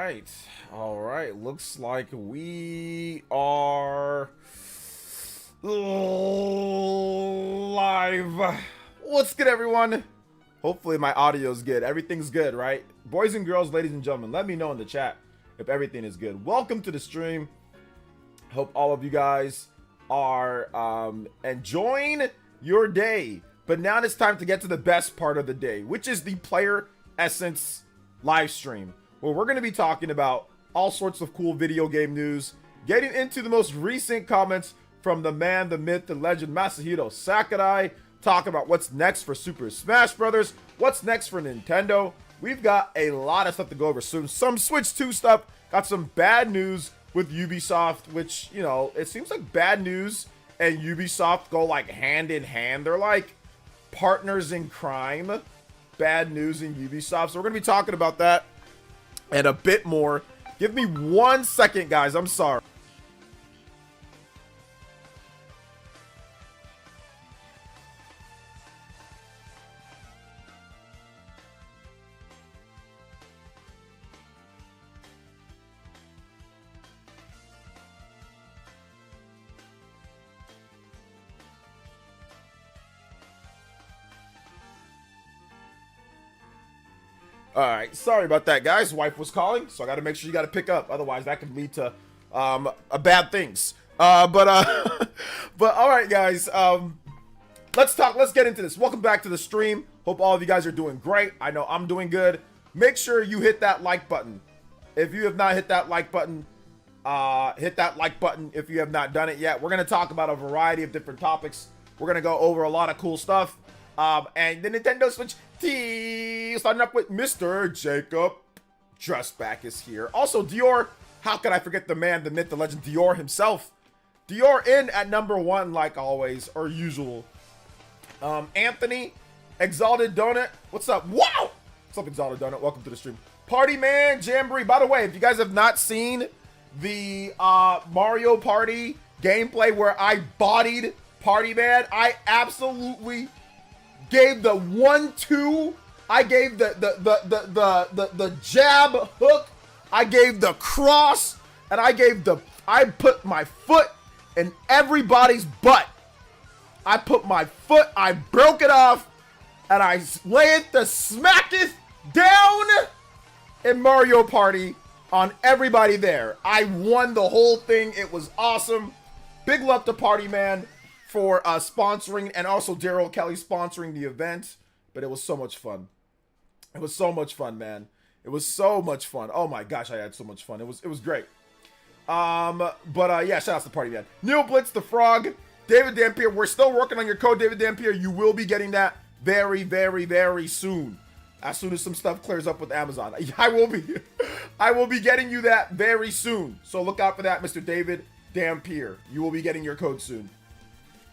right. All right. Looks like we are live. What's good, everyone? Hopefully my audio's good. Everything's good, right? Boys and girls, ladies and gentlemen, let me know in the chat if everything is good. Welcome to the stream. Hope all of you guys are enjoying your day. But now it's time to get to the best part of the day, which is the Player Essence live stream, where we're going to be talking about all sorts of cool video game news, getting into the most recent comments from the man, the myth, the legend, Masahiro Sakurai, talking about what's next for Super Smash Brothers, what's next for Nintendo. We've got a lot of stuff to go over soon. Some Switch 2 stuff, got some bad news with Ubisoft, which, you know, it seems like bad news and Ubisoft go like hand in hand. They're like partners in crime. Bad news in Ubisoft. So we're going to be talking about that and a bit more. Give me 1 second, guys. I'm sorry. All right, sorry about that, guys. Wife was calling, so I got to make sure you got to pick up. Otherwise, that could lead to bad things. But all right, guys. Let's talk. Let's get into this. Welcome back to the stream. Hope all of you guys are doing great. I know I'm doing good. Make sure you hit that like button. If you have not hit that like button, hit that like button if you have not done it yet. We're gonna talk about a variety of different topics. We're gonna go over a lot of cool stuff. And the Nintendo Switch starting up with Mr. Jacob Dressback is here. Also, Dior, how could I forget the man, the myth, the legend, Dior himself. Dior in at #1, like always, or usual. Anthony, Exalted Donut, what's up? Wow! What's up, Exalted Donut? Welcome to the stream. Party Man, Jamboree. By the way, if you guys have not seen the Mario Party gameplay where I bodied Party Man, I absolutely gave the 1-2. I gave the jab hook. I gave the cross, and I put my foot in everybody's butt. I put my foot, I broke it off, and I laid the smacketh down in Mario Party on everybody there. I won the whole thing. It was awesome. Big love to Party Man for sponsoring, and also Daryl Kelly sponsoring the event. But it was so much fun. It was so much fun, man. It was so much fun. Oh my gosh, I had so much fun. It was great. Yeah, shout out to Party Man. Neil Blitz the Frog, David Dampier. We're still working on your code, David Dampier. You will be getting that very, very, very soon. As soon as some stuff clears up with Amazon. I will be getting you that very soon. So look out for that, Mr. David Dampier. You will be getting your code soon.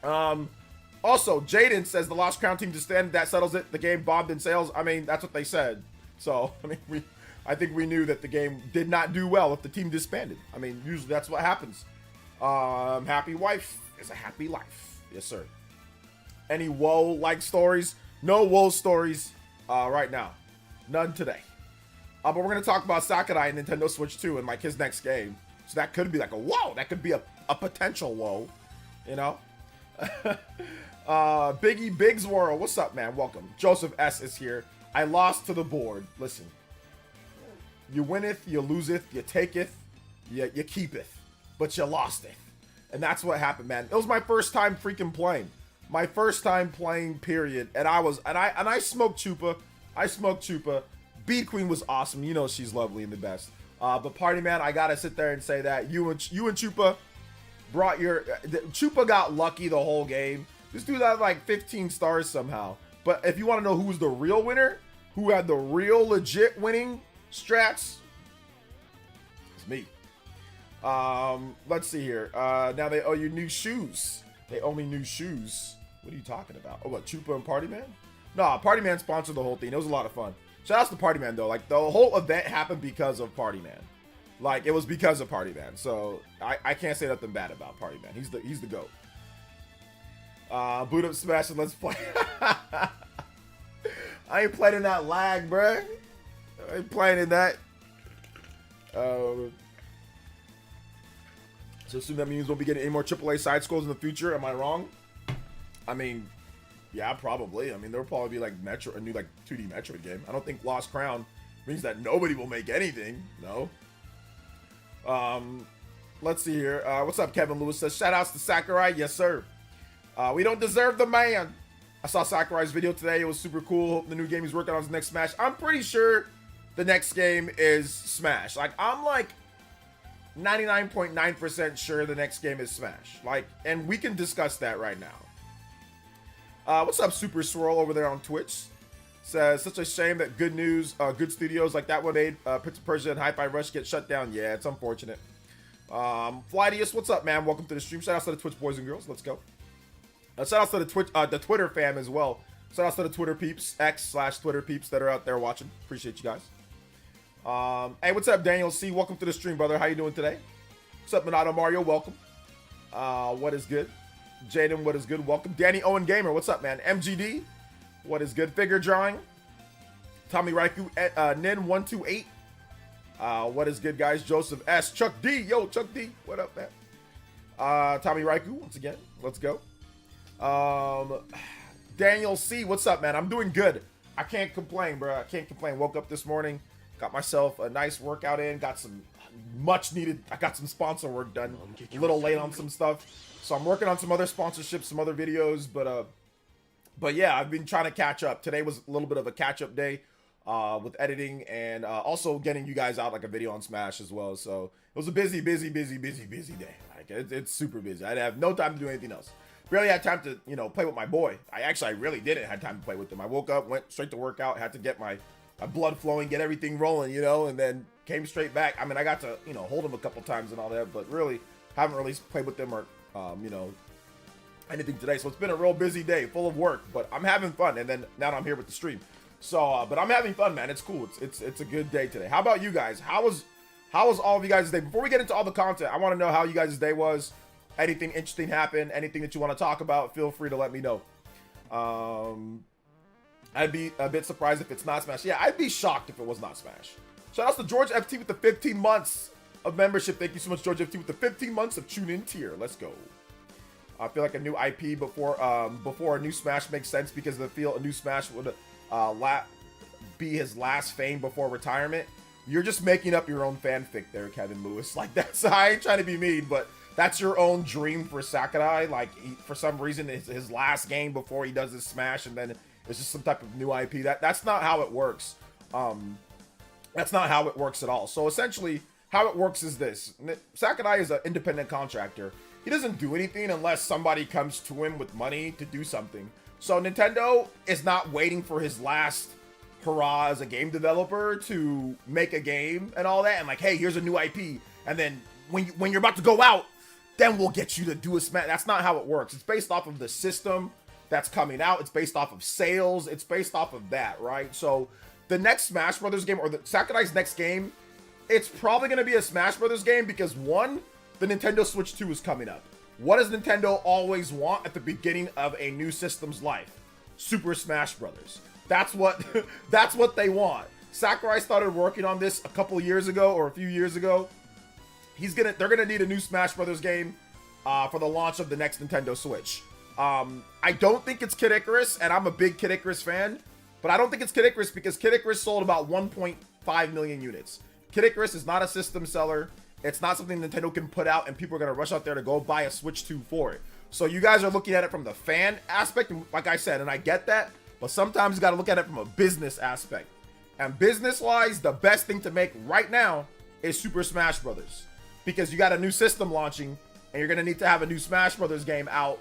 Also, Jaden says the Lost Crown team disbanded. That settles it. The game bombed in sales. I mean, that's what they said. So, I mean, I think we knew that the game did not do well if the team disbanded. I mean, usually that's what happens. Happy wife is a happy life. Yes, sir. Any woe-like stories? No woe stories right now. None today. But we're going to talk about Sakurai and Nintendo Switch 2 and, like, his next game. So that could be like a whoa. That could be a potential woe, you know? Biggie Biggs World, what's up, man? Welcome. Joseph S is here. I lost to the board. Listen, you winneth, you loseth, you taketh, you keepeth, but you losteth, and that's what happened, man. It was my first time freaking playing, my first time playing, period. And I smoked Chupa. I smoked Chupa. Beat Queen was awesome. You know she's lovely and the best. But Party Man, I gotta sit there and say that you and Chupa brought your Chupa got lucky the whole game. This dude had like 15 stars somehow. But if you want to know who was the real winner, who had the real legit winning strats, it's me. Let's see here. Now they owe you new shoes. They owe me new shoes. What are you talking about? Oh, what, Chupa and Party Man? No, Party Man sponsored the whole thing. It was a lot of fun. Shout out to Party Man though. Like the whole event happened because of Party Man. Like, it was because of Party Man. So, I can't say nothing bad about Party Man. He's the GOAT. Boot up Smash and let's play. I ain't playing in that lag, bruh. I ain't playing in that. So assume that means we'll be getting any more AAA side scrolls in the future. Am I wrong? I mean, yeah, probably. I mean, there'll probably be like a new like 2D Metroid game. I don't think Lost Crown means that nobody will make anything. No. Let's see here. What's up, Kevin Lewis says, shout outs to Sakurai. Yes, sir. We don't deserve the man. I saw Sakurai's video today. It was super cool. Hope the new game he's working on is next Smash. I'm pretty sure the next game is Smash. Like, I'm like 99.9% sure the next game is Smash. Like, and we can discuss that right now. What's up, Super Swirl over there on Twitch? Says, such a shame that good studios like that one made Prince of Persia and Hi-Fi Rush get shut down. Yeah, it's unfortunate. Flydius, what's up, man? Welcome to the stream. Shout out to the Twitch boys and girls. Let's go. Shout out to the Twitter fam as well. Shout out to the Twitter peeps, X/Twitter peeps that are out there watching. Appreciate you guys. Hey, what's up, Daniel C? Welcome to the stream, brother. How you doing today? What's up, Minato Mario? Welcome. What is good? Jaden, what is good? Welcome. Danny Owen Gamer, what's up, man? MGD, what is good? Figure Drawing. Tommy Raiku, Nin128. What is good, guys? Joseph S. Chuck D. Yo, Chuck D. What up, man? Tommy Raiku, once again. Let's go. Daniel C. What's up, man? I'm doing good. I can't complain, bro. I can't complain. Woke up this morning, got myself a nice workout in, got some much needed. I got some sponsor work done. A little late on some stuff. So I'm working on some other sponsorships, some other videos, but yeah, I've been trying to catch up. Today was a little bit of a catch-up day with editing and also getting you guys out like a video on Smash as well. So it was a busy day. Like it's super busy. I have no time to do anything else. Barely had time to, play with my boy. I really didn't have time to play with him. I woke up, went straight to workout, had to get my blood flowing, get everything rolling, and then came straight back. I mean, I got to, hold him a couple times and all that, but really haven't really played with him or anything today. So it's been a real busy day, full of work, but I'm having fun. And then now I'm here with the stream. So, but I'm having fun, man. It's cool. It's a good day today. How about you guys? How was all of you guys' day? Before we get into all the content, I want to know how you guys' day was. Anything interesting happened? Anything that you want to talk about? Feel free to let me know. I'd be a bit surprised if it's not Smash. Yeah, I'd be shocked if it was not Smash. Shout out to George FT with the 15 months of membership. Thank you so much, George FT, with the 15 months of tune in tier. Let's go. I feel like a new IP before a new Smash makes sense because I feel a new Smash would be his last fame before retirement. You're just making up your own fanfic there, Kevin Lewis. Like, that's, I ain't trying to be mean, but that's your own dream for Sakurai. Like, for some reason, his last game before he does his Smash, and then it's just some type of new IP. That's not how it works. That's not how it works at all. So essentially, how it works is this. Sakurai is an independent contractor. He doesn't do anything unless somebody comes to him with money to do something. So Nintendo is not waiting for his last hurrah as a game developer to make a game and all that. And like, hey, here's a new IP. And then when you're about to go out, then we'll get you to do a Smash. That's not how it works. It's based off of the system that's coming out. It's based off of sales. It's based off of that, right? So the next Smash Brothers game, or the Sakurai's next game, it's probably going to be a Smash Brothers game because, one, the Nintendo Switch 2 is coming up. What does Nintendo always want at the beginning of a new system's life? Super Smash Brothers. That's what that's what they want. Sakurai started working on this a couple years ago or a few years ago. They're gonna need a new Smash Brothers game for the launch of the next Nintendo Switch. I don't think it's Kid Icarus, and I'm a big Kid Icarus fan, but I don't think it's Kid Icarus because Kid Icarus sold about 1.5 million units. Kid Icarus is not a system seller. It's not something Nintendo can put out and people are going to rush out there to go buy a Switch 2 for it. So you guys are looking at it from the fan aspect, and like I said, and I get that, but sometimes you got to look at it from a business aspect. And business-wise, the best thing to make right now is Super Smash Brothers. Because you got a new system launching, and you're going to need to have a new Smash Brothers game out,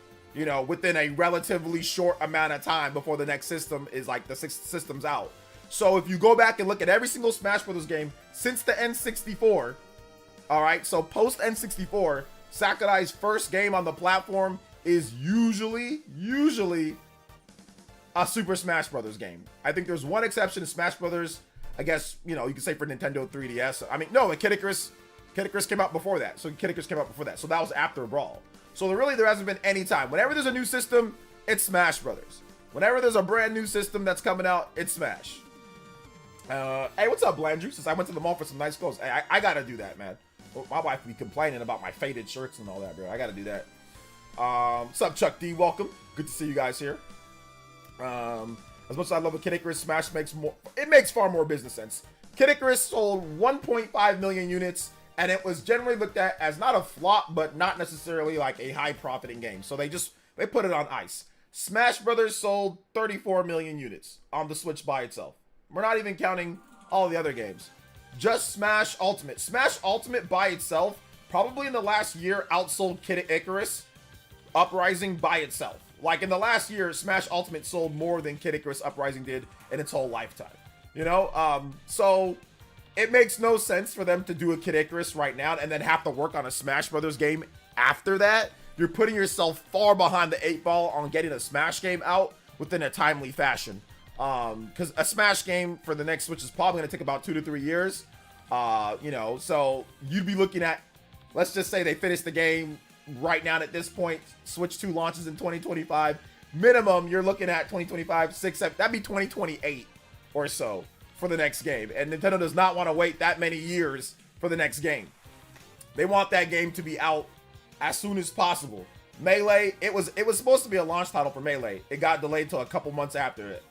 within a relatively short amount of time before the next system is like the sixth system's out. So if you go back and look at every single Smash Brothers game since the N64, all right, so post N64, Sakurai's first game on the platform is usually a Super Smash Brothers game. I think there's one exception to Smash Brothers. I guess, you can say for Nintendo 3DS. I mean, no, Kid Icarus came out before that. So Kid Icarus came out before that. So that was after Brawl. So there hasn't been any time. Whenever there's a new system, it's Smash Brothers. Whenever there's a brand new system that's coming out, it's Smash. Hey, what's up, Blandrew? Since I went to the mall for some nice clothes, hey, I gotta do that, man. My wife be complaining about my faded shirts and all that, bro. I gotta do that. What's up, Chuck D? Welcome. Good to see you guys here. As much as I love a Kid Icarus, Smash makes far more business sense. Kid Icarus sold 1.5 million units, and it was generally looked at as not a flop, but not necessarily like a high profiting game. So they put it on ice. Smash Brothers sold 34 million units on the Switch by itself. We're not even counting all the other games. Just Smash Ultimate. Smash Ultimate by itself, probably in the last year, outsold Kid Icarus Uprising by itself. Like in the last year, Smash Ultimate sold more than Kid Icarus Uprising did in its whole lifetime. You know, so it makes no sense for them to do a Kid Icarus right now and then have to work on a Smash Brothers game after that. You're putting yourself far behind the 8 ball on getting a Smash game out within a timely fashion. Because a Smash game for the next Switch is probably going to take about 2 to 3 years. You know, so you'd be looking at, let's just say they finish the game right now at this point. Switch 2 launches in 2025. Minimum, you're looking at 2025, 6, 7, that'd be 2028 or so for the next game. And Nintendo does not want to wait that many years for the next game. They want that game to be out as soon as possible. Melee, it was supposed to be a launch title for Melee. It got delayed till a couple months after it.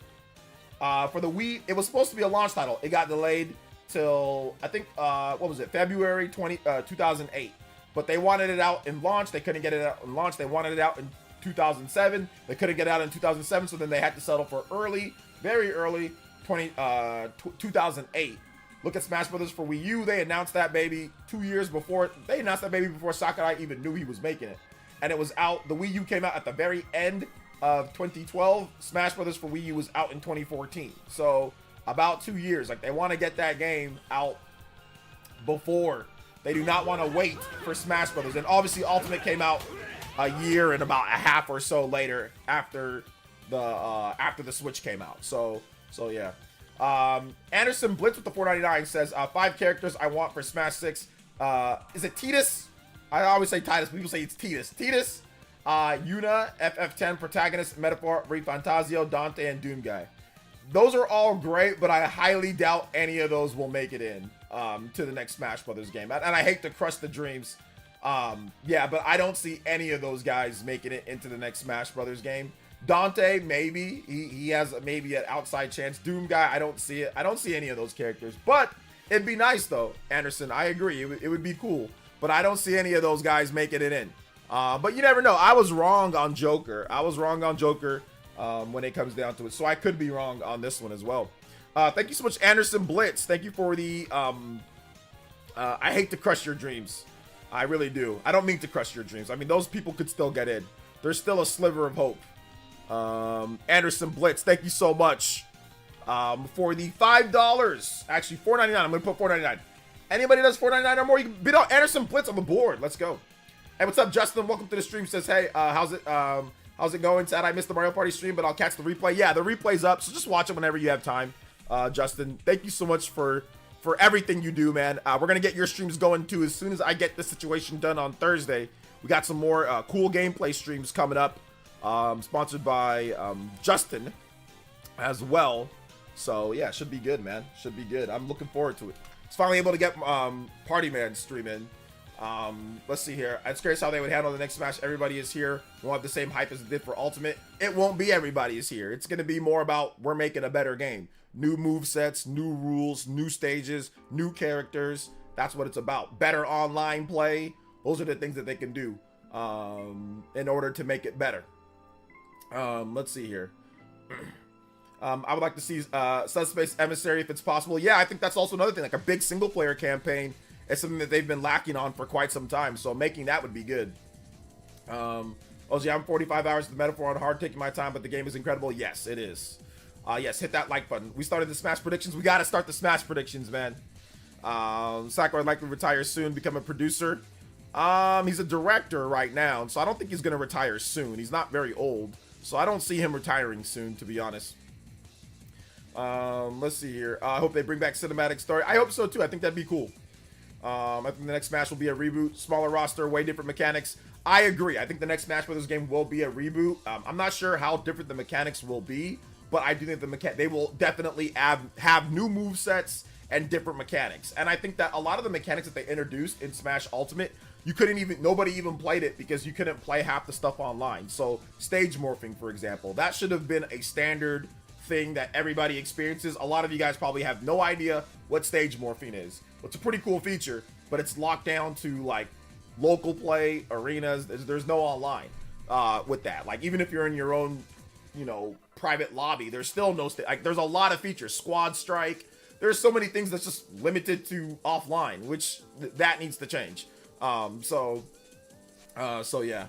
For the Wii, it was supposed to be a launch title. It got delayed till, I think, what was it, February 2008. But they wanted it out in launch. They couldn't get it out in launch. They wanted it out in 2007. They couldn't get it out in 2007, so then they had to settle for early, very early, 2008. Look at Smash Brothers for Wii U. They announced that baby 2 years before. They announced that baby before Sakurai even knew he was making it. And it was out. The Wii U came out at the very end of 2012. Smash Brothers for Wii U was out in 2014. So about 2 years. Like, they want to get that game out before. They do not want to wait for Smash Brothers. And obviously Ultimate came out a year and about a half or so later after the Switch came out. So yeah. Anderson Blitz with the $4.99 says 5 characters I want for Smash 6. Is it Tidus? I always say Titus. People say it's Tidus. Tidus, Yuna, FF10, Protagonist, Metaphor, Refantasio, Dante, and Doom Guy. Those are all great, but I highly doubt any of those will make it in to the next Smash Brothers game. And I hate to crush the dreams. Yeah, but I don't see any of those guys making it into the next Smash Brothers game. Dante, maybe. He has maybe an outside chance. Doom Guy, I don't see it. I don't see any of those characters. But it'd be nice, though, Anderson. I agree. It would be cool. But I don't see any of those guys making it in. But you never know. I was wrong on Joker. When it comes down to it. So I could be wrong on this one as well. Thank you so much, Anderson Blitz. Thank you for the... I hate to crush your dreams. I really do. I don't mean to crush your dreams. I mean, those people could still get in. There's still a sliver of hope. Anderson Blitz, thank you so much for the $5. Actually, $4.99. I'm going to put $4.99. Anybody does $4.99 or more, you can bid out Anderson Blitz on the board. Let's go. Hey, what's up, Justin? Welcome to the stream. Says, hey, how's it going? Sad I missed the Mario Party stream, but I'll catch the replay. Yeah, the replay's up, so just watch it whenever you have time. Justin, thank you so much for everything you do, man. We're going to get your streams going, too, as soon as I get the situation done on Thursday. We got some more cool gameplay streams coming up, sponsored by Justin as well. So, yeah, should be good, man. Should be good. I'm looking forward to it. It's finally able to get Party Man stream in. Let's see here. I'm curious how they would handle the next Smash. Everybody is here. We won't have the same hype as it did for Ultimate. It won't be everybody is here. It's going to be more about we're making a better game. New movesets, new rules, new stages, new characters. That's what it's about. Better online play. Those are the things that they can do in order to make it better. Let's see here. I would like to see Subspace Emissary if it's possible. Yeah, I think that's also another thing. Like a big single-player campaign is something that they've been lacking on for quite some time. So making that would be good. I'm 45 hours to the Metaphor on hard, taking my time, but the game is incredible. Yes, it is. Yes, hit that like button. We started the Smash predictions. We got to start the Smash predictions, man. Sakurai likely retire soon, become a producer. He's a director right now, so I don't think he's going to retire soon. He's not very old, so I don't see him retiring soon, to be honest. Let's see here. I hope they bring back cinematic story. I hope so, too. I think that'd be cool. I think the next Smash will be a reboot. Smaller roster, way different mechanics. I agree. I think the next Smash Brothers game will be a reboot. I'm not sure how different the mechanics will be, but I do think they will definitely have new move sets and different mechanics. And I think that a lot of the mechanics that they introduced in Smash Ultimate, nobody even played it because you couldn't play half the stuff online. So stage morphing, for example, that should have been a standard thing that everybody experiences. A lot of you guys probably have no idea what stage morphing is. It's a pretty cool feature, but it's locked down to like local play, arenas. There's no online with that. Like even if you're in your own, private lobby, there's still no there's a lot of features. Squad strike. There's so many things that's just limited to offline, which that needs to change. So yeah.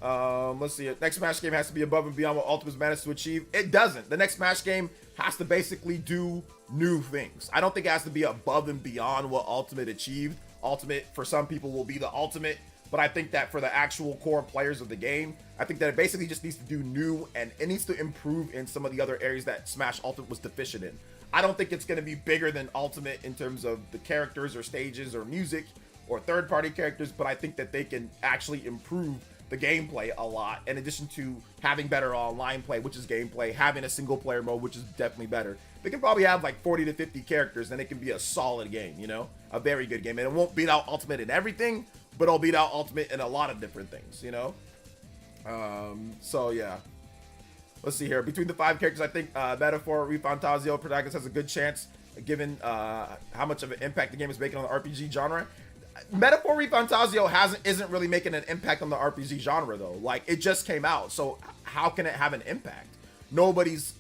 Let's see. Next Smash game has to be above and beyond what Ultimate's managed to achieve. It doesn't. The next Smash game has to basically do new things. I don't think it has to be above and beyond what Ultimate achieved. Ultimate, for some people, will be the ultimate, but I think that for the actual core players of the game, I think that it basically just needs to do new, and it needs to improve in some of the other areas that Smash Ultimate was deficient in. I don't think it's going to be bigger than Ultimate in terms of the characters or stages or music or third-party characters, but I think that they can actually improve the gameplay a lot, in addition to having better online play, which is gameplay, having a single-player mode, which is definitely better. They can probably have like 40 to 50 characters, and it can be a solid game, a very good game. And it won't beat out Ultimate in everything, but it'll beat out Ultimate in a lot of different things, So yeah. Let's see here. Between the 5 characters, I think Metaphor, ReFantazio, Protagonist has a good chance, given how much of an impact the game is making on the RPG genre. Metaphor ReFantazio isn't really making an impact on the RPG genre though. Like, it just came out, so how can it have an impact? Nobody's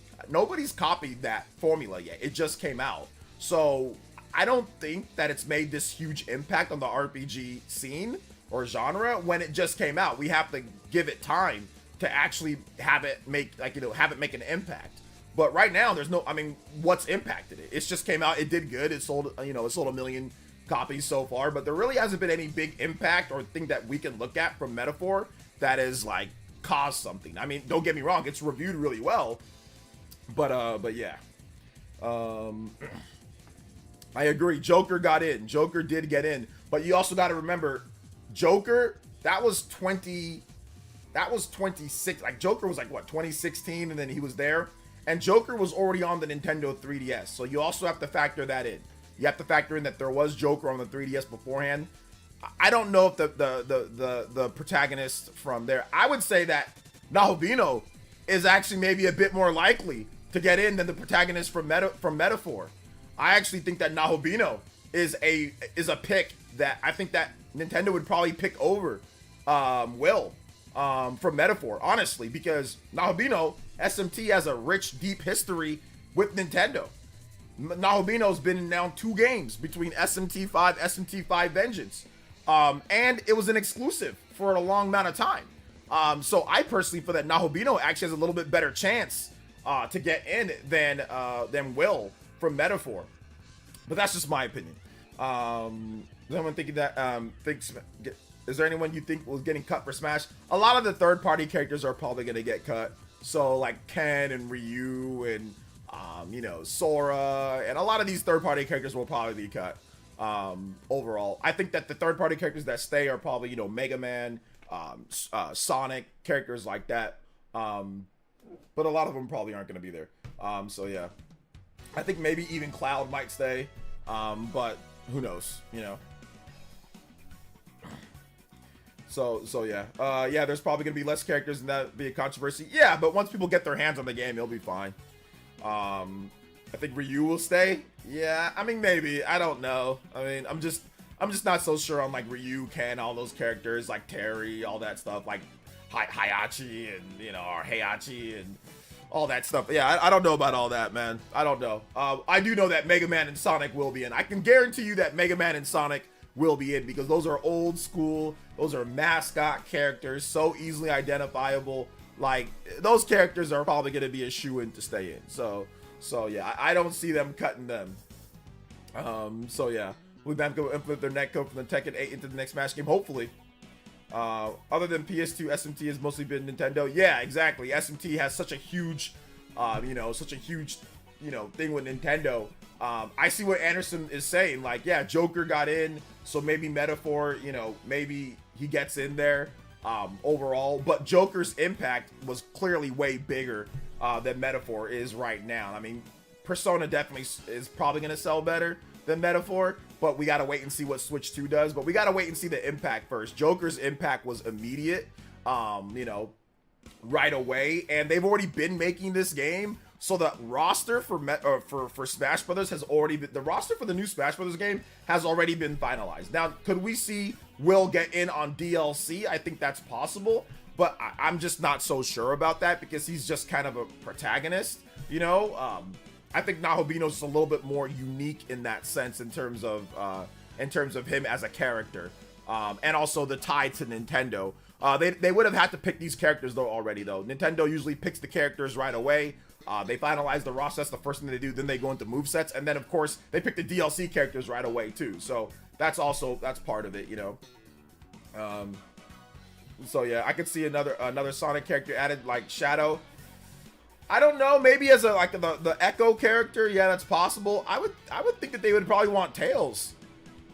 copied that formula yet. It just came out, so I don't think that it's made this huge impact on the RPG scene or genre when it just came out. We have to give it time to actually have it make an impact. But right now, what's impacted it? It's just came out. It did good. It sold, it sold 1 million copies so far, but there really hasn't been any big impact or thing that we can look at from Metaphor that is like caused something. I mean, don't get me wrong, it's reviewed really well, but yeah. I agree. Joker got in. Joker did get in, but you also got to remember, Joker, that was 26. Like, Joker was like what, 2016, and then he was there, and Joker was already on the Nintendo 3DS. So you also have to factor that in. You have to factor in that there was Joker on the 3DS beforehand. I don't know if the protagonist from there. I would say that Nahobino is actually maybe a bit more likely to get in than the protagonist from Metaphor. I actually think that Nahobino is a pick that I think that Nintendo would probably pick over Will from Metaphor, honestly, because Nahobino, SMT has a rich, deep history with Nintendo. Nahobino's been in now 2 games between SMT5, SMT5 Vengeance. And it was an exclusive for a long amount of time. So I personally feel that Nahobino actually has a little bit better chance to get in than Will from Metaphor. But that's just my opinion. Is anyone thinking that is there anyone you think was getting cut for Smash? A lot of the third-party characters are probably going to get cut. So like Ken and Ryu and Sora, and a lot of these third-party characters will probably be cut. Overall, I think that the third-party characters that stay are probably, Mega Man, Sonic, characters like that. But a lot of them probably aren't going to be there. So yeah, I think maybe even Cloud might stay. But who knows, So yeah, yeah, there's probably gonna be less characters, and that'd be a controversy. Yeah, but once people get their hands on the game, it'll be fine. I think Ryu will stay. Yeah, I mean, maybe. I don't know. I mean, I'm just not so sure on like Ryu, Ken, all those characters, like Terry, all that stuff, like Hayachi and or Heihachi and all that stuff. Yeah, I don't know about all that, man. I don't know. I do know that Mega Man and Sonic will be in. I can guarantee you that Mega Man and Sonic will be in, because those are old school, those are mascot characters, so easily identifiable. Like, those characters are probably going to be a shoo-in to stay in. So yeah, I don't see them cutting them. So yeah, will Bamco will implement their netcode from the Tekken 8 into the next Smash game? Hopefully. Other than PS2, SMT has mostly been Nintendo. Yeah, exactly. SMT has such a huge, thing with Nintendo. I see what Anderson is saying. Like, yeah, Joker got in, so maybe Metaphor, maybe he gets in there overall. But Joker's impact was clearly way bigger than Metaphor is right now. I mean, Persona definitely is probably gonna sell better than Metaphor, but we gotta wait and see what Switch 2 does. But we gotta wait and see the impact first. Joker's impact was immediate, you know, right away, and they've already been making this game. So the roster for Smash Brothers has already been, the roster for the new Smash Brothers game has already been finalized. Now, could we see Will get in on DLC? I think that's possible, but I'm just not so sure about that because he's just kind of a protagonist, you know. I think Nahobino's just a little bit more unique in that sense in terms of him as a character, and also the tie to Nintendo. They would have had to pick these characters though already though. Nintendo usually picks the characters right away. They finalize the roster, that's the first thing they do, then they go into movesets, and then of course they pick the DLC characters right away too. So that's part of it, you know. So yeah, I could see another Sonic character added, like Shadow. I don't know, maybe as a like the Echo character, yeah, that's possible. I would think that they would probably want Tails,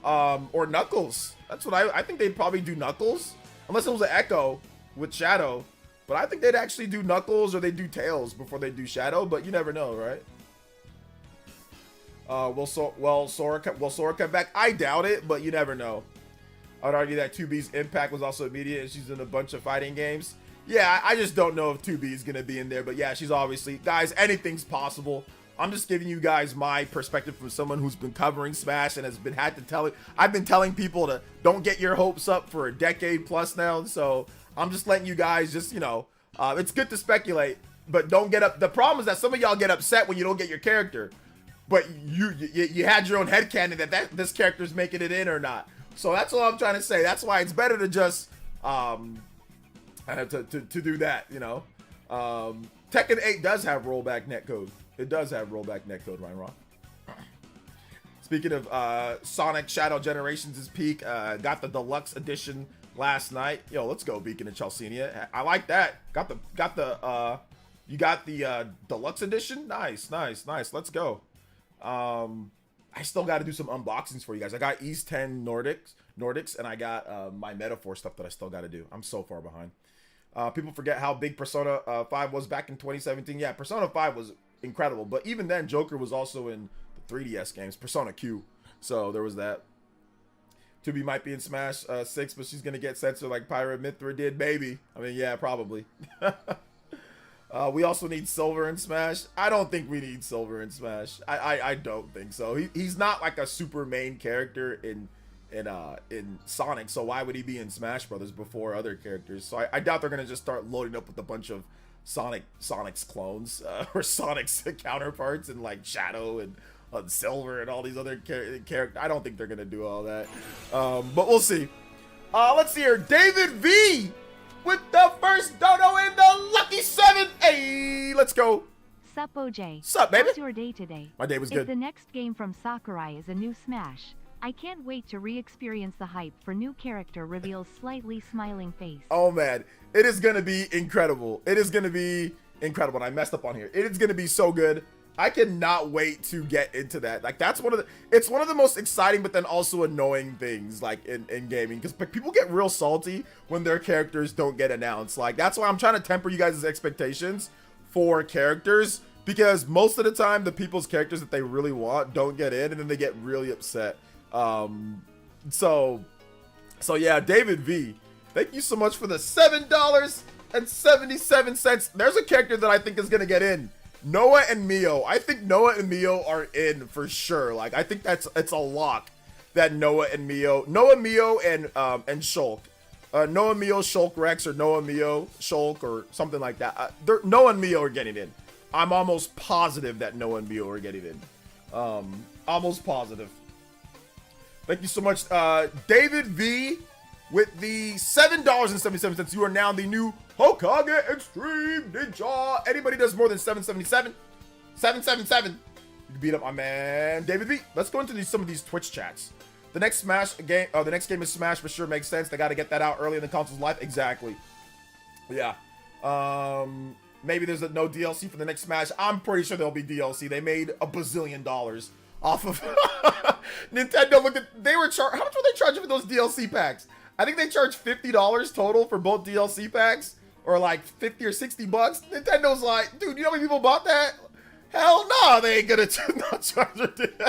or Knuckles. That's what I think they'd probably do Knuckles, unless it was an Echo with Shadow. But I think they'd actually do Knuckles or they'd do Tails before they do Shadow, but you never know, right? Will Sora come back? I doubt it, but you never know. I would argue that 2B's impact was also immediate and she's in a bunch of fighting games. Yeah, I just don't know if 2B is going to be in there, but yeah, she's obviously... Guys, anything's possible. I'm just giving you guys my perspective from someone who's been covering Smash and has been had to tell it. I've been telling people to don't get your hopes up for a decade plus now, so... I'm just letting you guys just, you know, it's good to speculate, but don't get up. The problem is that some of y'all get upset when you don't get your character, but you had your own headcanon that this character's making it in or not. So that's all I'm trying to say. That's why it's better to just to do that, you know. Tekken 8 does have rollback netcode. It does have rollback netcode, Ryan Rock. Speaking of Sonic Shadow Generations' peak, got the deluxe edition last night. Yo, let's go, Beacon and Chalcenia. I like that. You got the deluxe edition. Nice. Let's go. I still got to do some unboxings for you guys. I got East 10 Nordics, and I got my Metaphor stuff that I still got to do. I'm so far behind. People forget how big Persona 5 was back in 2017. Yeah, Persona 5 was incredible, but even then, Joker was also in the 3DS games, Persona Q. So there was that. 2B might be in Smash 6, but she's gonna get censored like Pirate Mithra did, maybe. I mean, yeah, probably. We also need Silver in Smash. I don't think we need Silver in Smash. I don't think so. He's not like a super main character in Sonic, so why would he be in Smash Brothers before other characters? So I doubt they're gonna just start loading up with a bunch of Sonic's clones or Sonic's counterparts and like Shadow and Silver and all these other characters. I don't think they're gonna do all that, but we'll see. Let's see here. David V with the first dono in the lucky 7. Hey, let's go. Sup, OJ? Sup, baby? How's your day today? My day was good. If the next game from Sakurai is a new Smash, I can't wait to re-experience the hype for new character reveals slightly smiling face. Oh man, it is gonna be incredible. It is gonna be incredible. And I messed up on here. It is gonna be so good. I cannot wait to get into that. Like, that's it's one of the most exciting but then also annoying things, like, in gaming, because people get real salty when their characters don't get announced. Like, that's why I'm trying to temper you guys' expectations for characters, because most of the time the people's characters that they really want don't get in, and then they get really upset. So yeah, David V, thank you so much for the $7.77. There's a character that I think is gonna get in. Noah and Mio. I think Noah and Mio are in for sure. Like, I think it's a lock that Noah, Mio, and Shulk. Noah, Mio, Shulk Rex, or Noah, Mio, Shulk, or something like that. Noah and Mio are getting in. I'm almost positive that Noah and Mio are getting in. Almost positive. Thank you so much, David V, with the $7.77. You are now the new Hokage Extreme Ninja. Anybody does more than 777, you can beat up my man David V. Let's go into some of these Twitch chats. The next game is Smash for sure. Makes sense. They got to get that out early in the console's life. Exactly. Yeah. Maybe there's no DLC for the next Smash. I'm pretty sure there'll be DLC. They made $1 bazillion off of Nintendo. Look at how much were they charging for those DLC packs? I think they charged $50 total for both DLC packs, or like 50 or 60 bucks. Nintendo's like, dude, you know how many people bought that? Hell no, they ain't gonna not charge it.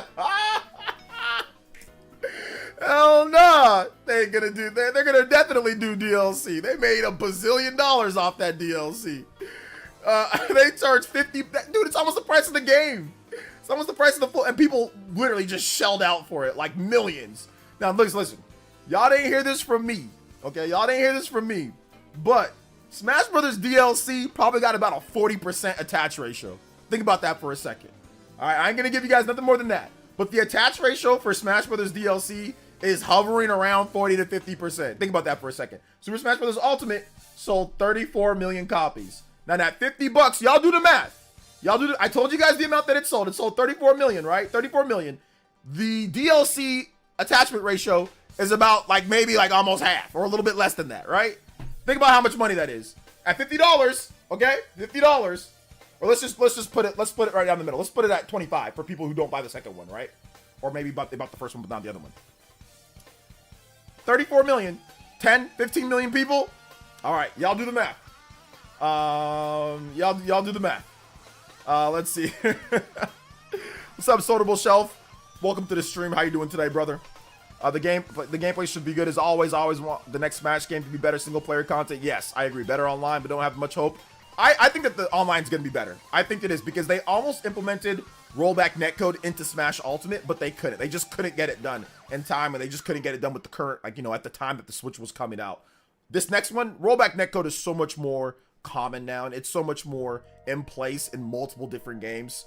Hell no, they ain't gonna do that. They're gonna definitely do DLC. They made $1 bazillion off that DLC. They charge 50. Dude, it's almost the price of the game. It's almost the price of the full, and people literally just shelled out for it, like millions. Now, listen. Y'all didn't hear this from me, okay? Y'all didn't hear this from me, but Smash Brothers DLC probably got about a 40% attach ratio. Think about that for a second. All right, I ain't gonna give you guys nothing more than that, but the attach ratio for Smash Brothers DLC is hovering around 40 to 50%. Think about that for a second. Super Smash Brothers Ultimate sold 34 million copies. Now that 50 bucks, y'all do the math. I told you guys the amount that it sold. It sold 34 million, right? 34 million. The DLC attachment ratio is about maybe almost half or a little bit less than that, right? Think about how much money that is. At $50, okay? $50. Or let's just put it right down the middle. Let's put it at 25 for people who don't buy the second one, right? Or maybe they bought the first one but not the other one. 34 million, 10, 15 million people. All right, y'all do the math. Y'all do the math. Let's see. What's up, Sodable Shelf? Welcome to the stream. How you doing today, brother? The gameplay should be good as always. I always want the next Smash game to be better single player content. Yes, I agree. Better online, but don't have much hope. I think that the online is going to be better. I think it is because they almost implemented rollback netcode into Smash Ultimate, but they couldn't. They just couldn't get it done in time, and they just couldn't get it done with the current, at the time that the Switch was coming out. This next one, rollback netcode is so much more common now, and it's so much more in place in multiple different games.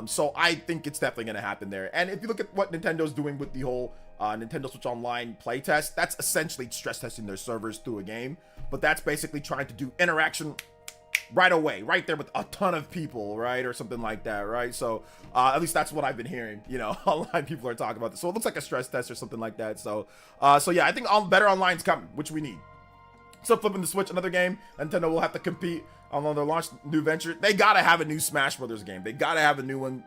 So I think it's definitely going to happen there. And if you look at what Nintendo's doing with the whole Nintendo Switch Online playtest, that's essentially stress testing their servers through a game. But that's basically trying to do interaction right away, right there with a ton of people, right? Or something like that, right? So at least that's what I've been hearing, online people are talking about this. So it looks like a stress test or something like that. So yeah, I think better online's coming, which we need. So flipping the Switch, another game Nintendo will have to compete on their launch new venture. They gotta have a new Smash Brothers game. They gotta have a new one.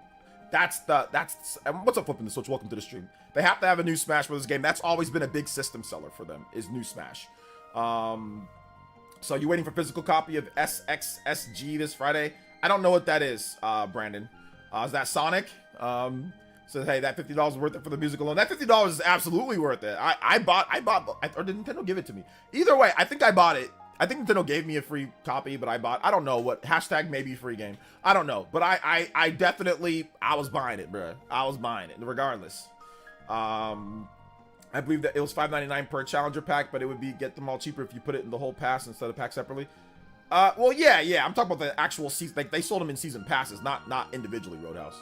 That's what's up, flipping the Switch? Welcome to the stream. They have to have a new Smash Brothers game. That's always been a big system seller for them, is new Smash. So you waiting for physical copy of SXSG this Friday? I don't know what that is, Brandon. Is that Sonic? So hey, that $50 is worth it for the music alone. That $50 is absolutely worth it. I bought, or did Nintendo give it to me? Either way, I think I bought it. I think Nintendo gave me a free copy, but I don't know what, hashtag maybe free game. I don't know, but I definitely, I was buying it, bro. I was buying it, regardless. I believe that it was $5.99 per challenger pack, but it would get them all cheaper if you put it in the whole pass instead of pack separately. Well, yeah, I'm talking about the actual season. They sold them in season passes, not individually, Roadhouse.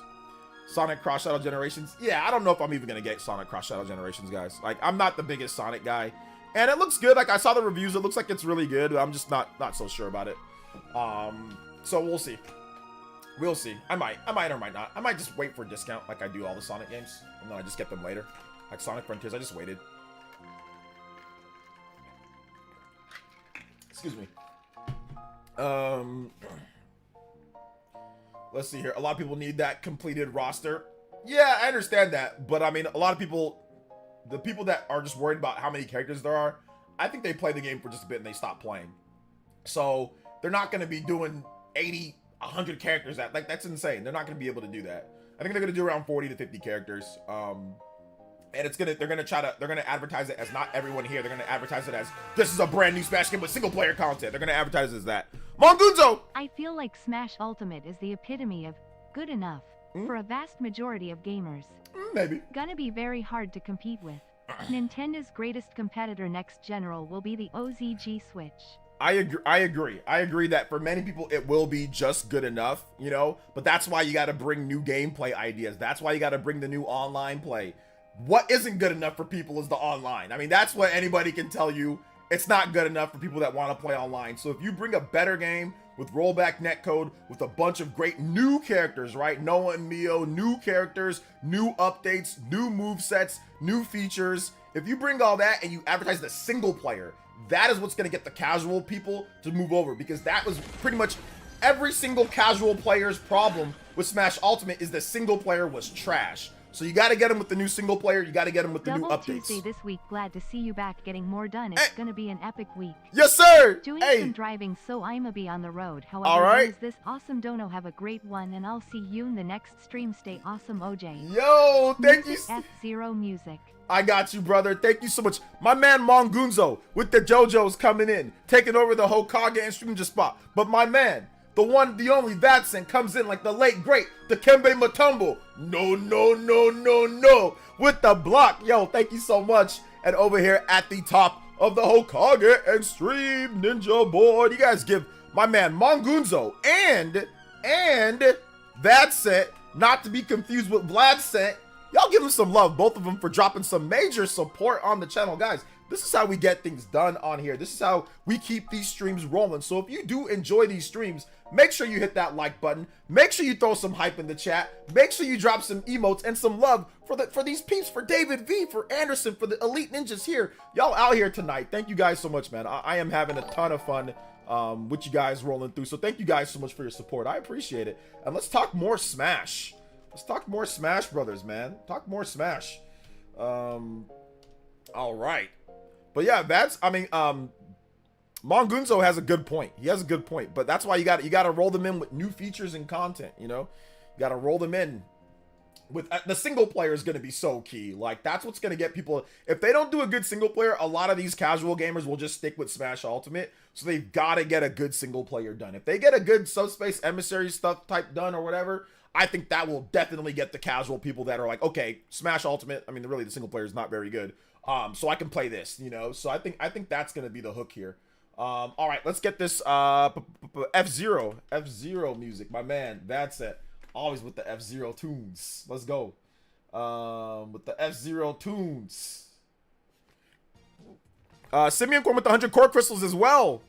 Sonic Cross Shadow Generations. Yeah, I don't know if I'm even gonna get Sonic Cross Shadow Generations, guys. I'm not the biggest Sonic guy, and it looks good. I saw the reviews. It looks like it's really good. But I'm just not so sure about it. So we'll see. We'll see. I might or might not. I might just wait for a discount, like I do all the Sonic games, and then I just get them later. Like Sonic Frontiers, I just waited. Excuse me. Let's see here. A lot of people need that completed roster. Yeah, I understand that. But I mean, a lot of people, the people that are just worried about how many characters there are, I think they play the game for just a bit and they stop playing. So they're not going to be doing 80, 100 characters. That's insane. They're not going to be able to do that. I think they're going to do around 40 to 50 characters. And they're going to advertise it as not everyone here. They're going to advertise it as, this is a brand new Smash game with single player content. They're going to advertise it as that. Mongunzo! I feel like Smash Ultimate is the epitome of good enough for a vast majority of gamers. Maybe. Gonna be very hard to compete with. Nintendo's greatest competitor next general will be the OZG Switch. I agree that for many people it will be just good enough, but that's why you got to bring new gameplay ideas. That's why you got to bring the new online play. What isn't good enough for people is the online. I mean, that's what anybody can tell you. It's not good enough for people that want to play online. So if you bring a better game with rollback netcode, with a bunch of great new characters, right? Noah and Mio, new characters, new updates, new movesets, new features. If you bring all that and you advertise the single player, that is what's going to get the casual people to move over, because that was pretty much every single casual player's problem with Smash Ultimate is the single player was trash. So you got to get them with the new single player. You got to get them with the new Double updates. Tuesday this week. Glad to see you back getting more done. It's gonna be an epic week. Yes, sir. Doing Hey. some driving, so I'ma be on the road. However, All right. use this awesome dono. Have a great one, and I'll see you in the next stream. Stay awesome, OJ. Yo, thank you. F-Zero Music. I got you, brother. Thank you so much. My man Mongunzo with the JoJo's coming in, taking over the Hokage and Streamer spot. But my man, the one, the only Vatson comes in like the late great Dikembe Mutombo. No, with the block. Yo, thank you so much. And over here at the top of the Hokage and Stream Ninja board, you guys give my man Mongunzo and Vatson, not to be confused with Vladsent. Y'all give them some love, both of them, for dropping some major support on the channel. Guys, this is how we get things done on here. This is how we keep these streams rolling. So if you do enjoy these streams, make sure you hit that like button. Make sure you throw some hype in the chat. Make sure you drop some emotes and some love for these peeps, for David V, for Anderson, for the Elite Ninjas here. Y'all out here tonight. Thank you guys so much, man. I am having a ton of fun with you guys rolling through. So thank you guys so much for your support. I appreciate it. And let's talk more Smash. Let's talk more Smash Brothers, man. Talk more Smash. All right. But yeah, Mongunzo has a good point. He has a good point. But that's why you got to roll them in with new features and content, you know? You got to roll them in with the single player is going to be so key. Like, that's what's going to get people. If they don't do a good single player, a lot of these casual gamers will just stick with Smash Ultimate. So they've got to get a good single player done. If they get a good Subspace Emissary stuff type done or whatever, I think that will definitely get the casual people that are like, okay, Smash Ultimate, I mean, really the single player is not very good. So I can play this, you know? So I think that's going to be the hook here. All right, let's get this F-Zero music. My man, that's it. Always with the F-Zero tunes. Let's go. With the F-Zero tunes. Simeon Corn with the 100 core crystals as well.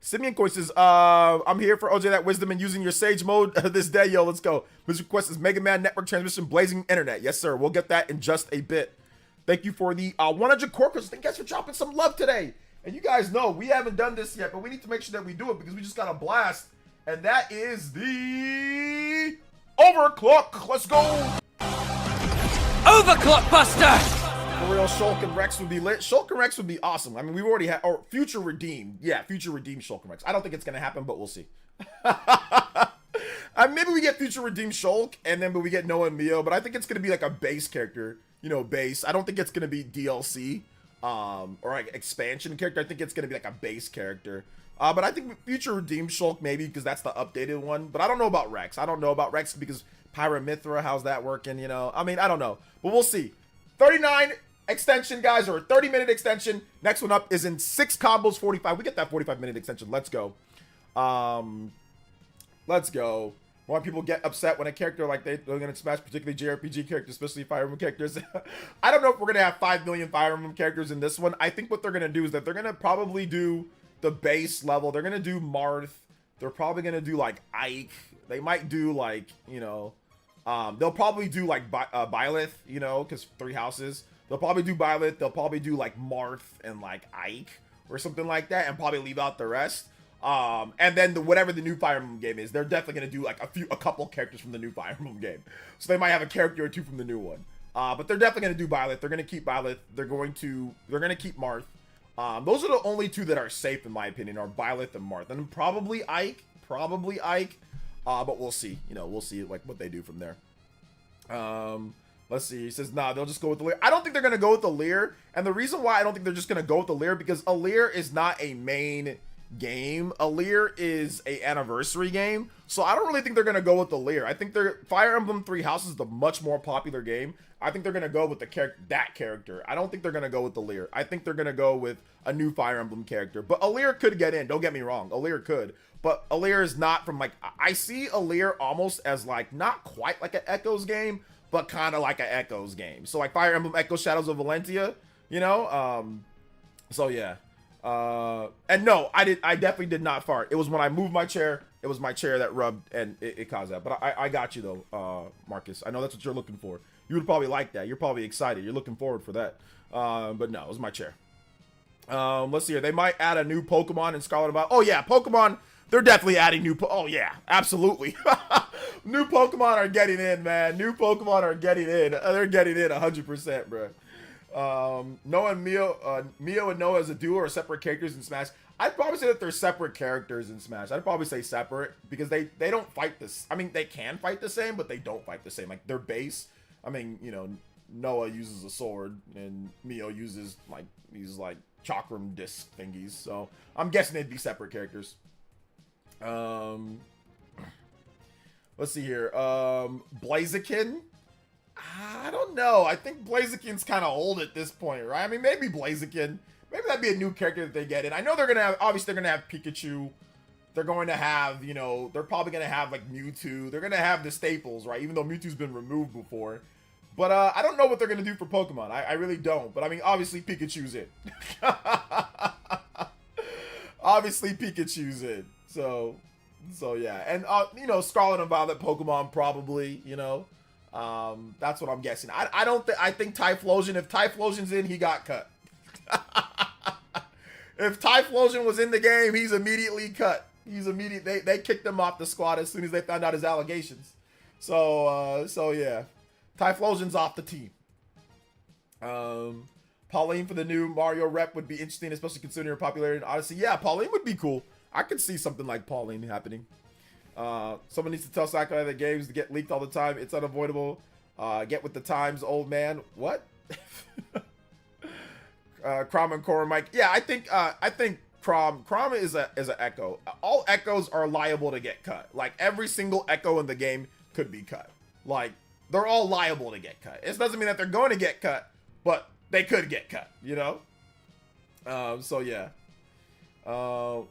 Simeon Coin says, I'm here for OJ that wisdom and using your Sage mode this day. Yo, let's go. His request is Mega Man Network Transmission Blazing Internet. Yes, sir. We'll get that in just a bit. Thank you for the 100 core crystals. Thank you guys for dropping some love today. And you guys know we haven't done this yet, but we need to make sure that we do it because we just got a blast. And that is the Overclock. Let's go. Overclock Buster! For real, Shulk and Rex would be lit. Shulk and Rex would be awesome. I mean, we've already had, or Future Redeemed. Yeah, Future Redeemed Shulk and Rex. I don't think it's going to happen, but we'll see. Maybe we get Future Redeemed Shulk, and then we get Noah and Mio, but I think it's going to be like a base character. You know, base. I don't think it's going to be DLC, or like expansion character. I think it's going to be like a base character. But I think Future Redeemed Shulk maybe, because that's the updated one. But I don't know about Rex. I don't know about Rex because Pyramithra, how's that working, you know? I mean, I don't know. But we'll see. 39 extension, guys, or a 30-minute extension. Next one up is in 6 combos, 45. We get that 45-minute extension. Let's go. Let's go. Why people get upset when a character like they're going to smash, particularly JRPG characters, especially Fire Emblem characters. I don't know if we're going to have 5 million Fire Emblem characters in this one. I think what they're going to do is that they're going to probably do the base level. They're going to do Marth. They're probably going to do like Ike. They might do like, you know, they'll probably do like Byleth, you know, because 3 houses. They'll probably do Byleth. They'll probably do like Marth and like Ike or something like that, and probably leave out the rest. And then whatever the new Fire Emblem game is, they're definitely gonna do like a couple characters from the new Fire Emblem game. So they might have a character or 2 from the new one. But they're definitely gonna do Byleth. They're gonna keep Byleth. They're gonna keep Marth. Those are the only 2 that are safe in my opinion, are Byleth and Marth, and probably Ike. But we'll see. You know, we'll see like what they do from there. Let's see. He says, nah, they'll just go with the Leer. I don't think they're going to go with the Leer. And the reason why I don't think they're just going to go with the Leer, because a Leer is not a main game. A Leer is a anniversary game. So I don't really think they're going to go with the Leer. I think Fire Emblem 3 Houses is the much more popular game. I think they're going to go with that character. I don't think they're going to go with the Leer. I think they're going to go with a new Fire Emblem character. But a Leer could get in. Don't get me wrong. A Leer could. But a Leer is not from like, I see a Leer almost as like, not quite like an Echoes game, but kind of like an Echoes game. So like Fire Emblem Echo Shadows of Valentia, you know? So yeah. And no, I definitely did not fart. It was when I moved my chair. It was my chair that rubbed and it caused that. But I got you though, Marcus. I know that's what you're looking for. You would probably like that. You're probably excited. You're looking forward for that. But no, it was my chair. Let's see here. They might add a new Pokemon in Scarlet and Violet. Oh yeah, Pokemon They're definitely adding oh yeah, absolutely. New Pokemon are getting in, man. New Pokemon are getting in. They're getting in 100%, bro. Noah and Mio and Noah as a duo are separate characters in Smash. I'd probably say that they're separate characters in Smash. I'd probably say separate because they don't fight this. I mean, they can fight the same, but they don't fight the same. Like their base. I mean, you know, Noah uses a sword and Mio uses like chakram disc thingies. So I'm guessing they'd be separate characters. Let's see here. Blaziken. I don't know. I think Blaziken's kind of old at this point, right? I mean, maybe Blaziken. Maybe that'd be a new character that they get in. I know they're gonna have. Obviously, they're gonna have Pikachu. They're going to have, you know, they're probably gonna have like Mewtwo. They're gonna have the staples, right? Even though Mewtwo's been removed before. But I don't know what they're gonna do for Pokemon. I really don't. But I mean, obviously Pikachu's in. Obviously Pikachu's in. So yeah. And you know, Scarlet and Violet Pokemon probably. You know, that's what I'm guessing. I don't think. I think Typhlosion. If Typhlosion's in, he got cut. If Typhlosion was in the game, he's immediately cut. They kicked him off the squad as soon as they found out his allegations. So yeah. Typhlosion's off the team. Pauline for the new Mario rep would be interesting, especially considering her popularity in Odyssey. Yeah, Pauline would be cool. I could see something like Pauline happening. Someone needs to tell Sakurai that games get leaked all the time. It's unavoidable. Get with the times, old man. What? Crom and Cora Mike. Yeah, I think Crom is an echo. All echoes are liable to get cut. Like every single echo in the game could be cut. Like they're all liable to get cut. It doesn't mean that they're going to get cut, but they could get cut, you know? So yeah. I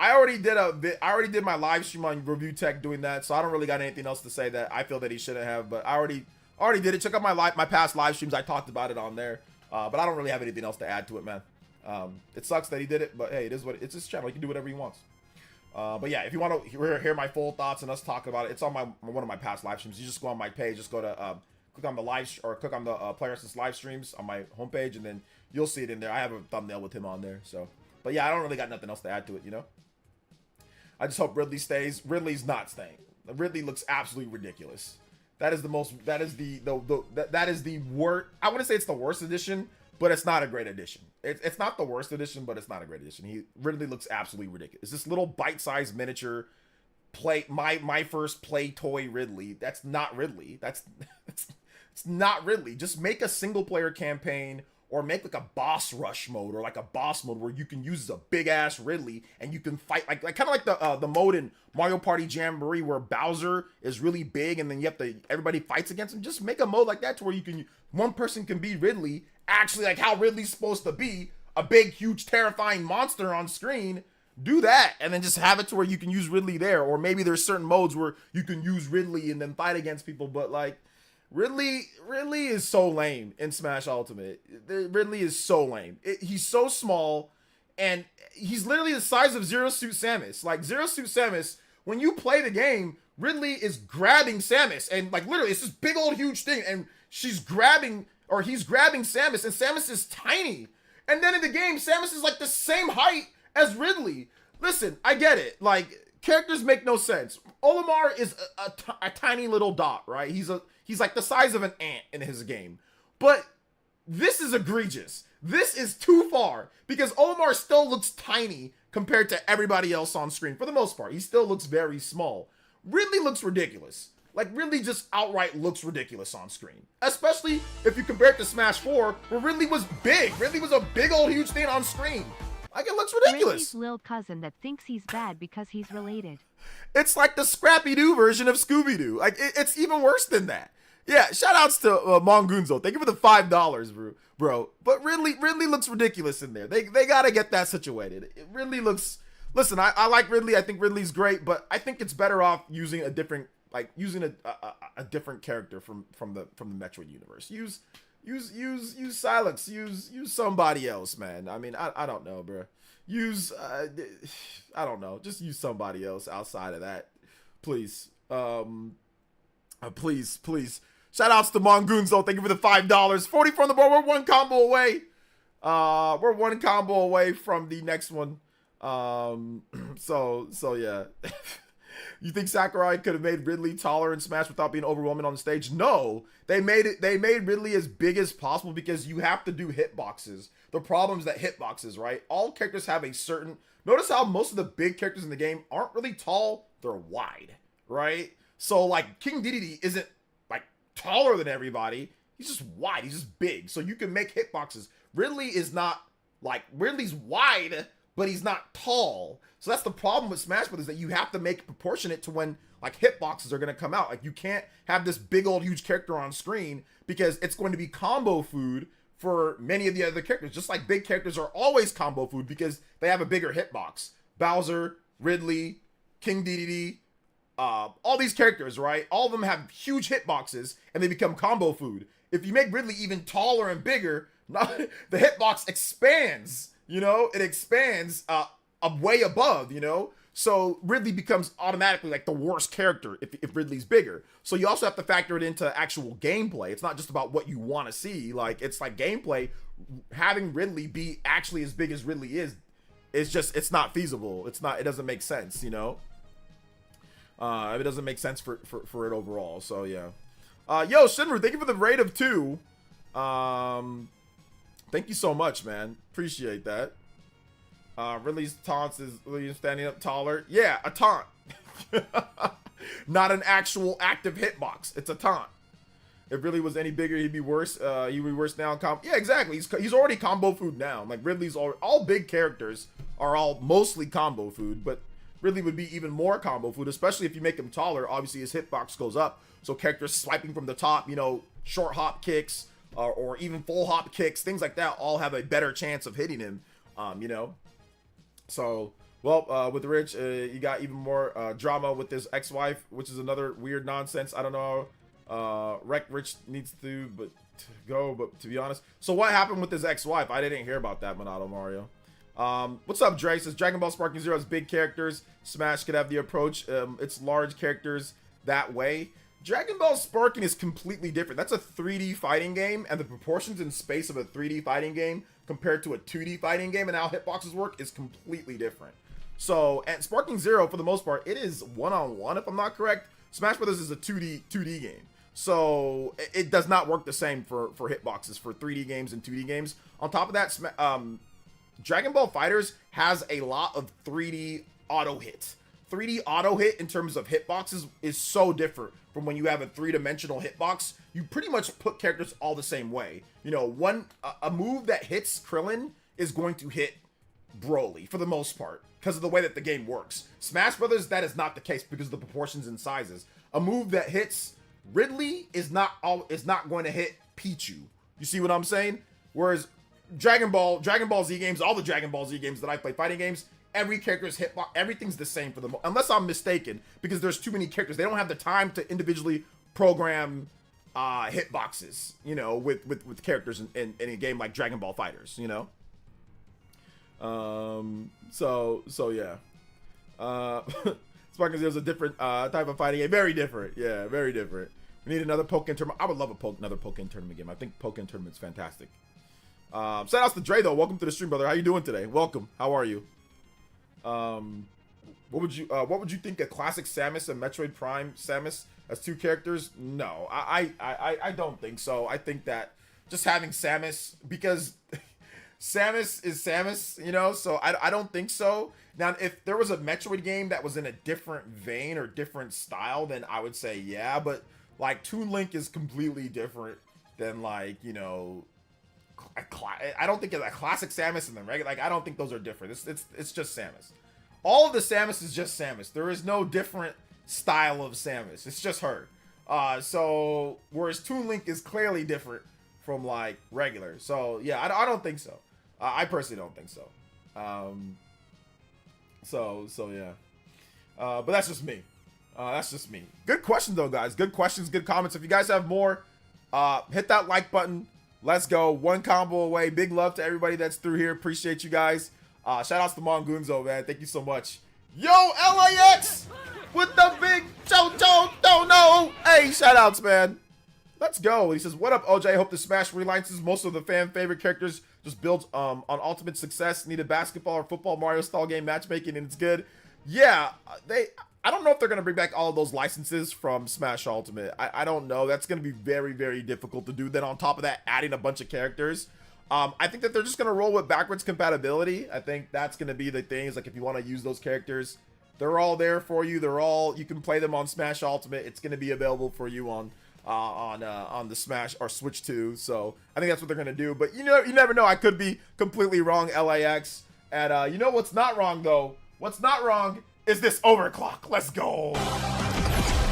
already did my live stream on Review Tech doing that, so I don't really got anything else to say that I feel that he shouldn't have, but I already did it. Check out my past live streams. I talked about it on there. But I don't really have anything else to add to it, man. It sucks that he did it, but hey, it's his channel. He can do whatever he wants. But yeah, if you want to hear my full thoughts and us talking about it, it's on one of my past live streams. You just go on my page, just go to click on the click on the Player Essence live streams on my homepage, and then you'll see it in there. I have a thumbnail with him on there. So, but yeah, I don't really got nothing else to add to it, you know. I just hope Ridley stays. Ridley's not staying. Ridley looks absolutely ridiculous. That is the worst. I wouldn't say it's the worst edition, but it's not a great edition. It's not the worst edition, but it's not a great edition. Ridley looks absolutely ridiculous. It's this little bite-sized miniature my first play toy Ridley. That's not Ridley. It's not Ridley. Just make a single player campaign or make like a boss rush mode or like a boss mode where you can use a big ass Ridley and you can fight like kind of like the mode in Mario Party Jamboree where Bowser is really big and then everybody fights against him. Just make a mode like that to where one person can be Ridley, actually like how Ridley's supposed to be, a big, huge, terrifying monster on screen. Do that and then just have it to where you can use Ridley there, or maybe there's certain modes where you can use Ridley and then fight against people, but like Ridley is so lame in Smash Ultimate. Ridley is so lame. He's so small, and he's literally the size of Zero Suit Samus. Like, Zero Suit Samus, when you play the game, Ridley is grabbing Samus, and like literally, it's this big old huge thing, and he's grabbing Samus, and Samus is tiny. And then in the game, Samus is like the same height as Ridley. Listen, I get it. Like, characters make no sense. Olimar is a tiny little dot, right? He's like the size of an ant in his game. But this is egregious. This is too far because Olimar still looks tiny compared to everybody else on screen. For the most part, he still looks very small. Ridley looks ridiculous. Like, Ridley just outright looks ridiculous on screen. Especially if you compare it to Smash 4, where Ridley was big. Ridley was a big old huge thing on screen. Like, it looks ridiculous. Ridley's little cousin that thinks he's bad because he's related. It's like the Scrappy-Doo version of Scooby-Doo. Like, it's even worse than that. Yeah, shout-outs to Mongunzo. Thank you for the $5, bro. But Ridley looks ridiculous in there. They gotta get that situated. It really looks... Listen, I like Ridley. I think Ridley's great, but I think it's better off using a different... Like, using a different character from the Metroid universe. Use Silence. Use somebody else, man. I mean, I don't know, bro. I don't know. Just use somebody else outside of that, please. Please. Shout outs to Mongoons though. Thank you for the $5. 40 from the board. We're one combo away. We're one combo away from the next one. So yeah. You think Sakurai could have made Ridley taller in Smash without being overwhelming on the stage? No, they made it. They made Ridley as big as possible because you have to do hitboxes. The problem is that hitboxes, right? All characters have a certain. Notice how most of the big characters in the game aren't really tall; they're wide, right? So like King Dedede isn't like taller than everybody. He's just wide. He's just big. So you can make hitboxes. Ridley is not like Ridley's wide, but he's not tall. So that's the problem with Smash Brothers, that you have to make it proportionate to when like hitboxes are going to come out. Like you can't have this big old huge character on screen because it's going to be combo food for many of the other characters. Just like big characters are always combo food because they have a bigger hitbox. Bowser, Ridley, King Dedede, all these characters, right? All of them have huge hitboxes and they become combo food. If you make Ridley even taller and bigger, the hitbox expands. You know, it expands way above, you know? So Ridley becomes automatically like the worst character if Ridley's bigger. So you also have to factor it into actual gameplay. It's not just about what you want to see. Like, it's like gameplay. Having Ridley be actually as big as Ridley is just, it's not feasible. It doesn't make sense, you know? It doesn't make sense for it overall. So, yeah. Yo, Shinru, thank you for the raid of 2. Thank you so much, man. Appreciate that. Ridley's taunts is William standing up taller. Yeah, a taunt. Not an actual active hitbox. It's a taunt. If Ridley was any bigger, he'd be worse. He'd be worse now. Yeah, exactly. He's already combo food now. Like Ridley's all big characters are all mostly combo food, but Ridley would be even more combo food, especially if you make him taller. Obviously, his hitbox goes up. So characters swiping from the top, you know, short hop kicks or even full hop kicks, things like that, all have a better chance of hitting him. You know. So, well, with Rich, you got even more drama with his ex-wife, which is another weird nonsense. I don't know. Rich needs to go, but to be honest. So what happened with his ex-wife? I didn't hear about that, Monado Mario. What's up, Dre? Says Dragon Ball Sparking Zero has big characters. Smash could have the approach. It's large characters that way. Dragon Ball Sparking is completely different. That's a 3D fighting game, and the proportions in space of a 3D fighting game compared to a 2D fighting game and how hitboxes work is completely different. So, at Sparking Zero, for the most part, it is one-on-one, if I'm not correct. Smash Brothers is a 2D game. So, it does not work the same for hitboxes for 3D games and 2D games. On top of that, Dragon Ball FighterZ has a lot of 3D auto hit. 3D auto hit in terms of hitboxes is so different from when you have a three-dimensional hitbox. You pretty much put characters all the same way. You know, a move that hits Krillin is going to hit Broly for the most part because of the way that the game works. Smash Brothers, that is not the case because of the proportions and sizes. A move that hits Ridley is not going to hit Pichu. You see what I'm saying? Whereas Dragon Ball Z games, all the Dragon Ball Z games that I play, fighting games, every character's hitbox, everything's the same for them, unless I'm mistaken, because there's too many characters. They don't have the time to individually program hitboxes, you know, with characters in a game like Dragon Ball FighterZ, you know. So yeah. Sparking Zero is a different type of fighting game, very different. Yeah, very different. We need another Pokken tournament. I would love another Pokken tournament game. I think Pokken tournament's fantastic. Shout outs to Dre though. Welcome to the stream, brother. How you doing today? Welcome. How are you? What would you think of classic Samus and Metroid Prime Samus as two characters? No, I don't think so. I think that just having Samus, because Samus is Samus, you know, so I don't think so. Now, if there was a Metroid game that was in a different vein or different style, then I would say yeah, but like Toon Link is completely different than, like, you know, I don't think it's a classic Samus and the regular, like, I don't think those are different. It's just Samus. All of the Samus is just Samus. There is no different style of Samus. It's just her. So whereas Toon Link is clearly different from, like, regular. So yeah, I don't think so. I personally don't think so. So yeah. But that's just me. That's just me. Good questions though, guys. Good questions, good comments. If you guys have more, hit that like button. Let's go. One combo away. Big love to everybody that's through here. Appreciate you guys. Shout outs to Mongunzo, man. Thank you so much. Yo, LAX with the big Cho don't know. Hey, shout outs, man. Let's go. He says, what up, OJ? Hope the Smash relicenses most of the fan favorite characters just builds on ultimate success. Need a basketball or football Mario style game matchmaking and it's good. Yeah, I don't know if they're going to bring back all of those licenses from Smash Ultimate. I don't know. That's going to be very, very difficult to do. Then on top of that, adding a bunch of characters. I think that they're just going to roll with backwards compatibility. I think that's going to be the thing. Is like if you want to use those characters, they're all there for you. You can play them on Smash Ultimate. It's going to be available for you on the Smash or Switch 2. So I think that's what they're going to do. But you never know. I could be completely wrong, LAX. And you know what's not wrong, though? What's not wrong is this overclock. Let's go.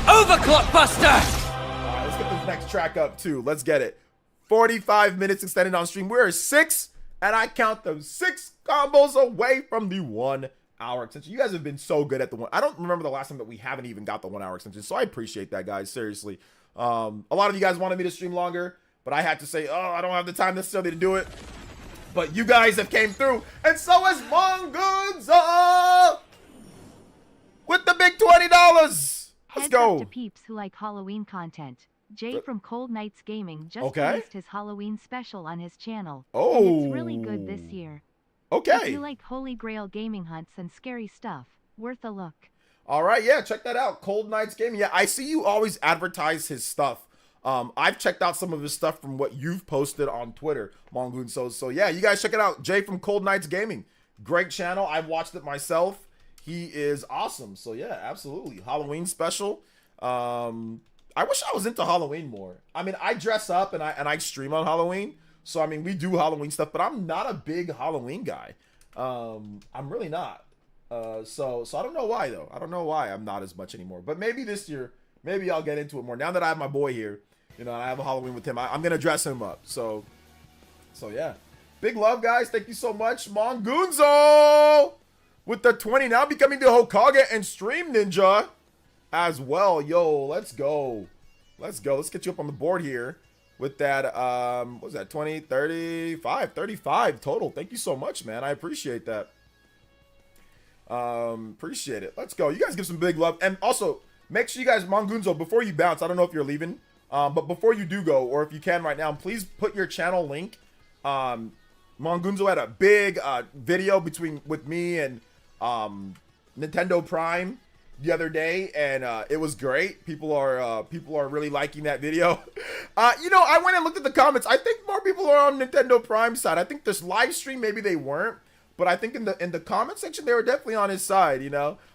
Overclock Buster! All right, let's get this next track up, too. Let's get it. 45 minutes extended on stream. We're 6, and I count them 6 combos away from the 1 hour extension. You guys have been so good at the one. I don't remember the last time that we haven't even got the 1 hour extension, so I appreciate that, guys. Seriously. A lot of you guys wanted me to stream longer, but I had to say, I don't have the time necessarily to do it. But you guys have came through, and so has Mongunza with the big $20. Let's Heads go. up to peeps who like Halloween content. Jay from Cold Nights Gaming just Okay. released his Halloween special on his channel. Oh. And it's really good this year. If Okay. you like Holy Grail gaming hunts and scary stuff, worth a look. All right, yeah, check that out. Cold Nights Gaming. Yeah, I see you always advertise his stuff. I've checked out some of his stuff from what you've posted on Twitter, Mongoon. So yeah, you guys check it out. Jay from Cold Nights Gaming. Great channel. I've watched it myself. He is awesome. So yeah, absolutely. Halloween special. I wish I was into Halloween more. I mean, I dress up and I stream on Halloween. So I mean, we do Halloween stuff, but I'm not a big Halloween guy. I'm really not. So I don't know why though. I don't know why I'm not as much anymore. But maybe this year, maybe I'll get into it more. Now that I have my boy here, I have a Halloween with him. I'm gonna dress him up. So yeah. Big love, guys. Thank you so much, Mongunzo, with the 20. Now becoming the Hokage and Stream Ninja as well. Yo, let's go. Let's get you up on the board here with that. What was that? 20, 35 total. Thank you so much, man. I appreciate that. Appreciate it. Let's go. You guys give some big love. And also, make sure you guys, Mongunzo, before you bounce, I don't know if you're leaving, but before you do go, or if you can right now, please put your channel link. Mongunzo had a big video with me and Nintendo Prime the other day, and it was great. People are really liking that video. I went and looked at the comments. I think more people are on Nintendo Prime side. I think this live stream maybe they weren't, but I think in the comment section they were definitely on his side.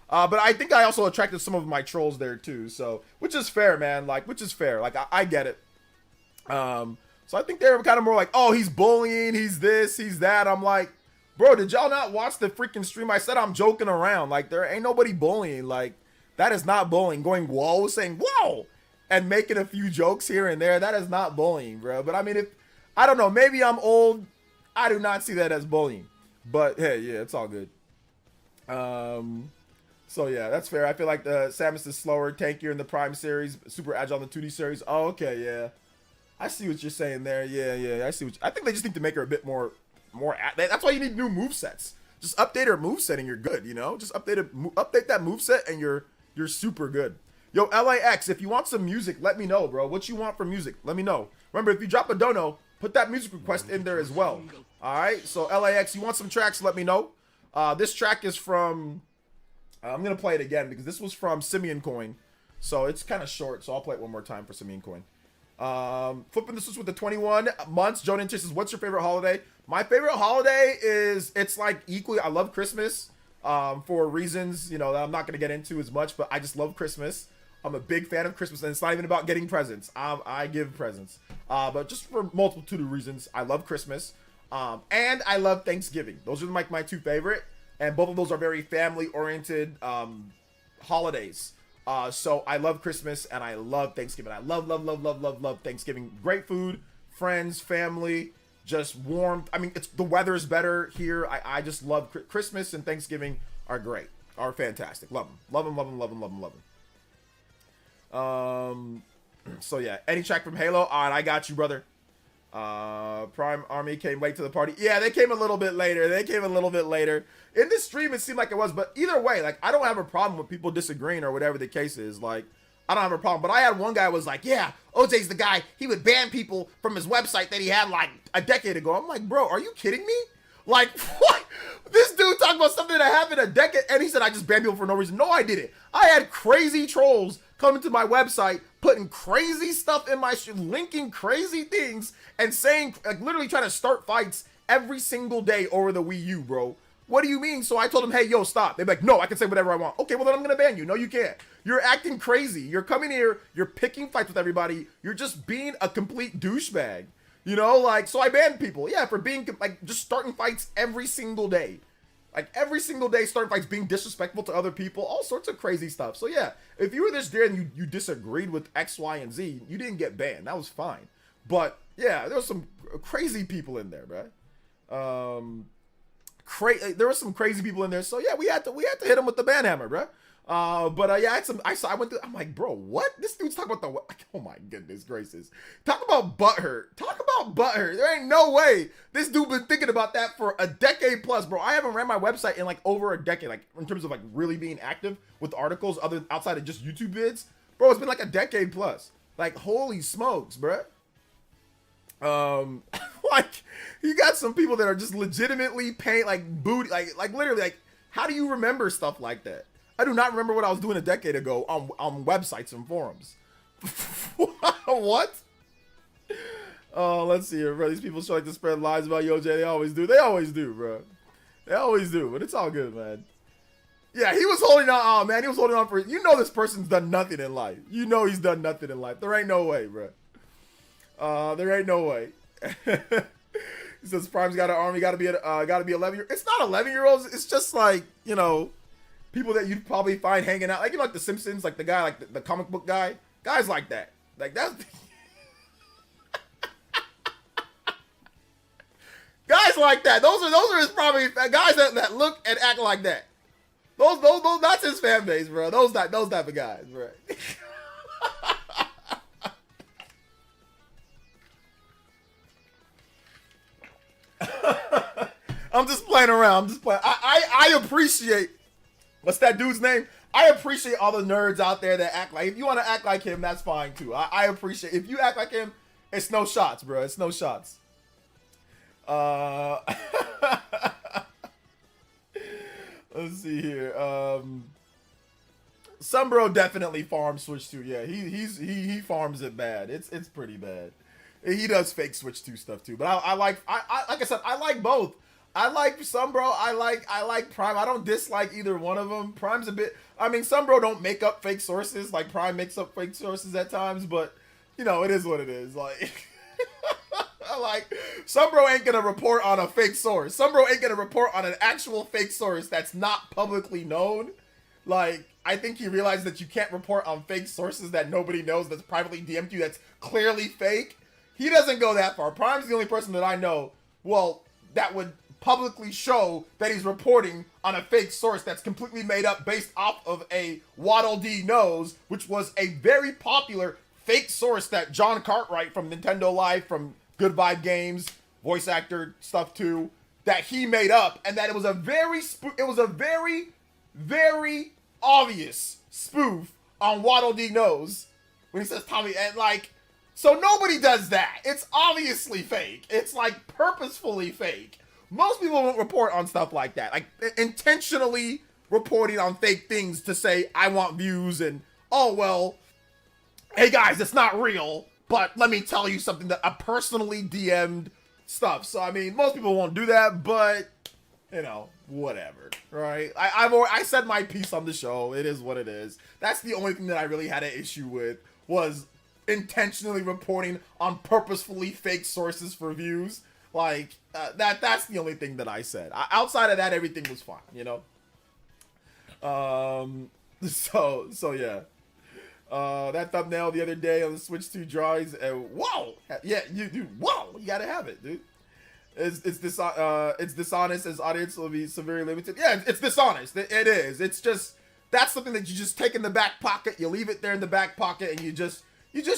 But I think I also attracted some of my trolls there too. So which is fair, man. Which is fair. I get it. So I think they were kind of more like, oh, he's bullying, he's this, he's that. I'm like, bro, did y'all not watch the freaking stream? I said I'm joking around. There ain't nobody bullying. That is not bullying. Going whoa, saying whoa, and making a few jokes here and there. That is not bullying, bro. But I mean, I don't know, maybe I'm old. I do not see that as bullying. But hey, yeah, it's all good. So yeah, that's fair. I feel like the Samus is slower, tankier in the Prime series, super agile in the 2D series. Oh, okay, yeah. I see what you're saying there. Yeah. I see I think they just need to make her a bit more. That's why you need new movesets. Just update her moveset and you're good. Just update that moveset and you're super good. Yo, LAX, if you want some music, let me know, bro. What you want for music? Let me know. Remember, if you drop a dono, put that music request in there as well. All right. So LAX, you want some tracks? Let me know. This track is from. I'm gonna play it again because this was from Simeon Coin, so it's kind of short. So I'll play it one more time for Simeon Coin. Flipping this with the 21 months. Joe Ninja says, what's your favorite holiday? My favorite holiday is, it's equally, I love Christmas, for reasons, that I'm not going to get into as much, but I just love Christmas. I'm a big fan of Christmas, and it's not even about getting presents. I give presents, but just for multitude of reasons, I love Christmas, and I love Thanksgiving. Those are my two favorite, and both of those are very family-oriented, holidays. So I love Christmas and I love Thanksgiving. I love Thanksgiving. Great food, friends, family, just warmth. I mean, the weather is better here. I just love Christmas and Thanksgiving are great, are fantastic. Love them. So yeah, any track from Halo on, I got you, brother. Prime Army came late to the party. Yeah, they came a little bit later. In this stream, it seemed like it was, but either way, I don't have a problem with people disagreeing or whatever the case is. I don't have a problem. But I had one guy was like, yeah, OJ's the guy. He would ban people from his website that he had like a decade ago. I'm like, bro, are you kidding me? Like, what? This dude talking about something that happened a decade, and he said, I just banned people for no reason. No, I didn't. I had crazy trolls coming to my website, putting crazy stuff in my shit, linking crazy things, and saying, like, literally trying to start fights every single day over the Wii U, bro. What do you mean? So I told him, hey, yo, stop. They're like, no, I can say whatever I want. Okay, well, then I'm going to ban you. No, you can't. You're acting crazy. You're coming here. You're picking fights with everybody. You're just being a complete douchebag. You know, like, so I banned people. Yeah, for being, like, just starting fights every single day. Like, every single day starting fights, being disrespectful to other people, all sorts of crazy stuff. So, yeah, if you were this there and you disagreed with X, Y, and Z, you didn't get banned. That was fine. But, yeah, there was some crazy people in there, bro. There were some crazy people in there, so yeah, we had to hit him with the ban hammer, bro. Yeah, I went through. I'm like, bro, what? This dude's talking about the. Oh my goodness gracious! Talk about butthurt. There ain't no way this dude been thinking about that for a decade plus, bro. I haven't ran my website in like over a decade, like in terms of like really being active with articles outside of just YouTube vids, bro. It's been like a decade plus. Like, holy smokes, bro. Like, you got some people that are just legitimately paying like booty, like literally, like, how do you remember stuff like that? I do not remember what I was doing a decade ago on websites and forums. What? Oh, let's see here, bro. These people try to spread lies about OJ. They always do, bro. They always do, but it's all good, man. Yeah, he was holding on. Oh, man, he was holding on for, you know, this person's done nothing in life. You know he's done nothing in life. There ain't no way, bro. There ain't no way. He says Prime's got an army, gotta be 11 It's not 11-year-olds. It's just like, you know, people that you'd probably find hanging out, like, you know, like the Simpsons, like the guy, like the comic book guy, guys like that, like that's guys like that. Those are his probably guys that look and act like that. Those that's his fan base, bro. Those type of guys, bro. I'm just playing around. I appreciate, what's that dude's name? I appreciate all the nerds out there that act like, if you want to act like him, that's fine too. I appreciate, if you act like him, it's no shots, bro. It's no shots. Let's see here. Some bro definitely farms Switch 2. Yeah, he farms it bad. It's pretty bad. He does fake Switch 2 stuff too. But I like I said, I like both. I like some bro. I like Prime. I don't dislike either one of them. Prime's a bit. I mean, some bro don't make up fake sources. Like Prime makes up fake sources at times, but you know, it is what it is. Like, like some bro ain't gonna report on a fake source. Some bro ain't gonna report on an actual fake source that's not publicly known. Like, I think he realized that you can't report on fake sources that nobody knows, that's privately DM'd you, that's clearly fake. He doesn't go that far. Prime's the only person that I know, well, that would publicly show that he's reporting on a fake source that's completely made up based off of a Waddle Dee Knows, which was a very popular fake source that John Cartwright from Nintendo Life, from Good Vibe Games, voice actor stuff too, that he made up, and that it was a very obvious spoof on Waddle Dee Knows when he says Tommy, and like, so nobody does that. It's obviously fake. It's like purposefully fake. Most people won't report on stuff like that, like intentionally reporting on fake things to say, I want views, and oh well, hey guys, it's not real, but let me tell you something that I personally DM'd stuff. So I mean, most people won't do that, but you know, whatever, right? I said my piece on the show. It is what it is. That's the only thing that I really had an issue with, was intentionally reporting on purposefully fake sources for views. Like, that's the only thing that I said. Outside of that, everything was fine, you know? So yeah. That thumbnail the other day on the Switch 2 drawings, whoa! Yeah, you gotta have it, dude. It's dishonest, as audience will be severely limited. Yeah, it's dishonest. It is. It's just, that's something that you just take in the back pocket, you leave it there in the back pocket, and you just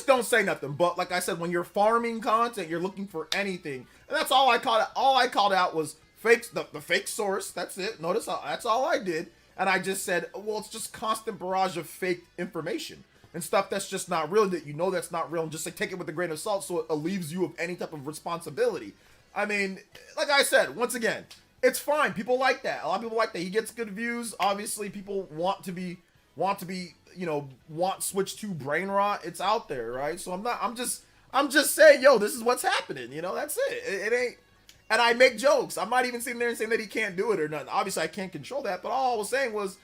don't say nothing. But like I said, when you're farming content, you're looking for anything. And that's all I called out. All I called out was fakes, the fake source. That's it. Notice that's all I did. And I just said, well, it's just constant barrage of fake information. and stuff that's just not real, that you know that's not real, and just like take it with a grain of salt, so it relieves you of any type of responsibility. I mean, like I said, once again, it's fine. People like that. A lot of people like that. He gets good views. Obviously, people want to be, you know, want Switch 2 brain rot. It's out there, right? So I'm just saying, yo, this is what's happening. You know, that's it. It ain't. And I make jokes. I'm not even sitting there and saying that he can't do it or nothing. Obviously, I can't control that. But all I was saying was,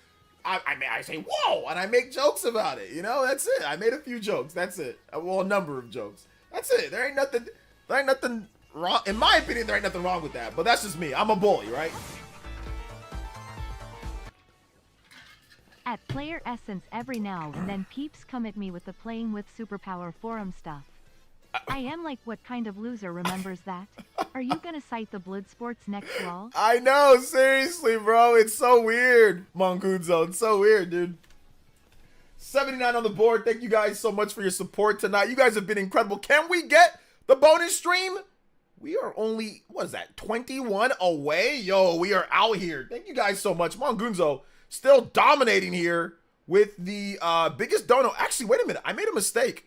I say, whoa, and I make jokes about it. You know, that's it. I made a few jokes. That's it. Well, a number of jokes. That's it. There ain't nothing wrong. In my opinion, there ain't nothing wrong with that. But that's just me. I'm a bully, right? At Player Essence every now and then peeps come at me with the playing with superpower forum stuff. I am like, what kind of loser remembers that? Are you gonna cite the Bloodsports next lol? I know, seriously, bro. It's so weird, Mongunzo. It's so weird, dude. 79 on the board. Thank you guys so much for your support tonight. You guys have been incredible. Can we get the bonus stream? We are only, what is that, 21 away? Yo, we are out here. Thank you guys so much. Mongunzo still dominating here with the biggest dono. Actually, wait a minute. I made a mistake.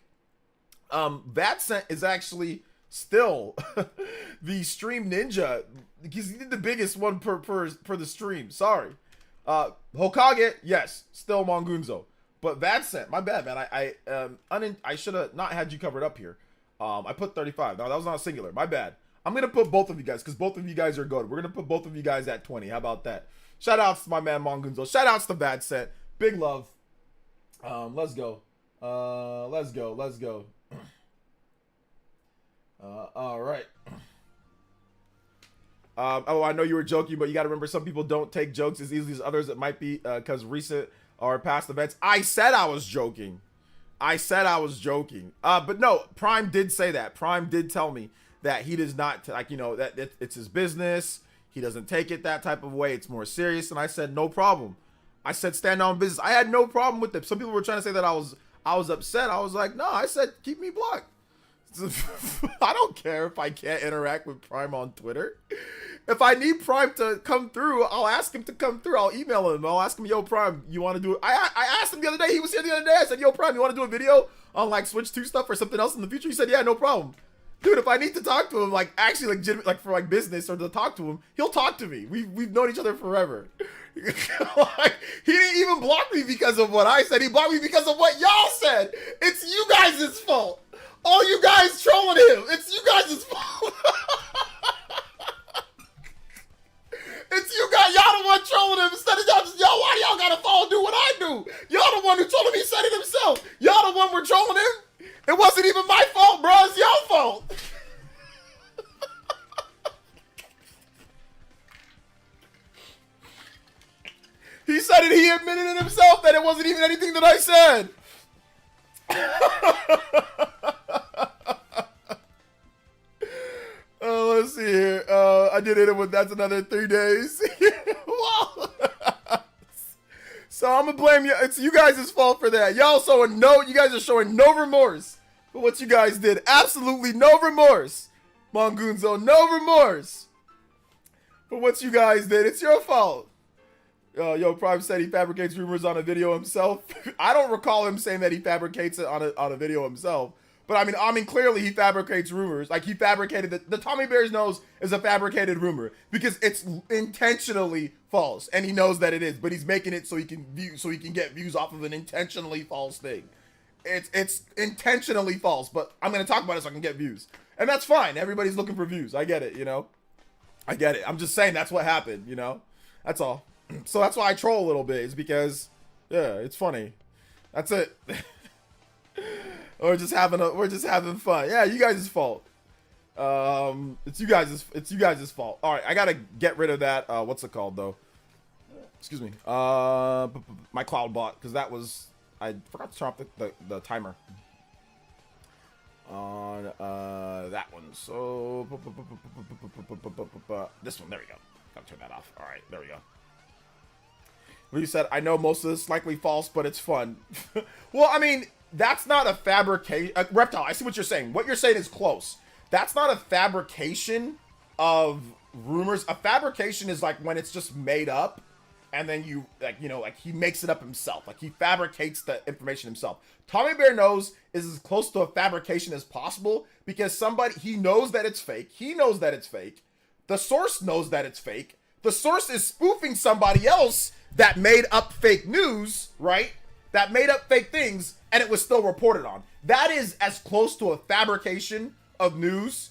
Vatcent is actually still the stream ninja because he did the biggest one per the stream. Sorry. Hokage, yes, still Mongunzo. But Vatcent, my bad, man. I should have not had you covered up here. I put 35. No, that was not singular. My bad. I'm gonna put both of you guys because both of you guys are good. We're gonna put both of you guys at 20. How about that? Shout outs to my man Mongunzo. Shout outs to Vatcent. Big love. Let's go. Let's go. All right. Oh, I know you were joking, but you got to remember some people don't take jokes as easily as others. It might be because recent or past events. I said I was joking. But no, Prime did say that. Prime did tell me that he does not, like, you know, that it's his business. He doesn't take it that type of way. It's more serious. And I said, no problem. I said, stand on business. I had no problem with it. Some people were trying to say that I was upset. I was like, no, I said, keep me blocked. I don't care if I can't interact with Prime on Twitter. If I need Prime to come through, I'll ask him to come through. I'll email him. I'll ask him, yo, Prime, you want to do it? I asked him the other day. He was here the other day. I said, yo, Prime, you want to do a video on, like, Switch 2 stuff or something else in the future? He said, yeah, no problem. Dude, if I need to talk to him, like, actually legitimate, like, for, like, business or to talk to him, he'll talk to me. We've known each other forever. Like, he didn't even block me because of what I said. He blocked me because of what y'all said. It's you guys' fault. All you guys trolling him. It's you guys' fault. It's you guys. Y'all the one trolling him instead of y'all. Why y'all gotta follow do what I do? Y'all the one who told him he said it himself. Y'all the one were trolling him. It wasn't even my fault, bro. It's y'all fault. He said it. He admitted it himself that it wasn't even anything that I said. Let's see here. I did it with that's another 3 days. So I'm gonna blame you. It's you guys' fault for that. Y'all showing you guys are showing no remorse for what you guys did. Absolutely no remorse. Mongunzo, no remorse for what you guys did. It's your fault. Yo, Prime said he fabricates rumors on a video himself. I don't recall him saying that he fabricates it on a video himself. But I mean, clearly he fabricates rumors. Like he fabricated the Tommy Bear's nose is a fabricated rumor because it's intentionally false, and he knows that it is. But he's making it so he can get views off of an intentionally false thing. It's intentionally false. But I'm gonna talk about it so I can get views, and that's fine. Everybody's looking for views. I get it. You know, I get it. I'm just saying that's what happened. You know, that's all. So that's why I troll a little bit. Is because yeah, it's funny. That's it. We're just having fun. Yeah, you guys' fault. It's you guys' fault. All right, I gotta get rid of that. What's it called though? Excuse me. My cloud bot, because that was I forgot to turn off the timer on that one. So this one. There we go. Gotta turn that off. All right, there we go. Luigi said, I know most of this is likely false, but it's fun. Well, I mean, that's not a fabrication. Reptile, I see what you're saying. What you're saying is close. That's not a fabrication of rumors. A fabrication is like when it's just made up. and then you like, you know, like he makes it up himself. Like he fabricates the information himself. Tommy Bear Knows is as close to a fabrication as possible because he knows that it's fake. He knows that it's fake. The source knows that it's fake. The source is spoofing somebody else that made up fake news, right? That made up fake things, and it was still reported on. That is as close to a fabrication of news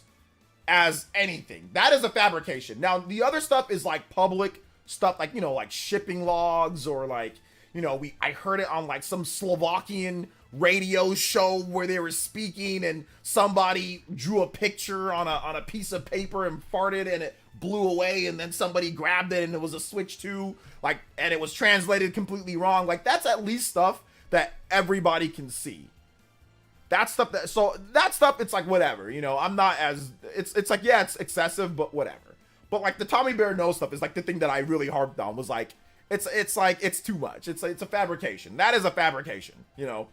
as anything. That is a fabrication. Now, the other stuff is like public stuff, like, you know, like shipping logs, or like, you know, I heard it on like some Slovakian radio show where they were speaking and somebody drew a picture on a piece of paper and farted and it blew away, and then somebody grabbed it and it was a Switch 2, like, and it was translated completely wrong. Like, that's at least stuff that everybody can see. That stuff, it's like, whatever, you know, I'm not as, it's like, yeah, it's excessive, but whatever. But like the Tommy Bear Knows stuff is like the thing that I really harped on, was like, it's like, it's too much. It's a fabrication. That is a fabrication, you know?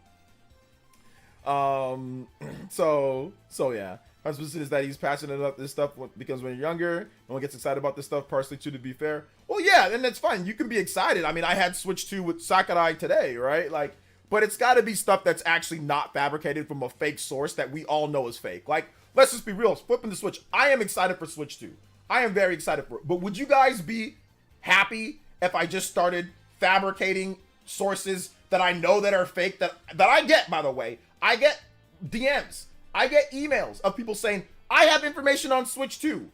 So yeah. My suspicion is that he's passionate about this stuff because when you're younger, no one gets excited about this stuff, partially too, to be fair. Well, yeah, and that's fine. You can be excited. I mean, I had Switch 2 with Sakurai today, right? Like, but it's got to be stuff that's actually not fabricated from a fake source that we all know is fake. Like, let's just be real. Flipping the Switch. I am excited for Switch 2. I am very excited for it. But would you guys be happy if I just started fabricating sources that I know that are fake, that I get, by the way? I get DMs. I get emails of people saying, I have information on Switch 2.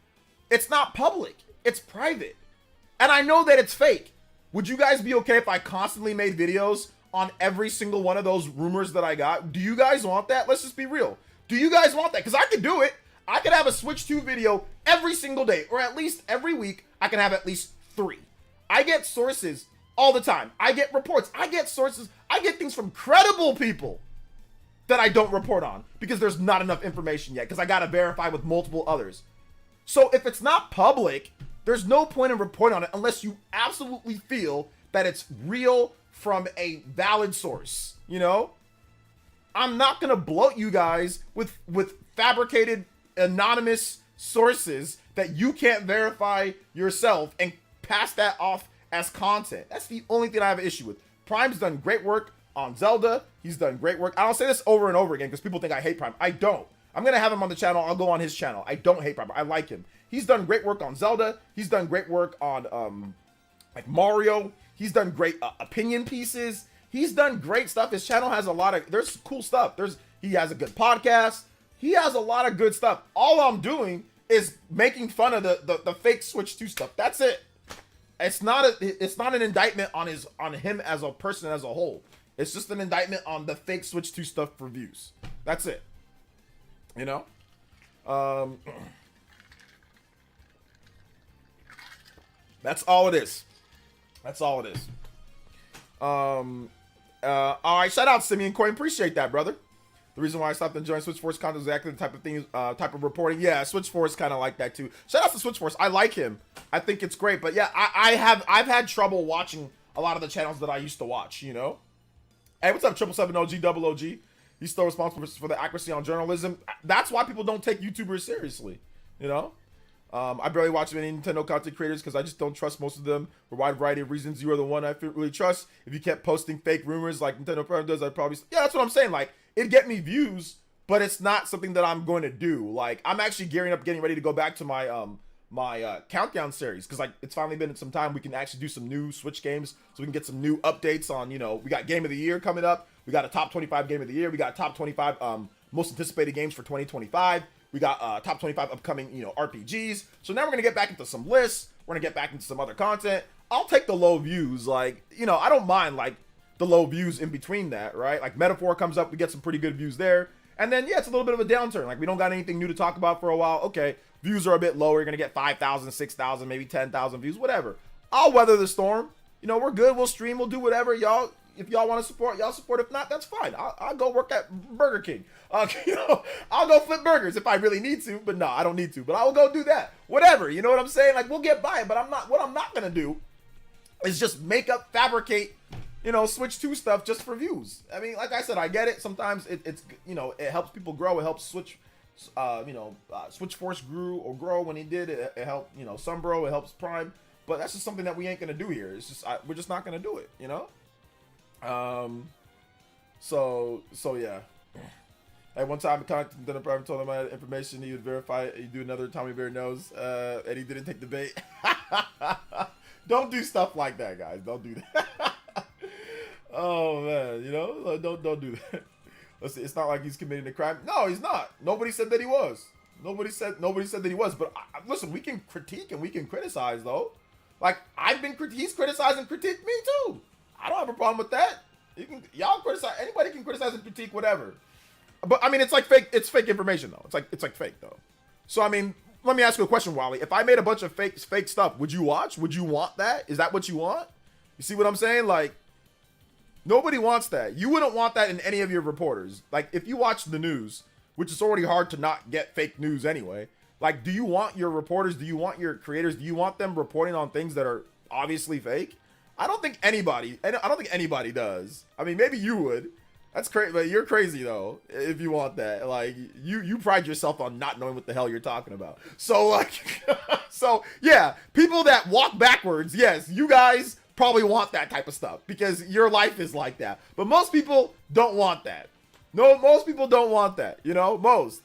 It's not public. It's private. And I know that it's fake. Would you guys be okay if I constantly made videos on every single one of those rumors that I got? Do you guys want that? Let's just be real. Do you guys want that? Because I could do it. I could have a Switch 2 video every single day, or at least every week. I can have at least 3. I get sources all the time. I get reports. I get sources. I get things from credible people that I don't report on because there's not enough information yet, because I got to verify with multiple others. So if it's not public, there's no point in reporting on it unless you absolutely feel that it's real from a valid source, you know? I'm not going to bloat you guys with fabricated anonymous sources that you can't verify yourself and pass that off as content. That's the only thing I have an issue with. Prime's done great work on Zelda. He's done great work. I'll say this over and over again because people think I hate Prime. I don't. I'm going to have him on the channel. I'll go on his channel. I don't hate Prime. I like him. He's done great work on Zelda. He's done great work on like Mario. He's done great opinion pieces. He's done great stuff. His channel has a lot of, there's cool stuff. He has a good podcast. He has a lot of good stuff. All I'm doing is making fun of the fake Switch 2 stuff. That's it. It's not an indictment on him as a person as a whole. It's just an indictment on the fake Switch 2 stuff for views. That's it. You know? That's all it is. That's all it is. All right, shout out Simeon Coin. Appreciate that, brother. The reason why I stopped enjoying Switch Force content is exactly the type of thing, type of reporting. Yeah, Switch Force kind of like that too. Shout out to Switch Force. I like him. I think it's great. But yeah, I've had trouble watching a lot of the channels that I used to watch, you know? Hey, what's up, 777 OG? He's still responsible for the accuracy on journalism. That's why people don't take YouTubers seriously, you know? I barely watch many Nintendo content creators because I just don't trust most of them for a wide variety of reasons. You are the one I really trust. If you kept posting fake rumors like Nintendo Prime does, I'd probably... Yeah, that's what I'm saying. Like, it'd get me views, but it's not something that I'm going to do. Like, I'm actually getting ready to go back to my my countdown series because like it's finally been some time. We can actually do some new Switch games, so we can get some new updates on, you know, we got Game of the Year coming up. We got a top 25 Game of the Year. We got top 25 most anticipated games for 2025. We got top 25 upcoming, you know, RPGs. So now we're going to get back into some lists. We're going to get back into some other content. I'll take the low views. Like, you know, I don't mind, like, the low views in between that, right? Like, Metaphor comes up. We get some pretty good views there. And then, yeah, it's a little bit of a downturn. Like, we don't got anything new to talk about for a while. Okay, views are a bit lower. You're going to get 5,000, 6,000, maybe 10,000 views, whatever. I'll weather the storm. You know, we're good. We'll stream. We'll do whatever. Y'all, if y'all want to support, y'all support. If not, that's fine. I'll go work at Burger King. You know, I'll go flip burgers if I really need to, but no, I don't need to. But I will go do that. Whatever, you know what I'm saying? Like, we'll get by it, but what I'm not gonna do is just make up, fabricate, you know, Switch 2 stuff just for views. I mean, like I said, I get it. Sometimes it's you know, it helps people grow. It helps Switch, Switch Force grow when he did. It helped, you know, Sunbro. It helps Prime. But that's just something that we ain't gonna do here. It's just we're just not gonna do it, you know. So yeah. At one time, I contacted the private, told him I had information. He would verify it. He'd do another Tommy Bear knows, and he didn't take the bait. Don't do stuff like that, guys. Don't do that. Oh man, you know, don't do that. Listen, it's not like he's committing a crime. No, he's not. Nobody said that he was. Nobody said that he was. But listen, we can critique and we can criticize though. Like he's criticized and critiqued me too. I don't have a problem with that. Y'all criticize. Anybody can criticize and critique whatever. But I mean, it's like fake. It's fake information though. It's like fake though. So I mean, let me ask you a question, Wally. If I made a bunch of fake stuff, would you watch? Would you want that? Is that what you want? You see what I'm saying? Like, nobody wants that. You wouldn't want that in any of your reporters. Like, if you watch the news, which is already hard to not get fake news anyway. Like, do you want your reporters? Do you want your creators? Do you want them reporting on things that are obviously fake? I don't think anybody does. I mean, maybe you would. That's crazy, but you're crazy though if you want that. Like you pride yourself on not knowing what the hell you're talking about. So like, so yeah, people that walk backwards, yes, you guys probably want that type of stuff because your life is like that. But most people don't want that. No, most people don't want that. You know, most.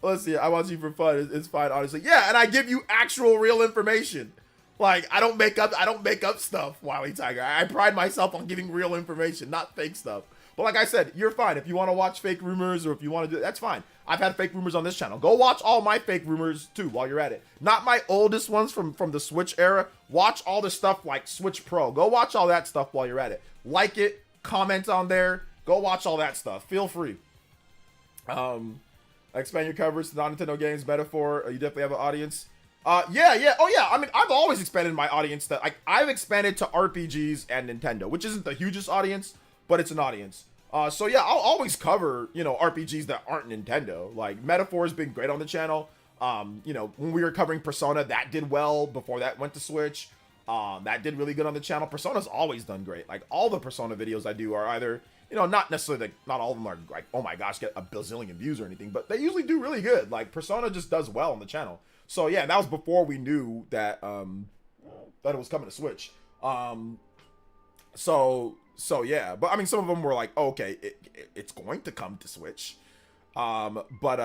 Let's see. I watch you for fun. It's fine, honestly. Yeah, and I give you actual, real information. Like, I don't make up stuff, Wily Tiger. I pride myself on giving real information, not fake stuff. But like I said, you're fine. If you want to watch fake rumors or if you want to do that's fine. I've had fake rumors on this channel. Go watch all my fake rumors too while you're at it. Not my oldest ones from the Switch era. Watch all the stuff like Switch Pro. Go watch all that stuff while you're at it. Like it, comment on there. Go watch all that stuff. Feel free. Expand your coverage to non-Nintendo games, metaphor. You definitely have an audience. Yeah. Oh yeah. I mean, I've always expanded my audience to I've expanded to RPGs and Nintendo, which isn't the hugest audience, but it's an audience. So yeah, I'll always cover, you know, RPGs that aren't Nintendo. Like Metaphor has been great on the channel. You know, when we were covering Persona, that did well before that went to Switch. That did really good on the channel. Persona's always done great. Like all the Persona videos I do are either, you know, not necessarily like, not all of them are like, oh my gosh, get a bazillion views or anything, but they usually do really good. Like Persona just does well on the channel. So yeah, that was before we knew that that it was coming to Switch. So yeah, but I mean, some of them were like, oh, okay, it's going to come to Switch. But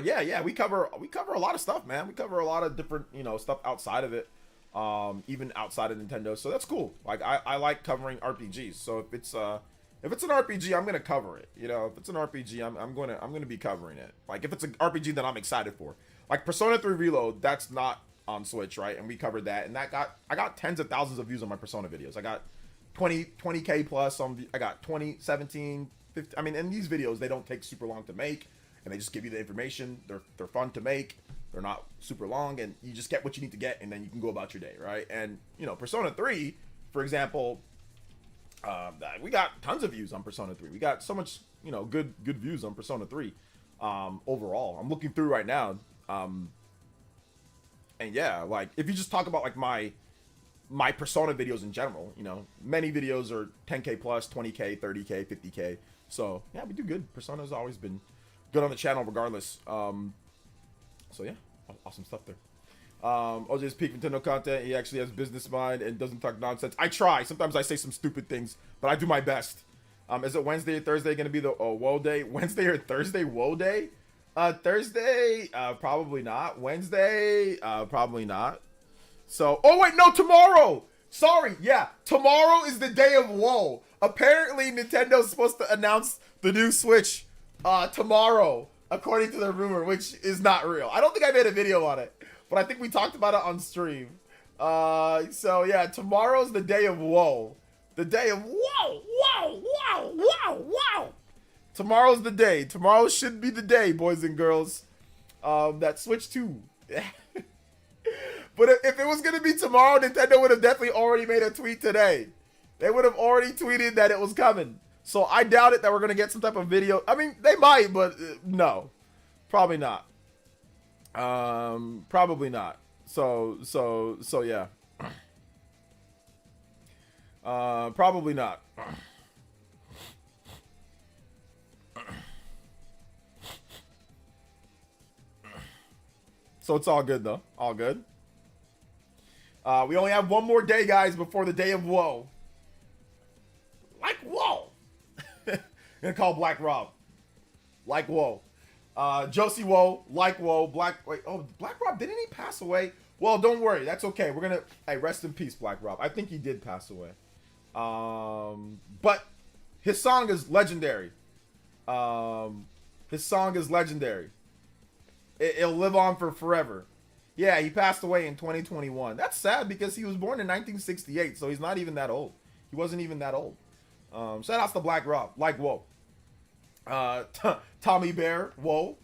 yeah, we cover a lot of stuff, man. We cover a lot of different, you know, stuff outside of it, even outside of Nintendo. So that's cool. Like I like covering RPGs. So if it's an RPG, I'm gonna cover it. You know, if it's an RPG, I'm gonna be covering it. Like if it's an RPG that I'm excited for. Like Persona 3 Reload, that's not on Switch, right? And we covered that, and I got tens of thousands of views on my Persona videos. I got 20k plus on. I got 20, 17, 50. I mean, and these videos, they don't take super long to make, and they just give you the information. They're fun to make. They're not super long, and you just get what you need to get, and then you can go about your day, right? And you know, Persona 3, for example, we got tons of views on Persona 3. We got so much, you know, good views on Persona 3 overall. I'm looking through right now. And yeah, like if you just talk about like my Persona videos in general, you know, many videos are 10k plus, 20k, 30k, 50k. So yeah, we do good. Persona's always been good on the channel regardless. So yeah, awesome stuff there. OJ's peak Nintendo content. He actually has business mind and doesn't talk nonsense. I try. Sometimes I say some stupid things, but I do my best. Is it Wednesday or Thursday going to be the woe day? Wednesday or Thursday woe day? Thursday, probably not. Wednesday, probably not. So, oh wait, no, tomorrow. Sorry, yeah, tomorrow is the day of woe. Apparently, Nintendo's supposed to announce the new Switch tomorrow, according to the rumor, which is not real. I don't think I made a video on it, but I think we talked about it on stream. So yeah, tomorrow's the day of woe. The day of woe. Tomorrow's the day. Tomorrow should be the day, boys and girls. That Switch 2. But if it was going to be tomorrow, Nintendo would have definitely already made a tweet today. They would have already tweeted that it was coming. So I doubt it that we're going to get some type of video. I mean, they might, but no. Probably not. Probably not. So yeah. Probably not. So it's all good, though. All good. We only have one more day, guys, before the day of woe. Like woe. Gonna call Black Rob. Like woe. Josie Woe. Like woe. Black Rob, didn't he pass away? Well, don't worry. That's okay. We're gonna... Hey, rest in peace, Black Rob. I think he did pass away. But his song is legendary. His song is legendary. It'll live on for forever. Yeah, he passed away in 2021. That's sad because he was born in 1968, so he's not even that old. He wasn't even that old. Shout outs to Black Rob. Like whoa. Tommy Bear. Whoa.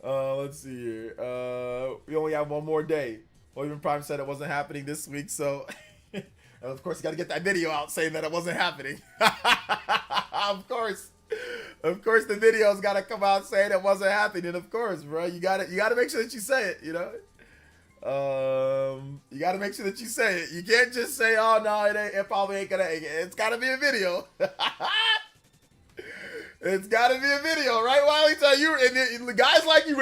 Let's see here. We only have one more day. Well, even Prime said it wasn't happening this week, so... and of course, you got to get that video out saying that it wasn't happening. Of course. Of course, the video's got to come out saying it wasn't happening. And of course, bro, you got to make sure that you say it, you know? You got to make sure that you say it. You can't just say, oh, no, it probably ain't going to... It's got to be a video. It's got to be a video, right, Wiley? So you and the guys like you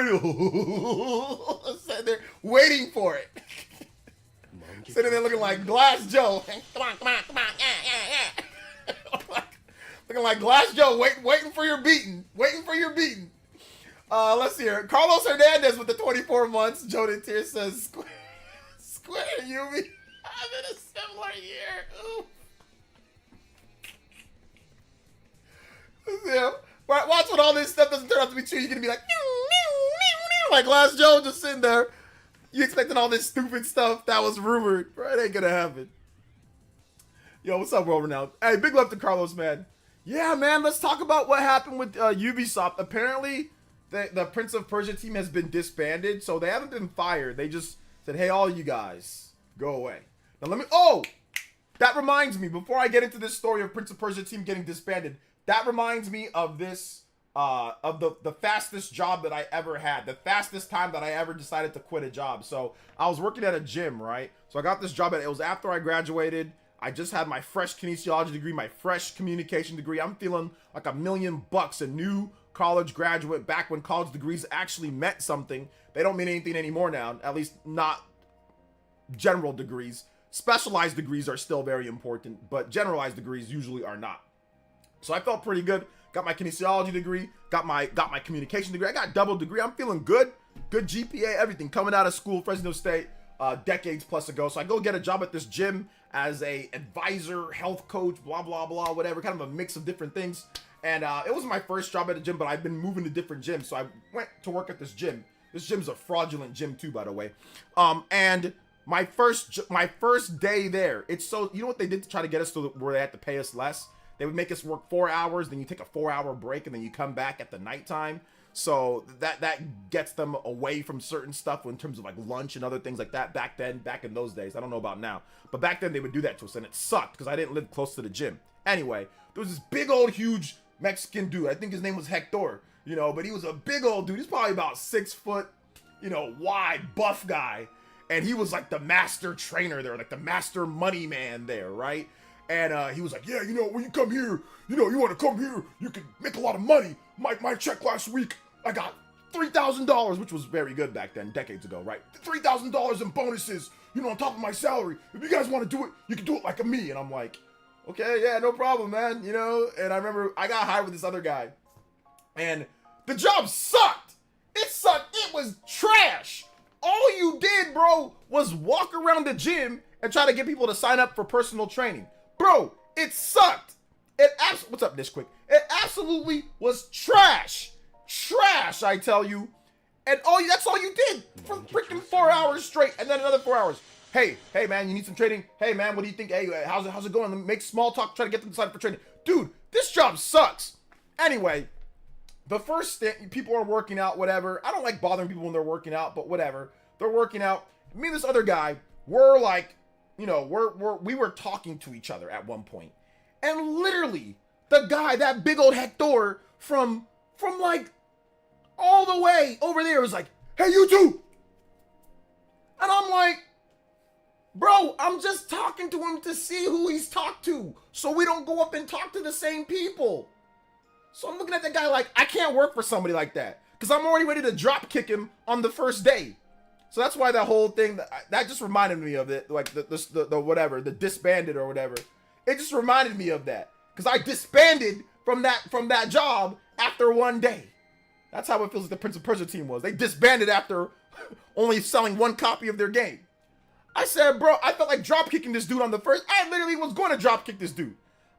sitting there waiting for it. Sitting there looking like Glass Joe. Come on. Looking like Glass Joe, waiting for your beating. Let's see here. Carlos Hernandez with the 24 months. Jordan Tier says, Square Yubi. I'm in a similar year. Ooh. Yeah. Watch when all this stuff doesn't turn out to be true. You're going to be like Glass Joe just sitting there. You expecting all this stupid stuff that was rumored. Right? Ain't going to happen. Yo, what's up, World Renowned? Hey, big love to Carlos, man. Yeah, man, let's talk about what happened with Ubisoft. Apparently, the Prince of Persia team has been disbanded, so they haven't been fired. They just said, hey, all you guys, go away. Now, let me... Oh! That reminds me, before I get into this story of Prince of Persia team getting disbanded, that reminds me of this, of the fastest job that I ever had. The fastest time that I ever decided to quit a job. So, I was working at a gym, right? So, I got this job, it was after I graduated. I just had my fresh kinesiology degree, my fresh communication degree. I'm feeling like $1 million, a new college graduate back when college degrees actually meant something. They don't mean anything anymore now, at least not general degrees. Specialized degrees are still very important, but generalized degrees usually are not. So I felt pretty good. Got my kinesiology degree, got my communication degree. I got double degree. I'm feeling good. Good GPA, everything. Coming out of school, Fresno State, decades plus ago. So I go get a job at this gym as a advisor, health coach, blah, blah, blah, whatever. Kind of a mix of different things. And it was my first job at a gym, but I've been moving to different gyms. So I went to work at this gym. This gym's a fraudulent gym too, by the way. And my first day there, it's so, you know what they did to try to get us to where they had to pay us less? They would make us work 4 hours, then you take a 4-hour break, and then you come back at the nighttime. So that gets them away from certain stuff in terms of like lunch and other things like that. Back in those days, I don't know about now, but back then they would do that to us, and it sucked because I didn't live close to the gym. Anyway, there was this big old huge Mexican dude. I think his name was Hector, you know, but he was a big old dude. He's probably about 6 foot, you know, wide, buff guy, and he was like the master trainer there, like the master money man there, right? And he was like, yeah, you know, when you come here, you know, you want to come here, you can make a lot of money. My check last week, I got $3,000, which was very good back then, decades ago, right? $3,000 in bonuses, you know, on top of my salary. If you guys want to do it, you can do it like me. And I'm like, okay, yeah, no problem, man, you know? And I remember I got hired with this other guy, and the job sucked. It sucked. It was trash. All you did, bro, was walk around the gym and try to get people to sign up for personal training. Bro, it sucked. What's up, Dish Quick? It absolutely was trash. Trash, I tell you. And that's all you did for freaking 4 hours straight, and then another 4 hours. Hey, man, you need some training? Hey, man, what do you think? Hey, how's it going? Make small talk, try to get them to sign up for training. Dude, this job sucks. Anyway, the first people are working out, whatever. I don't like bothering people when they're working out, but whatever. They're working out. Me and this other guy, we're like, you know, we were talking to each other at one point. And literally, the guy, that big old Hector from like all the way over there was like, hey, you two. And I'm like, bro, I'm just talking to him to see who he's talked to, so we don't go up and talk to the same people. So I'm looking at that guy like, I can't work for somebody like that. because I'm already ready to drop kick him on the first day. So that's why that whole thing, that just reminded me of it, like the whatever, the disbanded or whatever. It just reminded me of that, because I disbanded from that job after one day. That's how it feels like the Prince of Persia team was. They disbanded after only selling one copy of their game. I said, bro, I felt like drop kicking this dude on the first. I literally was going to drop kick this dude.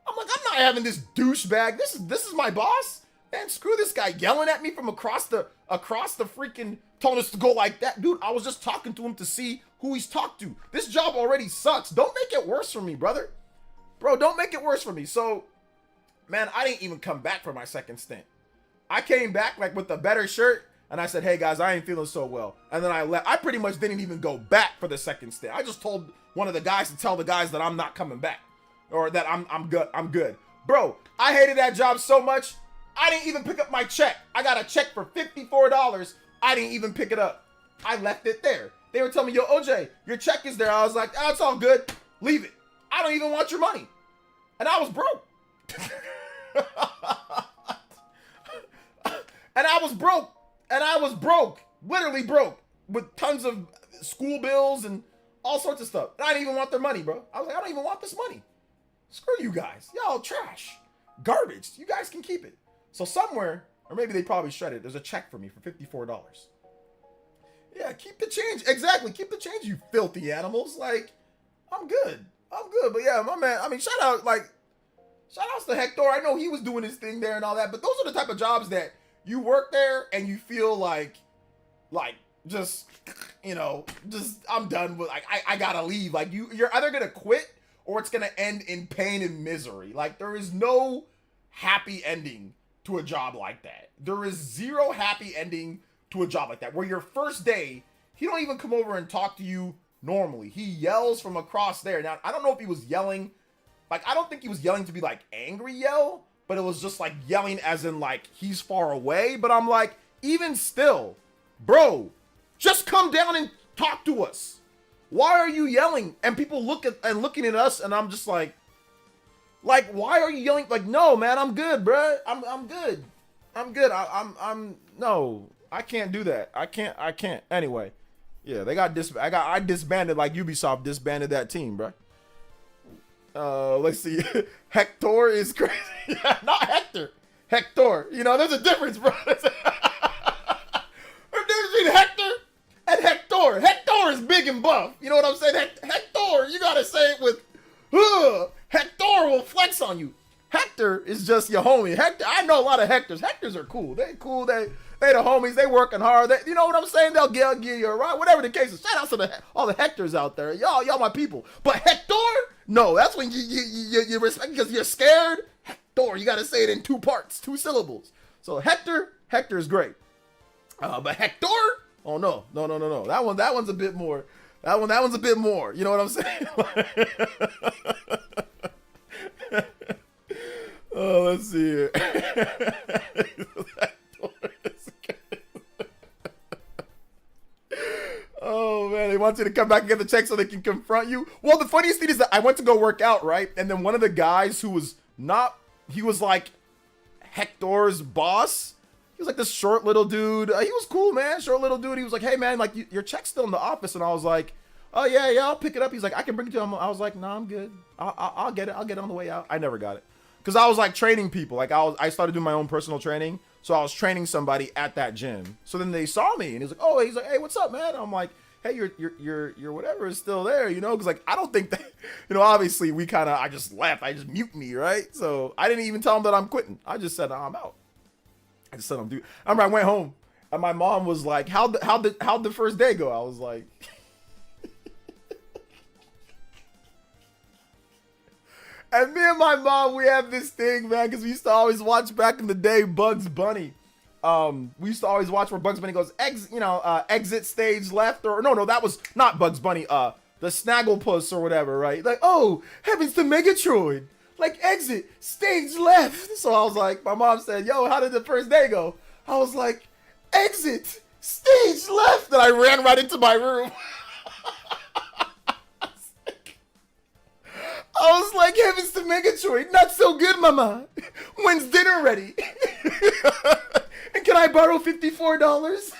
I'm like, I'm not having this douchebag. This is my boss. Man, screw this guy yelling at me from across the freaking, telling us to go like that. Dude, I was just talking to him to see who he's talked to. This job already sucks. Don't make it worse for me, brother. Bro, don't make it worse for me. So, man, I didn't even come back for my second stint. I came back like with a better shirt, and I said, hey guys, I ain't feeling so well. And then I left. I pretty much didn't even go back for the second stint. I just told one of the guys to tell the guys that I'm not coming back, or that I'm good. Bro, I hated that job so much, I didn't even pick up my check. I got a check for $54. I didn't even pick it up. I left it there. They were telling me, yo, OJ, your check is there. I was like, oh, it's all good. Leave it. I don't even want your money. And I was broke. And I was broke. Literally broke. With tons of school bills and all sorts of stuff. And I didn't even want their money, bro. I was like, I don't even want this money. Screw you guys. Y'all trash. Garbage. You guys can keep it. So somewhere, or maybe they probably shredded, there's a check for me for $54. Yeah, keep the change. Exactly. Keep the change, you filthy animals. Like, I'm good. But yeah, my man, I mean, shout outs to Hector. I know he was doing his thing there and all that, but those are the type of jobs that you work there and you feel like just, you know, just, I'm done with, like, I gotta leave. Like, you're either gonna quit or it's gonna end in pain and misery. Like, there is no happy ending to a job like that. There is zero happy ending to a job like that, where your first day, he don't even come over and talk to you normally. He yells from across there. Now, I don't know if he was yelling, like, I don't think he was yelling to be like angry yell, but it was just like yelling as in like he's far away. But I'm like, even still, bro, just come down and talk to us. Why are you yelling? And people looking at us, and I'm just like, why are you yelling? Like, no, man, I'm good, bro. I'm good. No, I can't do that. I can't. Anyway, yeah, I disbanded like Ubisoft disbanded that team, bro. Let's see. Hector is crazy. Yeah, not Hector. Hector. You know, there's a difference, bro. There's a difference between Hector and Hector. Hector is big and buff. You know what I'm saying? Hector, you gotta say it with, Hector will flex on you. Hector is just your homie. Hector, I know a lot of Hectors. Hectors are cool. They cool. They the homies. They working hard. You know what I'm saying? They'll give you a ride. Whatever the case is. Shout out to all the Hectors out there. Y'all my people. But Hector? No, that's when you respect, because you're scared. Hector, you gotta say it in 2 parts, 2 syllables. So Hector is great. But Hector? Oh no. That one's a bit more. That one's a bit more. You know what I'm saying? Oh, let's see here. Oh man, they want you to come back and get the check so they can confront you. Well, the funniest thing is that I went to go work out, right? And then one of the guys who was he was like Hector's boss. He was like this short little dude. He was cool, man. Short little dude. He was like, hey man, like your check's still in the office. And I was like, oh yeah, I'll pick it up. He's like, I can bring it to him. I was like, no, I'm good. I'll get it. I'll get it on the way out. I never got it. Because I was like training people. Like I started doing my own personal training. So I was training somebody at that gym. So then they saw me and he's like, hey, what's up, man? I'm like, hey, your whatever is still there, you know? Because like, I don't think that, you know, obviously I just left. I just mutiny, right? So I didn't even tell him that I'm quitting. I just said, I'm out. I just said, I remember I went home and my mom was like, how'd the first day go? I was like, and me and my mom, we have this thing, man, because we used to always watch back in the day Bugs Bunny. We used to always watch where Bugs Bunny goes, exit stage left, or no, that was not Bugs Bunny, the Snagglepuss or whatever, right? Like, oh, heavens to Megatroid, like exit stage left. So I was like, my mom said, yo, how did the first day go? I was like, exit stage left. Then I ran right into my room. I was like, heavens to Megatroid, not so good, mama. When's dinner ready? Can I borrow $54?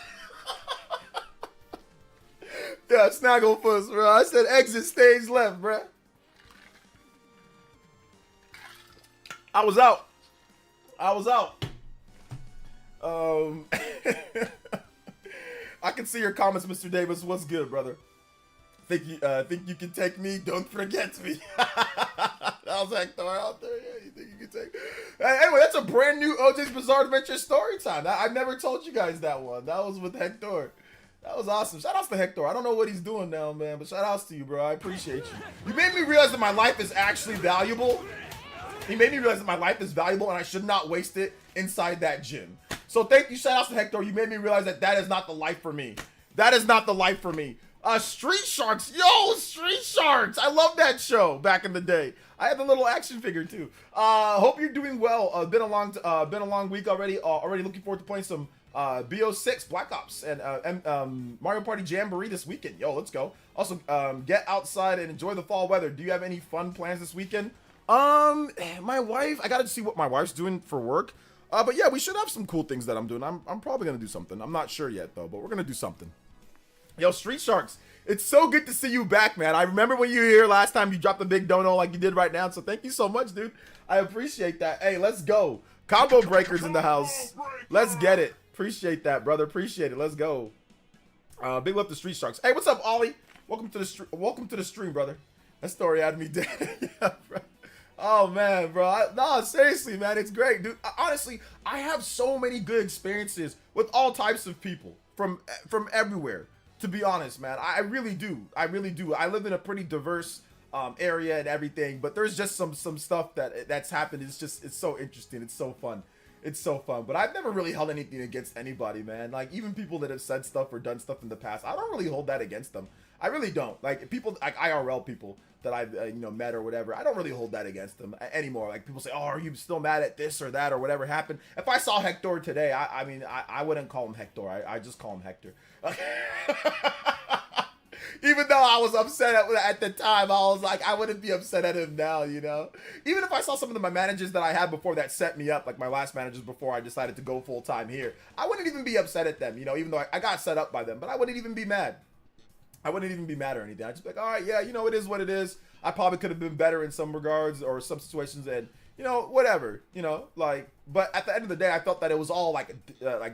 Yeah, Snagglepuss, bro. I said exit stage left, bro. I was out. I can see your comments, Mr. Davis. What's good, brother? Think you can take me? Don't forget me. That was Hector out there. Yeah, you think you can take? Anyway, that's a brand new OJ's Bizarre Adventure story time. I've never told you guys that one. That was with Hector. That was awesome. Shout outs to Hector. I don't know what he's doing now, man, but shout outs to you, bro. I appreciate you. You made me realize that my life is actually valuable. He made me realize that my life is valuable and I should not waste it inside that gym. So thank you, shout outs to Hector. You made me realize that that is not the life for me. That is not the life for me. Street Sharks. Yo, Street Sharks. I love that show back in the day. I had the little action figure too. Hope you're doing well. Been a long week already. Already looking forward to playing some BO6 Black Ops and Mario Party Jamboree this weekend. Yo, let's go. Also, get outside and enjoy the fall weather. Do you have any fun plans this weekend? My wife, I gotta see what my wife's doing for work. But yeah, we should have some cool things that I'm doing. I'm probably gonna do something. I'm not sure yet though, but we're gonna do something. Yo, Street Sharks, it's so good to see you back, man. I remember when you were here last time, you dropped a big dono like you did right now. So thank you so much, dude. I appreciate that. Hey, let's go. Combo breakers in the house. Let's get it. Appreciate that, brother. Appreciate it. Let's go. Big love to Street Sharks. Hey, what's up, Ollie? Welcome to the stream, brother. That story had me dead. Yeah, bro. Oh man, bro. No, seriously, man, it's great, dude. Honestly, I have so many good experiences with all types of people from everywhere. To be honest, man, I really do. I live in a pretty diverse area and everything, but there's just some stuff that's happened. It's so interesting. It's so fun. It's so fun. But I've never really held anything against anybody, man. Like even people that have said stuff or done stuff in the past, I don't really hold that against them. I really don't. Like people, like IRL people that I've met or whatever, I don't really hold that against them anymore. Like people say, oh, are you still mad at this or that or whatever happened? If I saw Hector today, I mean, I wouldn't call him Hector. I just call him Hector. Even though I was upset at the time, I was like, I wouldn't be upset at him now, you know? Even if I saw some of my managers that I had before that set me up, like my last managers before I decided to go full time here, I wouldn't even be upset at them, you know, even though I got set up by them, but I wouldn't even be mad. I wouldn't even be mad or anything. I'd just be like, all right, yeah, you know, it is what it is. I probably could have been better in some regards or some situations and, you know, whatever, you know, like, but at the end of the day, I felt that it was all like,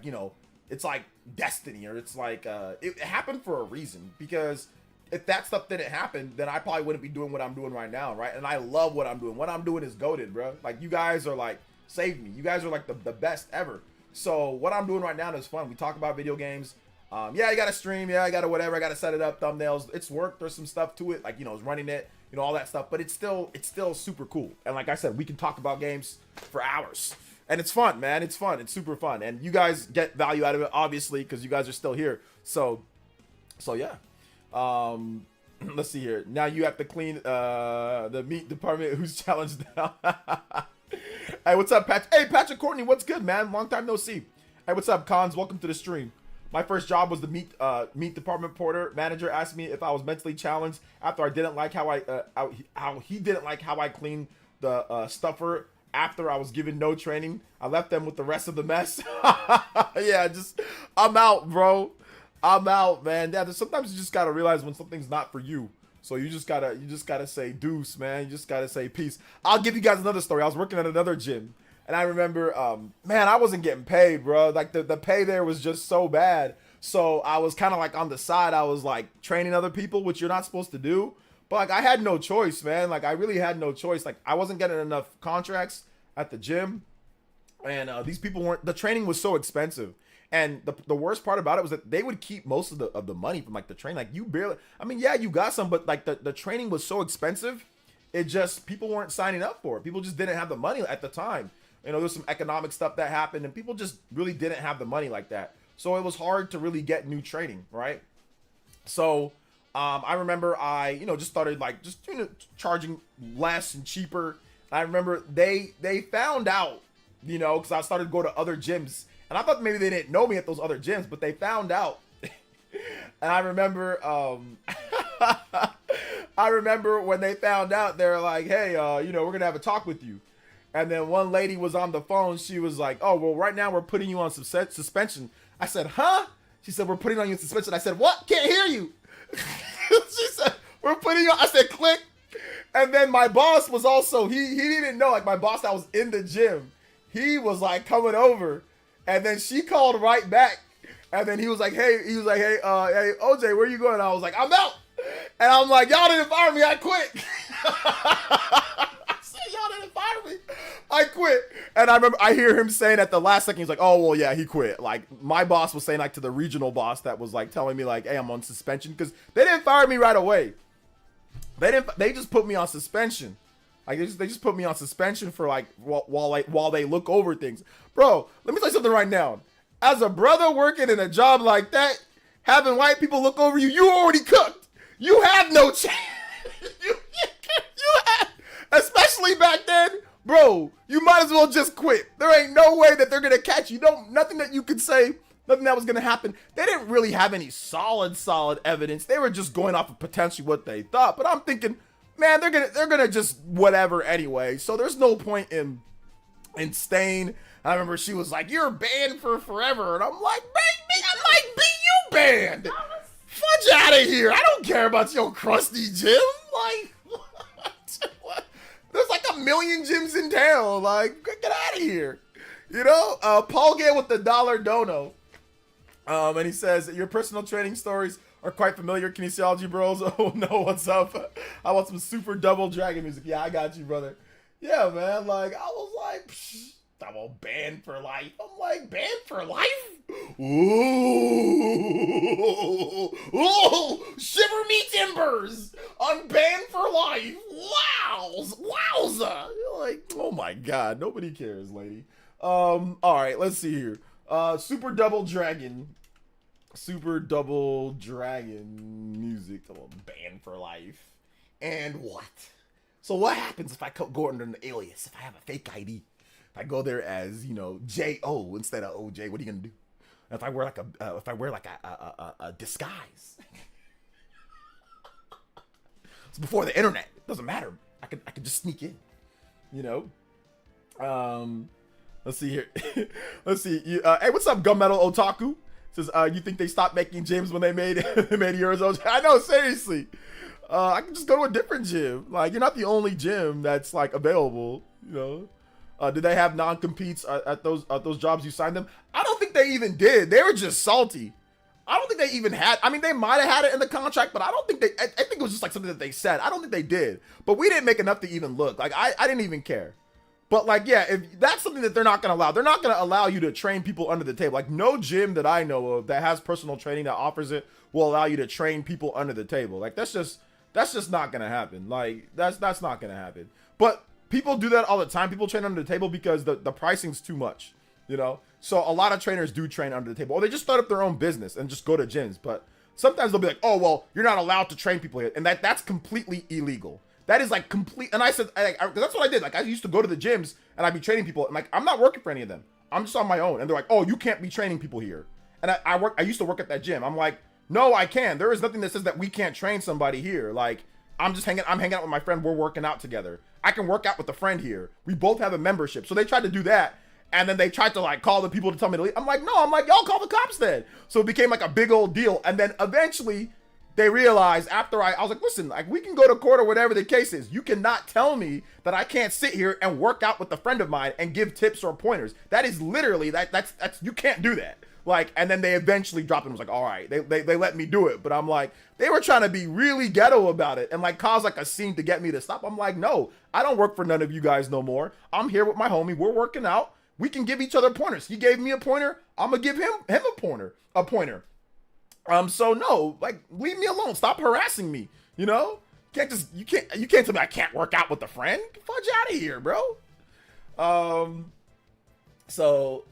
you know, it's like destiny or it's like, it happened for a reason because if that stuff didn't happen, then I probably wouldn't be doing what I'm doing right now, right? And I love what I'm doing. What I'm doing is goated, bro. Like, you guys are like, saved me. You guys are like the best ever. So what I'm doing right now is fun. We talk about video games. Yeah, I got to stream. Yeah, I got to whatever. I got to set it up, thumbnails. It's work. There's some stuff to it, like, you know, running it, you know, all that stuff. But it's still super cool. And like I said, we can talk about games for hours. And it's fun, man. It's fun. It's super fun. And you guys get value out of it, obviously, because you guys are still here. So yeah. Let's see here. Now you have to clean the meat department. Who's challenged now? Hey, what's up, Patrick? Hey, Patrick Courtney, what's good, man? Long time no see. Hey, what's up, Cons? Welcome to the stream. My first job was the meat department porter. Manager asked me if I was mentally challenged after I didn't like how he didn't like how I cleaned the stuffer after I was given no training. I left them with the rest of the mess. Yeah, I'm out, bro. I'm out, man. Yeah, sometimes you just gotta realize when something's not for you. So you just gotta say deuce, man. You just gotta say peace. I'll give you guys another story. I was working at another gym, and I remember, man, I wasn't getting paid, bro. Like the pay there was just so bad. So I was kind of like on the side. I was like training other people, which you're not supposed to do. But like I had no choice, man. Like I really had no choice. Like I wasn't getting enough contracts at the gym, and these people weren't. The training was so expensive. And the worst part about it was that they would keep most of the money from like the training. Like you barely, I mean, yeah, you got some, but like the training was so expensive, it just, people weren't signing up for it. People just didn't have the money at the time. You know, there's some economic stuff that happened and people just really didn't have the money like that. So it was hard to really get new training, right? So I remember I, you know, just started like charging less and cheaper. I remember they found out, you know, because I started to go to other gyms. And I thought maybe they didn't know me at those other gyms, but they found out. And I remember, I remember when they found out, they're like, hey, you know, we're going to have a talk with you. And then one lady was on the phone. She was like, "Oh, well, right now we're putting you on suspension." I said, "Huh?" She said, "We're putting on you on suspension." I said, "What? Can't hear you." She said, "We're putting you on." I said, "Click." And then my boss was also, he didn't know, like my boss that was in the gym, he was like coming over, and then she called right back, and then he was like, hey, hey, OJ, where you going? And I was like, "I'm out." And I'm like, "Y'all didn't fire me, I quit." I said, "Y'all didn't fire me, I quit." And I remember, I hear him saying at the last second, he's like, "Oh, well, yeah, he quit." Like my boss was saying like to the regional boss that was like telling me like, "Hey, I'm on suspension," because they didn't fire me right away. They just put me on suspension. Like they just put me on suspension for like while they look over things. Bro, let me tell you something right now. As a brother working in a job like that, having white people look over you, you already cooked. You have no chance. you have, especially back then, bro. You might as well just quit. There ain't no way that they're gonna catch you. Nothing that you could say. Nothing that was gonna happen. They didn't really have any solid evidence. They were just going off of potentially what they thought. But I'm thinking, man, they're gonna just whatever anyway. So there's no point in staying. I remember she was like, "You're banned for forever," and I'm like, "Baby, I might be you banned. Fudge out of here. I don't care about your crusty gym. Like, what? There's like a million gyms in town. Like, get out of here." You know, Paul Gale with the dollar dono. And he says, "Your personal training stories are quite familiar, kinesiology bros." Oh no, what's up? I want some super double dragon music. Yeah, I got you, brother. Yeah, man. Like, I was like, I'm all banned for life. I'm like, banned for life? Ooh, shiver me timbers. I'm banned for life. Wowza. You're like, oh my God, nobody cares, lady. All right, let's see here. Super double dragon music. Oh, banned for life. And what? So what happens if I go under an alias? If I have a fake ID? If I go there as, you know, J.O. instead of OJ, what are you gonna do? If I wear like a disguise? It's before the internet. It doesn't matter. I could just sneak in. You know? Let's see here. Let's see. Hey, what's up, Gunmetal Otaku? Says, you think they stopped making gyms when they made Euros? I know, seriously. I can just go to a different gym. Like, you're not the only gym that's like available. You know. Did they have non-competes at those jobs you signed them? I don't think they even did. They were just salty. I don't think they even had. I mean, they might have had it in the contract, but I don't think they. I think it was just like something that they said. I don't think they did. But we didn't make enough to even look. Like, I didn't even care. But like, yeah, if that's something that they're not going to allow, they're not going to allow you to train people under the table. Like, no gym that I know of that has personal training that offers it will allow you to train people under the table. Like, that's just not going to happen. Like, that's not going to happen. But people do that all the time. People train under the table because the pricing's too much, you know? So a lot of trainers do train under the table, or they just start up their own business and just go to gyms. But sometimes they'll be like, "Oh, well, you're not allowed to train people here," and that's completely illegal. That is like complete. And I said, that's what I did. Like, I used to go to the gyms and I'd be training people. And like, I'm not working for any of them. I'm just on my own. And they're like, "Oh, you can't be training people here." And I used to work at that gym. I'm like, "No, I can. There is nothing that says that we can't train somebody here. Like, I'm hanging out with my friend. We're working out together. I can work out with a friend here. We both have a membership." So they tried to do that. And then they tried to like call the people to tell me to leave. I'm like, "No," I'm like, "Y'all call the cops then." So it became like a big old deal. And then eventually they realized after I was like, "Listen, like, we can go to court or whatever the case is. You cannot tell me that I can't sit here and work out with a friend of mine and give tips or pointers. That is literally that's you can't do that." Like, and then they eventually dropped it and was like, "All right," they let me do it. But I'm like, they were trying to be really ghetto about it and like cause like a scene to get me to stop. I'm like, "No, I don't work for none of you guys no more. I'm here with my homie. We're working out. We can give each other pointers. He gave me a pointer. I'm gonna give him a pointer. So no, like, leave me alone. Stop harassing me. You know, you can't tell me I can't work out with a friend. Fudge out of here, bro." So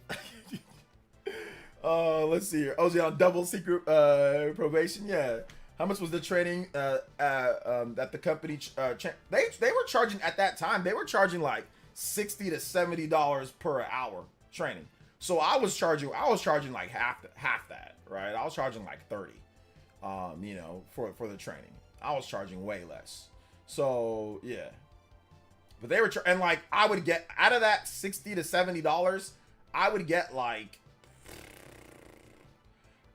let's see here. OJ on double secret probation. Yeah. How much was the training that the company they were charging at that time? They were charging like $60 to $70 per hour training. So I was charging like half that, right? I was charging like 30, you know, for the training. I was charging way less. So yeah. But they were, and like, I would get, out of that $60 to $70, I would get like,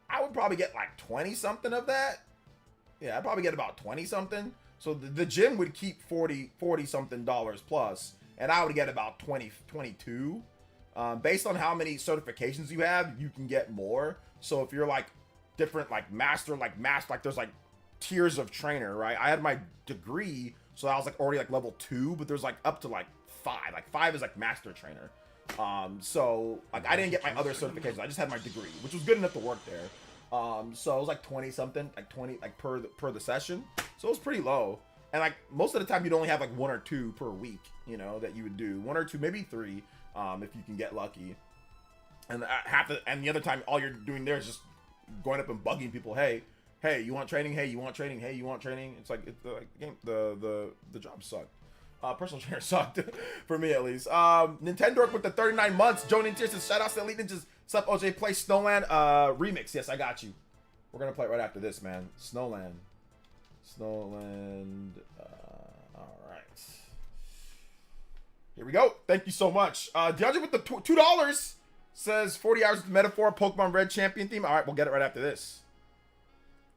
I would probably get like 20 something of that. Yeah, I'd probably get about 20 something. So the gym would keep 40 something dollars plus, and I would get about 20, 22. Based on how many certifications you have, you can get more. So if you're like different, like master, like there's like tiers of trainer, right? I had my degree, so I was like already like level 2, but there's like up to like 5. Like 5 is like master trainer. So like I didn't get my other certifications. I just had my degree, which was good enough to work there. So it was like 20 something, like 20 like per the session. So it was pretty low. And like most of the time you'd only have like 1 or 2 per week, you know, that you would do. 1 or 2, maybe 3, if you can get lucky. And and the other time all you're doing there is just going up and bugging people, hey, you want training? Hey, you want training? Hey, you want training? It's like the job sucked. Personal trainer sucked for me at least. Nintendo with the 39 months. Joe Ninja says shout outs to Elite Ninjas. Sup OJ, play Snowland remix. Yes, I got you. We're gonna play it right after this, man. Snowland. Alright. Here we go. Thank you so much. DeAndre with the $2 says 40 hours with metaphor, Pokemon Red champion theme. Alright, we'll get it right after this.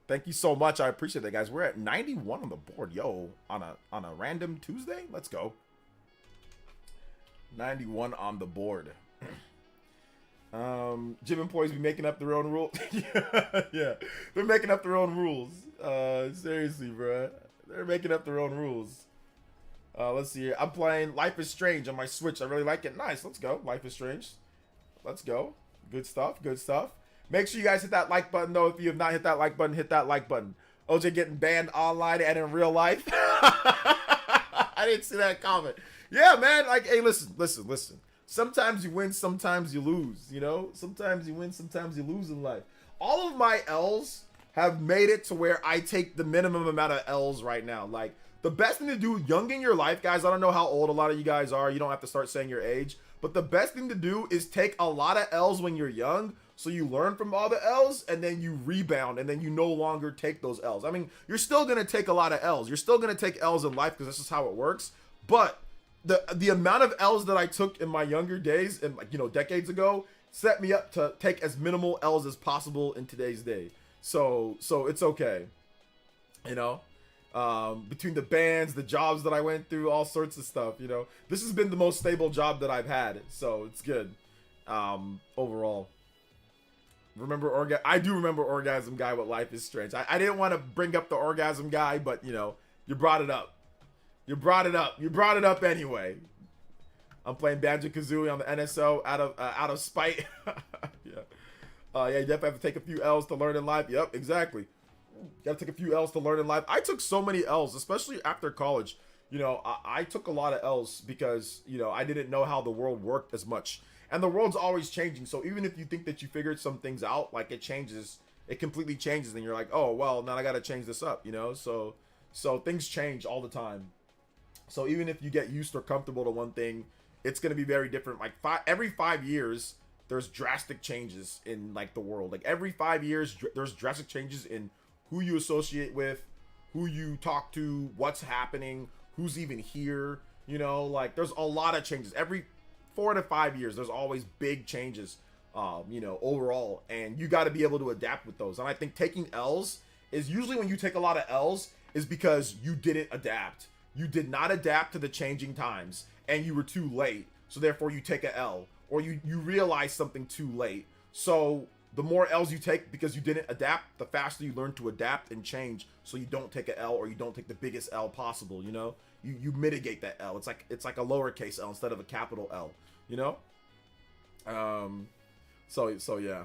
Thank you so much. I appreciate that, guys. We're at 91 on the board. Yo, on a random Tuesday? Let's go. 91 on the board. Gym employees be making up their own rules. yeah. They're making up their own rules. Seriously, bro. They're making up their own rules. Let's see here. I'm playing Life is Strange on my Switch. I really like it. Nice. Let's go. Life is Strange. Let's go. Good stuff. Good stuff. Make sure you guys hit that like button, though. If you have not hit that like button, hit that like button. OJ getting banned online and in real life. I didn't see that comment. Yeah, man. Like, hey, listen. Sometimes you win, sometimes you lose, you know? Sometimes you win, sometimes you lose in life. All of my L's have made it to where I take the minimum amount of L's right now. Like, the best thing to do young in your life, guys, I don't know how old a lot of you guys are. You don't have to start saying your age. But the best thing to do is take a lot of L's when you're young, so you learn from all the L's, and then you rebound, and then you no longer take those L's. I mean, you're still going to take a lot of L's. You're still going to take L's in life because this is how it works. But the amount of L's that I took in my younger days, and like, you know, decades ago, set me up to take as minimal L's as possible in today's day. So it's okay. You know? Between the bands, the jobs that I went through, all sorts of stuff, you know. This has been the most stable job that I've had, so it's good. Overall. I do remember Orgasm Guy with Life is Strange. I didn't want to bring up the Orgasm Guy, but you know, you brought it up. You brought it up anyway. I'm playing Banjo-Kazooie on the NSO out of spite. Yeah. Yeah, you definitely have to take a few L's to learn in life. Yep, exactly. You gotta take a few L's to learn in life. I took so many L's, especially after college. You know, I took a lot of L's because, you know, I didn't know how the world worked as much. And the world's always changing. So even if you think that you figured some things out, like it changes, it completely changes. And you're like, oh, well, now I got to change this up, you know? So things change all the time. So even if you get used or comfortable to one thing, it's going to be very different. Like every 5 years, there's drastic changes in like the world. Like every 5 years, there's drastic changes in who you associate with, who you talk to, what's happening, who's even here, you know, like there's a lot of changes. Every 4 to 5 years, there's always big changes, you know, overall, and you got to be able to adapt with those. And I think taking L's is usually when you take a lot of L's is because you didn't adapt. You did not adapt to the changing times, and you were too late. So therefore, you take a L, or you realize something too late. So the more L's you take because you didn't adapt, the faster you learn to adapt and change. So you don't take a L, or you don't take the biggest L possible. You know, you mitigate that L. It's like a lowercase L instead of a capital L. You know. So yeah.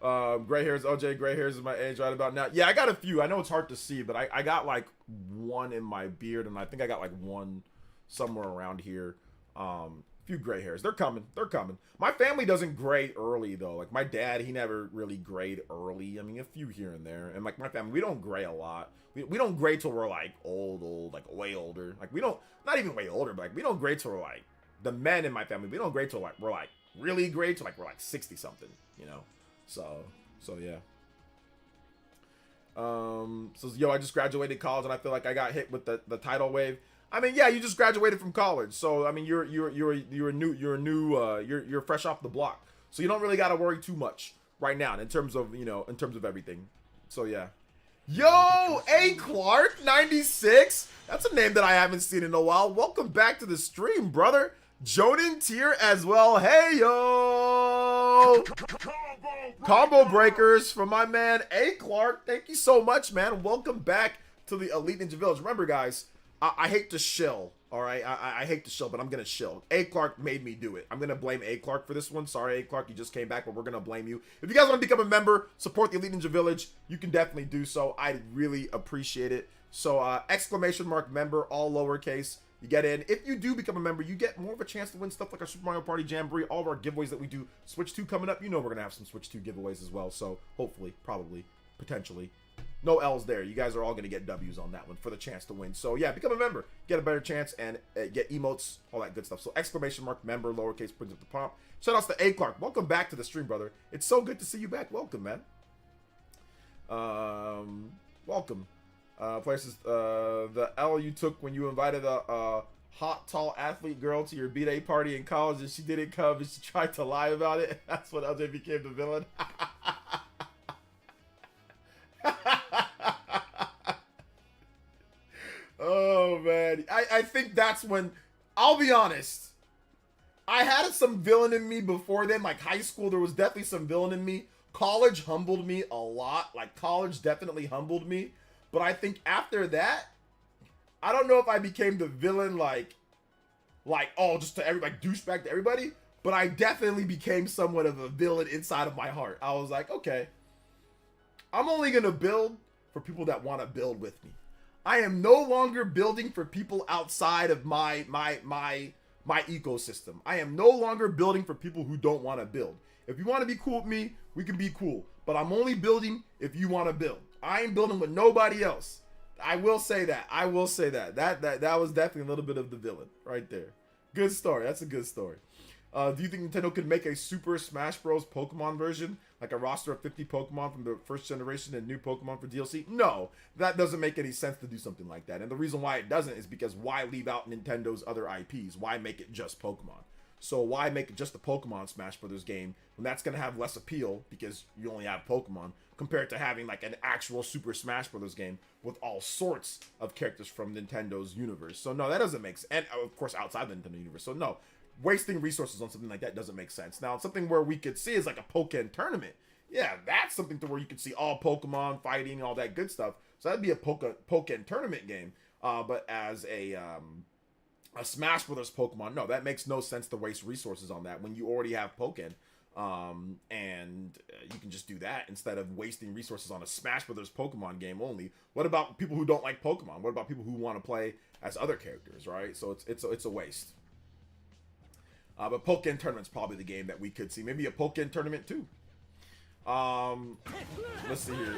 Gray hairs, OJ. Gray hairs is my age right about now. Yeah, I got a few. I know it's hard to see, but I got like one in my beard, and I think I got like one somewhere around here. Few gray hairs. They're coming. My family doesn't gray early though. Like my dad, he never really grayed early. I mean, a few here and there. And like my family, we don't gray a lot. We don't gray till we're like old, like way older. Like we don't, not even way older, but like we don't gray till we're like, the men in my family, we don't gray till like we're like really gray till like we're like 60 something, you know. So yeah. So yo, I just graduated college and I feel like I got hit with the tidal wave. I mean, yeah, you just graduated from college, so I mean, you're fresh off the block, so you don't really got to worry too much right now in terms of everything. So yeah. Yo, A Clark 96. That's a name that I haven't seen in a while. Welcome back to the stream, brother. Jonan Tier as well. Hey yo. Combo breakers from my man A Clark. Thank you so much, man. Welcome back to the Elite Ninja Village. Remember, guys, I hate to shill, all right? I hate to shill, but I'm going to shill. A Clark made me do it. I'm going to blame A Clark for this one. Sorry, A Clark, you just came back, but we're going to blame you. If you guys want to become a member, support the Elite Ninja Village, you can definitely do so. I'd really appreciate it. So, ! member, all lowercase. You get in. If you do become a member, you get more of a chance to win stuff like our Super Mario Party Jamboree, all of our giveaways that we do. Switch 2 coming up. You know we're going to have some Switch 2 giveaways as well. So, hopefully, probably, potentially. No L's there. You guys are all going to get W's on that one for the chance to win. So, yeah, become a member. Get a better chance and get emotes, all that good stuff. So, ! member, lowercase, brings up the prompt. Shout outs to A Clark. Welcome back to the stream, brother. It's so good to see you back. Welcome, man. Welcome. Places, the L you took when you invited a hot, tall athlete girl to your B-Day party in college and she didn't come and she tried to lie about it. That's when LJ became the villain. Oh, man. I think that's when, I'll be honest, I had some villain in me before then. Like high school, there was definitely some villain in me. College humbled me a lot. Like college definitely humbled me. But I think after that, I don't know if I became the villain like, oh, just to everybody, douchebag to everybody. But I definitely became somewhat of a villain inside of my heart. I was like, okay, I'm only going to build for people that want to build with me. I am no longer building for people outside of my ecosystem. I am no longer building for people who don't want to build. If you want to be cool with me, we can be cool. But I'm only building if you want to build. I ain't building with nobody else. I will say that. I will say that. That was definitely a little bit of the villain right there. Good story. That's a good story. Do you think Nintendo could make a Super Smash Bros. Pokemon version? Like a roster of 50 Pokemon from the first generation and new Pokemon for DLC? No, that doesn't make any sense to do something like that. And the reason why it doesn't is because why leave out Nintendo's other IPs? Why make it just Pokemon? So why make it just a Pokemon Smash Brothers game when that's going to have less appeal because you only have Pokemon compared to having like an actual Super Smash Brothers game with all sorts of characters from Nintendo's universe? So no, that doesn't make sense. And of course outside the Nintendo universe. So no, wasting resources on something like that doesn't make sense. Now, something where we could see is like a Pokken tournament. Yeah, that's something to where you could see all Pokemon fighting and all that good stuff. So that'd be a Pokken tournament game. But as a Smash Brothers Pokemon, no, that makes no sense to waste resources on that when you already have Pokken. And you can just do that instead of wasting resources on a Smash Brothers Pokemon game only. What about people who don't like Pokemon? What about people who want to play as other characters, right? So it's a waste. But Pokken Tournament's probably the game that we could see. Maybe a Pokken Tournament too. Let's see here.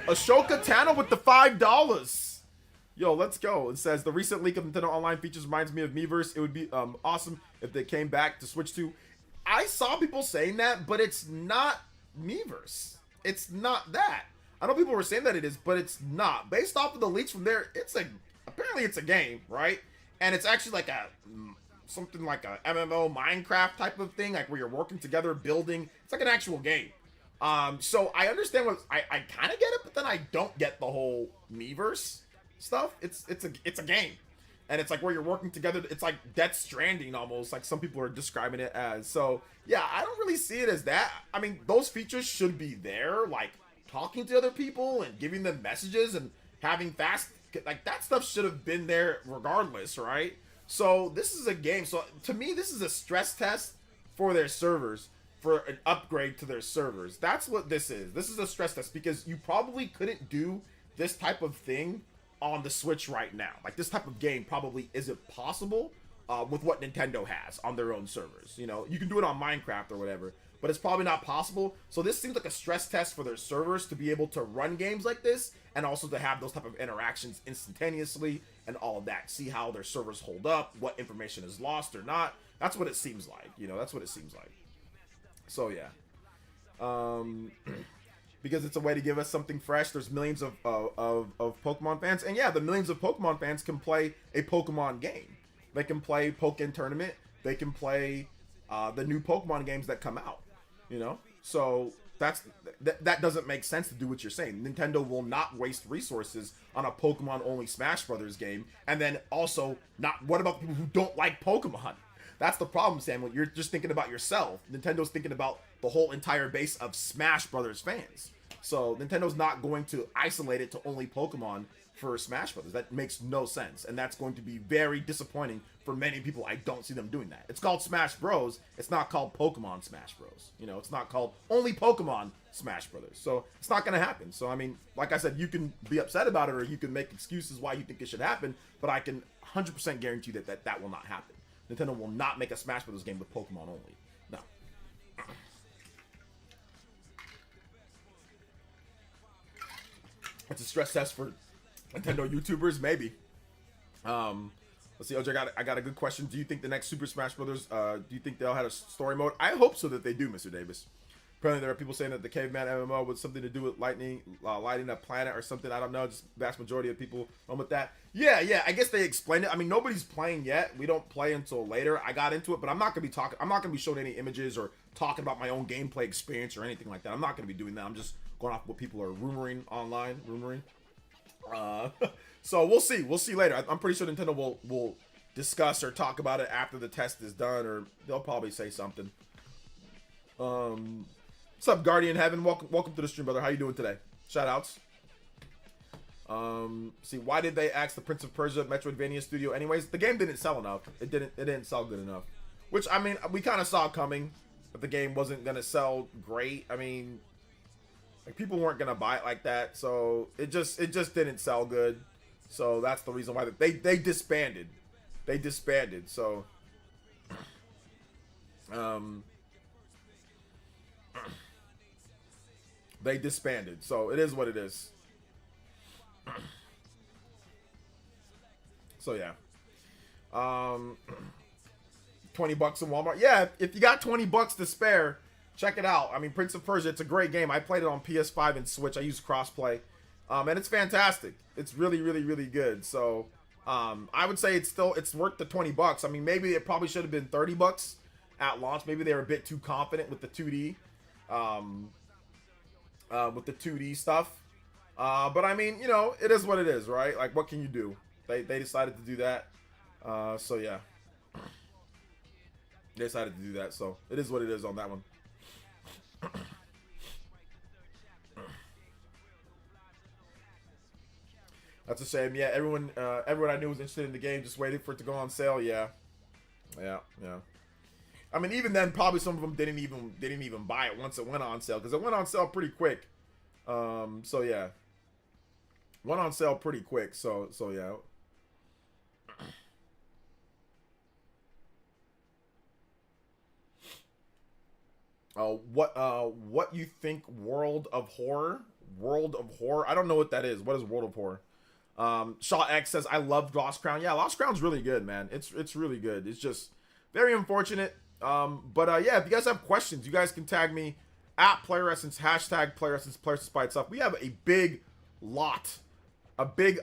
Ashoka Tano with the $5. Yo, let's go. It says, the recent leak of Nintendo Online features reminds me of Miiverse. It would be awesome if they came back to Switch 2. I saw people saying that, but it's not Miiverse. It's not that. I know people were saying that it is, but it's not. Based off of the leaks from there, apparently it's a game, right? And it's actually like something like a MMO Minecraft type of thing, like where you're working together, building. It's like an actual game. So I understand I kind of get it, but then I don't get the whole Miiverse stuff. It's a game, and it's like where you're working together. It's like Death Stranding almost, like some people are describing it as. So yeah, I don't really see it as that. I mean, those features should be there, like talking to other people and giving them messages and having fast, like that stuff should have been there regardless, right? So this is a game. So to me, this is a stress test for their servers, for an upgrade to their servers. That's what this is. This is a stress test because you probably couldn't do this type of thing on the Switch right now. Like this type of game probably isn't possible with what Nintendo has on their own servers. You know, you can do it on Minecraft or whatever, but it's probably not possible. So this seems like a stress test for their servers to be able to run games like this and also to have those type of interactions instantaneously and all of that. See how their servers hold up, what information is lost or not. That's what it seems like. You know, that's what it seems like. So yeah. because it's a way to give us something fresh. There's millions of Pokemon fans, and yeah, the millions of Pokemon fans can play a Pokemon game. They can play Pokken Tournament. They can play the new Pokemon games that come out. You know, so that doesn't make sense to do what you're saying. Nintendo will not waste resources on a Pokemon only Smash Brothers game, and then also not. What about people who don't like Pokemon? That's the problem, Samuel. You're just thinking about yourself. Nintendo's thinking about the whole entire base of Smash Brothers fans. So Nintendo's not going to isolate it to only Pokemon for Smash Brothers. That makes no sense, and that's going to be very disappointing for many people. I don't see them doing that. It's called Smash Bros. It's not called Pokemon Smash Bros. You know, it's not called only Pokemon Smash Brothers. So it's not going to happen. So I mean, like I said, you can be upset about it, or you can make excuses why you think it should happen, but I can 100% guarantee that will not happen. Nintendo will not make a Smash Brothers game with Pokemon only. No. It's a stress test for Nintendo YouTubers, maybe. Let's see, OJ, I got a good question. Do you think the next Super Smash Brothers, do you think they'll have a story mode? I hope so that they do, Mr. Davis. Apparently there are people saying that the Caveman MMO was something to do with lighting a planet or something. I don't know. Just vast majority of people run with that. Yeah. I guess they explained it. I mean, nobody's playing yet. We don't play until later. I got into it, but I'm not gonna be talking. I'm not gonna be showing any images or talking about my own gameplay experience or anything like that. I'm not gonna be doing that. I'm just going off what people are rumoring online. So we'll see. We'll see later. I'm pretty sure Nintendo will discuss or talk about it after the test is done, or they'll probably say something. What's up, Guardian Heaven? Welcome to the stream, brother. How you doing today? Shout outs. See, why did they ask the Prince of Persia Metroidvania studio anyways? The game didn't sell enough. It didn't sell good enough. Which, I mean, we kind of saw coming, that the game wasn't gonna sell great. I mean, like, people weren't gonna buy it like that, so it just didn't sell good. So that's the reason why they disbanded. They disbanded. So they disbanded. So it is what it is. So yeah. $20 in Walmart. Yeah, if you got $20 to spare, check it out. I mean, Prince of Persia, it's a great game. I played it on PS5 and Switch. I use crossplay. And it's fantastic. It's really, really, really good. So I would say it's worth the $20. I mean, maybe it probably should have been $30 at launch. Maybe they were a bit too confident with the 2D. With the 2D stuff. But I mean, you know, it is what it is, right? Like, what can you do? They decided to do that. So yeah. They decided to do that, so it is what it is on that one. That's a shame. Yeah, everyone I knew was interested in the game, just waited for it to go on sale. Yeah. I mean, even then, probably some of them didn't even buy it once it went on sale, because it went on sale pretty quick. So yeah, went on sale pretty quick. So yeah. What you think World of Horror? World of Horror? I don't know what that is. What is World of Horror? Shaw X says, I love Lost Crown. Yeah, Lost Crown's really good, man. It's really good. It's just very unfortunate. But yeah, if you guys have questions, you guys can tag me at Player Essence, hashtag Player Essence, Player Essence by itself. We have a big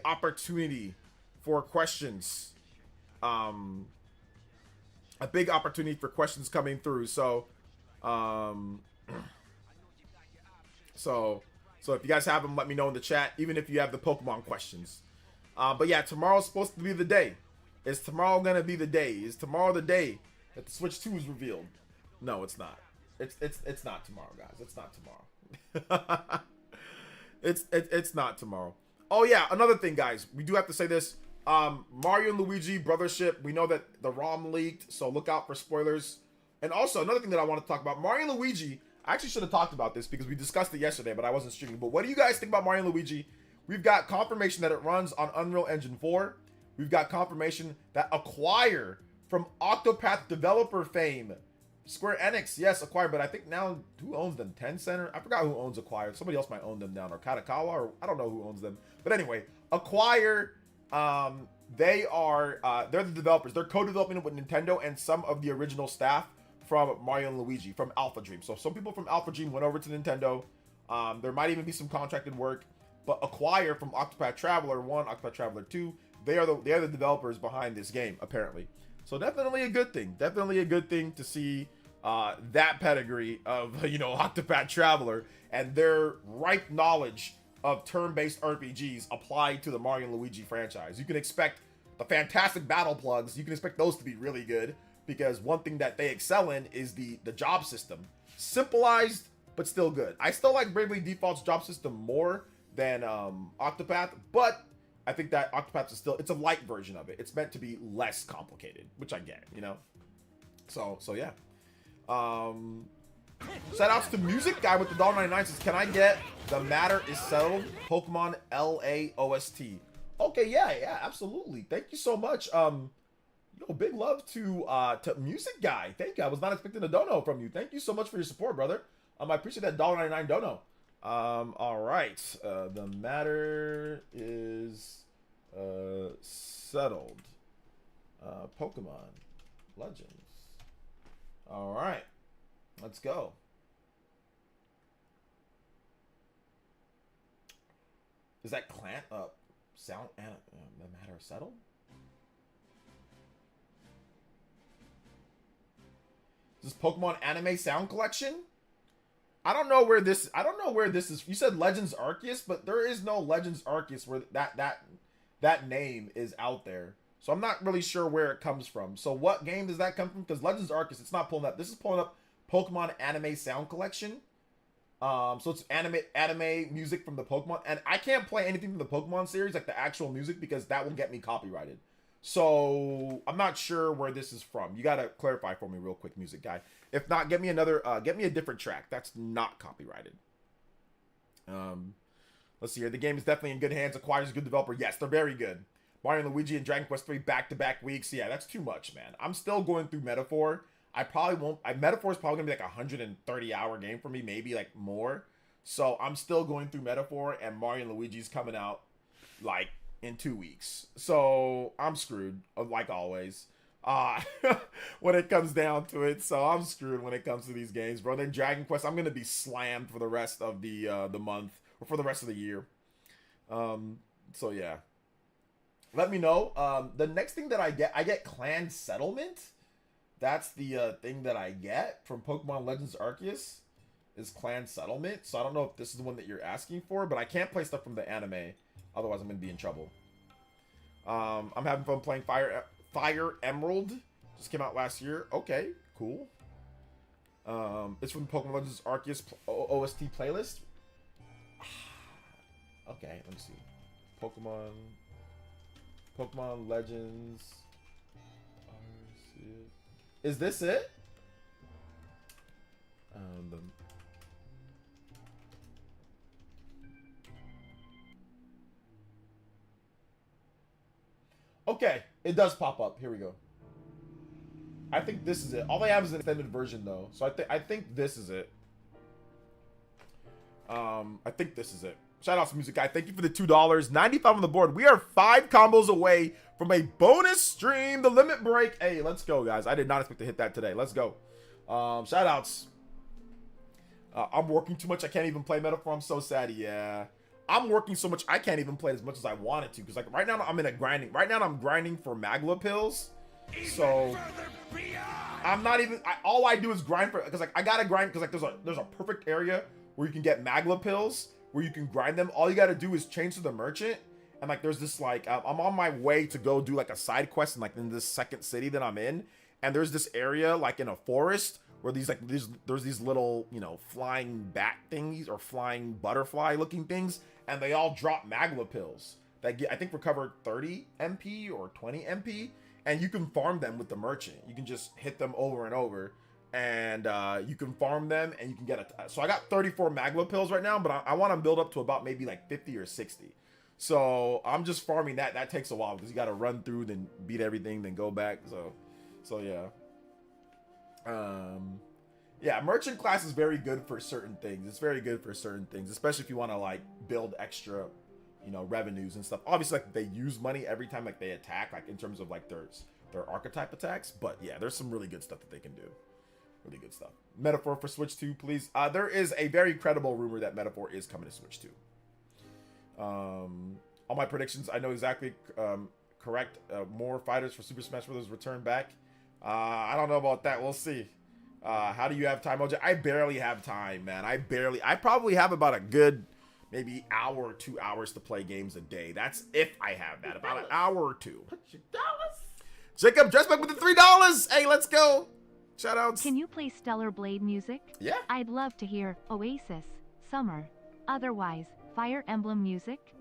opportunity for questions. A big opportunity for questions coming through. So if you guys have them, let me know in the chat, even if you have the Pokemon questions. But yeah, tomorrow's supposed to be the day. Is tomorrow gonna be the day? Is tomorrow the day that the Switch 2 is revealed? No, it's not. It's not tomorrow, guys. It's not tomorrow. it's not tomorrow. Oh yeah, another thing, guys. We do have to say this. Mario and Luigi Brothership. We know that the ROM leaked, so look out for spoilers. And also, another thing that I want to talk about, Mario and Luigi, I actually should have talked about this because we discussed it yesterday, but I wasn't streaming. But what do you guys think about Mario and Luigi? We've got confirmation that it runs on Unreal Engine 4. We've got confirmation that Acquire from Octopath developer fame, Square Enix, yes, Acquire, but I think now, who owns them? Tencent? Or I forgot who owns Acquire. Somebody else might own them now, or Katakawa, or I don't know who owns them. But anyway, Acquire, they're the developers. They're co-developing it with Nintendo and some of the original staff from Mario and Luigi from Alpha Dream. So some people from Alpha Dream went over to Nintendo, There might even be some contracted work, but Acquire from Octopath Traveler 1, Octopath Traveler 2, they are the developers behind this game, apparently. So definitely a good thing. Definitely a good thing to see that pedigree of, you know, Octopath Traveler and their ripe knowledge of turn-based RPGs applied to the Mario and Luigi franchise. You can expect the fantastic battle plugs. You can expect those to be really good, because one thing that they excel in is the job system. Simplified, but still good. I still like Bravely Default's job system more than Octopath, but I think that Octopath is still, it's a light version of it. It's meant to be less complicated, which I get, you know? So yeah. Shout outs to Music Guy with the $1.99 says, can I get The Matter Is Settled Pokemon LAOST? Okay, yeah, absolutely. Thank you so much. Yo, big love to Music Guy. Thank you. I was not expecting a dono from you. Thank you so much for your support, brother. I appreciate that $1.99 dono. All right. The Matter Is Settled. Pokemon Legends. All right. Let's go. Is that Clan sound and The Matter Is Settled? Is this Pokemon anime sound collection? I don't know where this is. You said Legends Arceus, but there is no Legends Arceus where that name is out there. So I'm not really sure where it comes from. So what game does that come from? Because Legends Arceus, it's not pulling up. This is pulling up Pokemon anime sound collection. So it's anime music from the Pokemon, and I can't play anything from the Pokemon series, like the actual music, because that will get me copyrighted. So I'm not sure where this is from. You gotta clarify for me real quick, Music Guy. If not, get me a different track that's not copyrighted. Let's see here. The game is definitely in good hands. Acquires a good developer. Yes, they're very good. Mario and Luigi and Dragon Quest 3 back-to-back weeks. Yeah, that's too much, man. I'm still going through Metaphor. I probably won't. Metaphor is probably gonna be like a 130-hour game for me, maybe like more. So I'm still going through Metaphor, and Mario and Luigi's coming out like in 2 weeks. So I'm screwed, like always. When it comes down to it, so I'm screwed when it comes to these games, bro. Then Dragon Quest, I'm gonna be slammed for the rest of the month, or for the rest of the year. So yeah. Let me know. The next thing that I get Clan Settlement. That's the thing that I get from Pokemon Legends Arceus is Clan Settlement. So I don't know if this is the one that you're asking for, but I can't play stuff from the anime. Otherwise, I'm going to be in trouble. I'm having fun playing Fire Emerald. Just came out last year. Okay, cool. It's from Pokemon Legends Arceus OST playlist. Okay, let me see. Pokemon Legends Arceus. Is this it? Okay, it does pop up. Here we go. I think this is it. All they have is an extended version, though. So I think this is it. I think this is it. Shout out to Music Guy. Thank you for the $2. 95 on the board. We are 5 combos away from a bonus stream. The limit break. Hey, let's go, guys. I did not expect to hit that today. Let's go. Shout outs. I'm working too much. I can't even play Metaphor. I'm so sad. Yeah. I'm working so much. I can't even play as much as I wanted to. Because like right now I'm in a grinding. Right now I'm grinding for Magla pills. So I'm not even. All I do is grind for. Because like I gotta grind. Because like there's a perfect area where you can get Magla pills, where you can grind them. All you gotta do is change to the merchant, and like there's this like I'm on my way to go do like a side quest in this second city that I'm in, and there's this area like in a forest where there's these little, you know, flying bat thingies or flying butterfly looking things, and they all drop Magla pills that I think recover 30 MP or 20 MP, and you can farm them with the merchant. You can just hit them over and over. And you can farm them, and you can get so I got 34 Magma pills right now, but I want to build up to about maybe like 50 or 60. So I'm just farming that. That takes a while because you got to run through, then beat everything, then go back. So yeah. Yeah, merchant class is very good for certain things. It's very good for certain things, especially if you want to like build extra, you know, revenues and stuff. Obviously, like they use money every time like they attack, like in terms of like their archetype attacks. But yeah, there's some really good stuff that they can do. Really good stuff. Metaphor for Switch 2, please. There is a very credible rumor that Metaphor is coming to Switch 2. All my predictions, I know exactly correct. More fighters for Super Smash Bros. Return back. I don't know about that. We'll see. How do you have time, OJ? I barely have time, man. I probably have about a good maybe hour or 2 hours to play games a day. That's if I have that. About an hour or two. Put your dollars. Jacob, dress back with the $3. Hey, let's go. Shout outs. Can you play Stellar Blade music? Yeah. I'd love to hear Oasis, Summer. Otherwise, Fire Emblem music.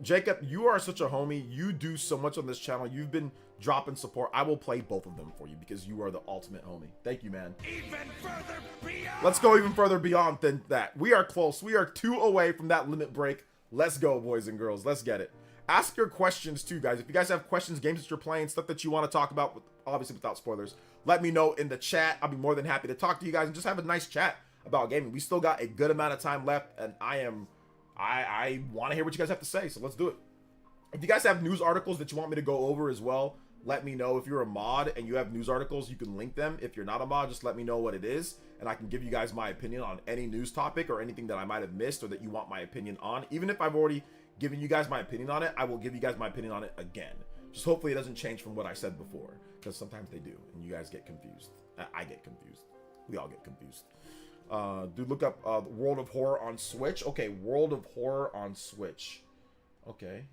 Jacob, you are such a homie. You do so much on this channel. You've been dropping support. I will play both of them for you because you are the ultimate homie. Thank you, man. Even further beyond. Let's go even further beyond than that. We are close. We are 2 away from that limit break. Let's go, boys and girls. Let's get it. Ask your questions too, guys. If you guys have questions, games that you're playing, stuff that you want to talk about, obviously without spoilers, let me know in the chat. I'll be more than happy to talk to you guys and just have a nice chat about gaming. We still got a good amount of time left, and I want to hear what you guys have to say, so let's do it. If you guys have news articles that you want me to go over as well, let me know. If you're a mod and you have news articles, you can link them. If you're not a mod, just let me know what it is, and I can give you guys my opinion on any news topic or anything that I might have missed or that you want my opinion on. Even if I've already given you guys my opinion on it, I will give you guys my opinion on it again. Just hopefully it doesn't change from what I said before, because sometimes they do, and you guys get confused. I get confused. We all get confused. Dude, look up World of Horror on Switch. Okay, World of Horror on Switch. Okay,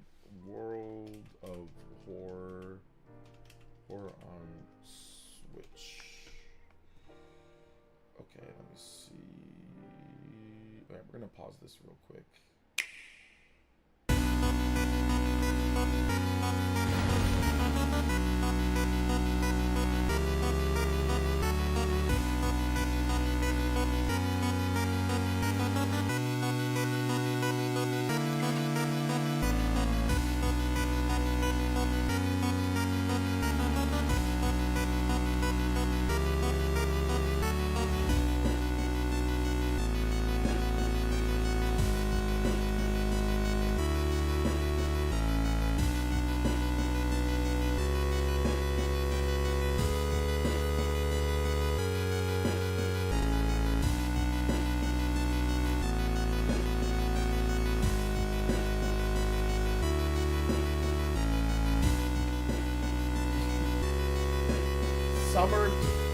World of Horror on Switch. Okay, let me see. All right, we're gonna pause this real quick.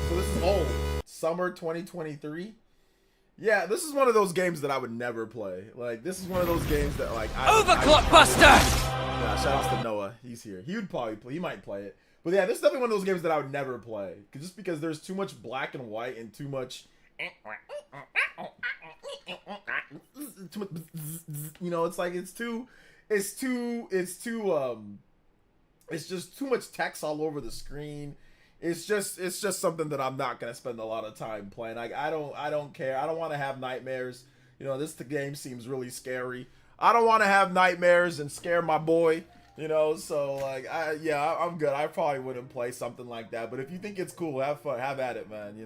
So this is old. Summer 2023. Yeah, this is one of those games that I would never play. Like, this is one of those games that, like, Overclock Buster! Yeah, shout out to Noah. He's here. He would probably play. He might play it. But yeah, this is definitely one of those games that I would never play. Just because there's too much black and white and too much... You know, it's like, it's just too much text all over the screen. It's just something that I'm not gonna spend a lot of time playing. Like, I don't care. I don't want to have nightmares. You know, this game seems really scary. I don't want to have nightmares and scare my boy. You know, so like, I'm good. I probably wouldn't play something like that. But if you think it's cool, have fun, have at it, man. You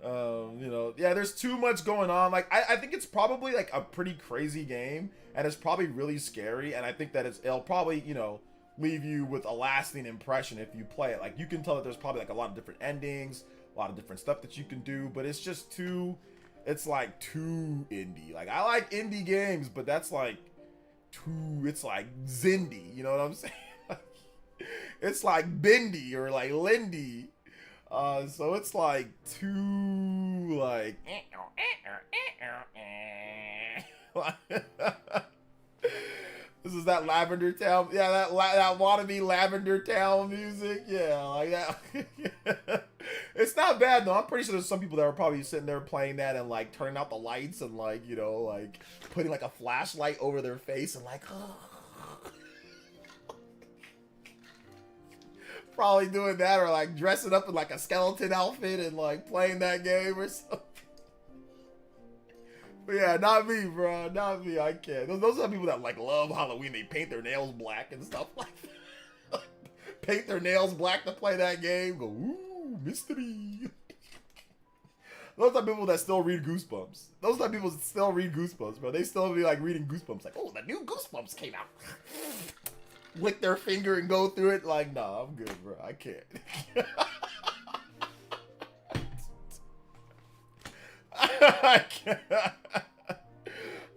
know, yeah. There's too much going on. Like, I think it's probably like a pretty crazy game, and it's probably really scary. And I think that it'll probably, you know, leave you with a lasting impression if you play it. Like, you can tell that there's probably like a lot of different endings, a lot of different stuff that you can do, but it's just too indie. Like, I like indie games, but that's like it's like Zindy, you know what I'm saying? It's like Bendy or like Lindy. So it's like too like this is that Lavender Town. Yeah, that wannabe Lavender Town music. Yeah, like that. It's not bad, though. I'm pretty sure there's some people that are probably sitting there playing that and, like, turning out the lights and, like, you know, like, putting, like, a flashlight over their face and, like, probably doing that, or, like, dressing up in, like, a skeleton outfit and, like, playing that game or something. But yeah, not me, bro. Not me. I can't. Those are people that, like, love Halloween. They paint their nails black and stuff like that. Paint their nails black to play that game. Go, ooh, mystery. Those are people that still read Goosebumps. Those are people that still read Goosebumps, bro. They still be, like, reading Goosebumps. Like, oh, the new Goosebumps came out. Lick their finger and go through it. Like, nah, I'm good, bro. I can't. I can't.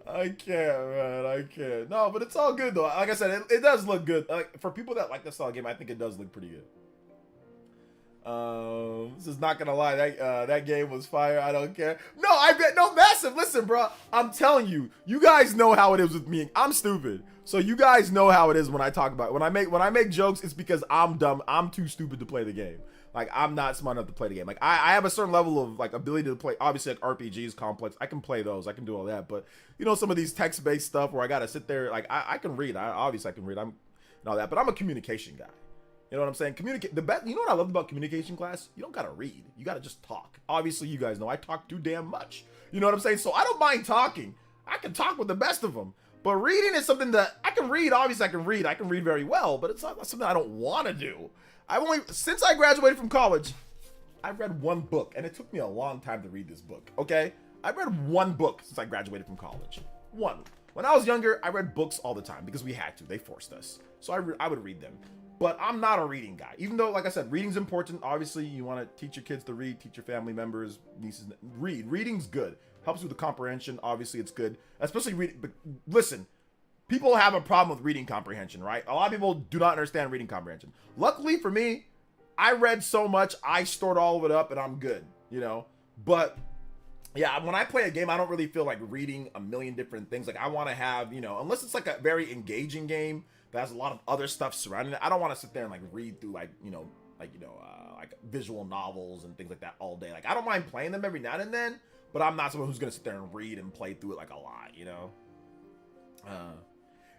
I can't, man. I can't. No, but it's all good though. Like I said, it does look good. Like for people that like the style game, I think it does look pretty good. This is not gonna lie. That game was fire. I don't care. No, I bet no massive. Listen, bro. I'm telling you, you guys know how it is with me. I'm stupid, so you guys know how it is when I talk about it. When I make jokes. It's because I'm dumb. I'm too stupid to play the game. Like I'm not smart enough to play the game. Like I have a certain level of like ability to play. Obviously, like RPGs, complex. I can play those. I can do all that. But you know, some of these text-based stuff where I gotta sit there. Like I can read. Obviously I can read. I'm and all that. But I'm a communication guy. You know what I'm saying? Communicate. The best. You know what I love about communication class? You don't gotta read. You gotta just talk. Obviously, you guys know I talk too damn much. You know what I'm saying? So I don't mind talking. I can talk with the best of them. But reading is something that I can read. Obviously, I can read. I can read very well. But it's not something I don't want to do. Since I graduated from college, I've read one book, and it took me a long time to read this book. Okay, I read one book since I graduated from college. One. When I was younger, I read books all the time because we had to. They forced us. So I would read them. But I'm not a reading guy. Even though, like I said, reading's important. Obviously, you want to teach your kids to read, teach your family members, nieces. Read. Reading's good. Helps with the comprehension. Obviously, it's good. Especially reading. But listen, people have a problem with reading comprehension, right? A lot of people do not understand reading comprehension. Luckily for me, I read so much, I stored all of it up, and I'm good, you know? But yeah, when I play a game, I don't really feel like reading a million different things. Like I want to have, you know, unless it's like a very engaging game that has a lot of other stuff surrounding it. I don't want to sit there and like read through like visual novels and things like that all day. Like I don't mind playing them every now and then, but I'm not someone who's gonna sit there and read and play through it like a lot, you know.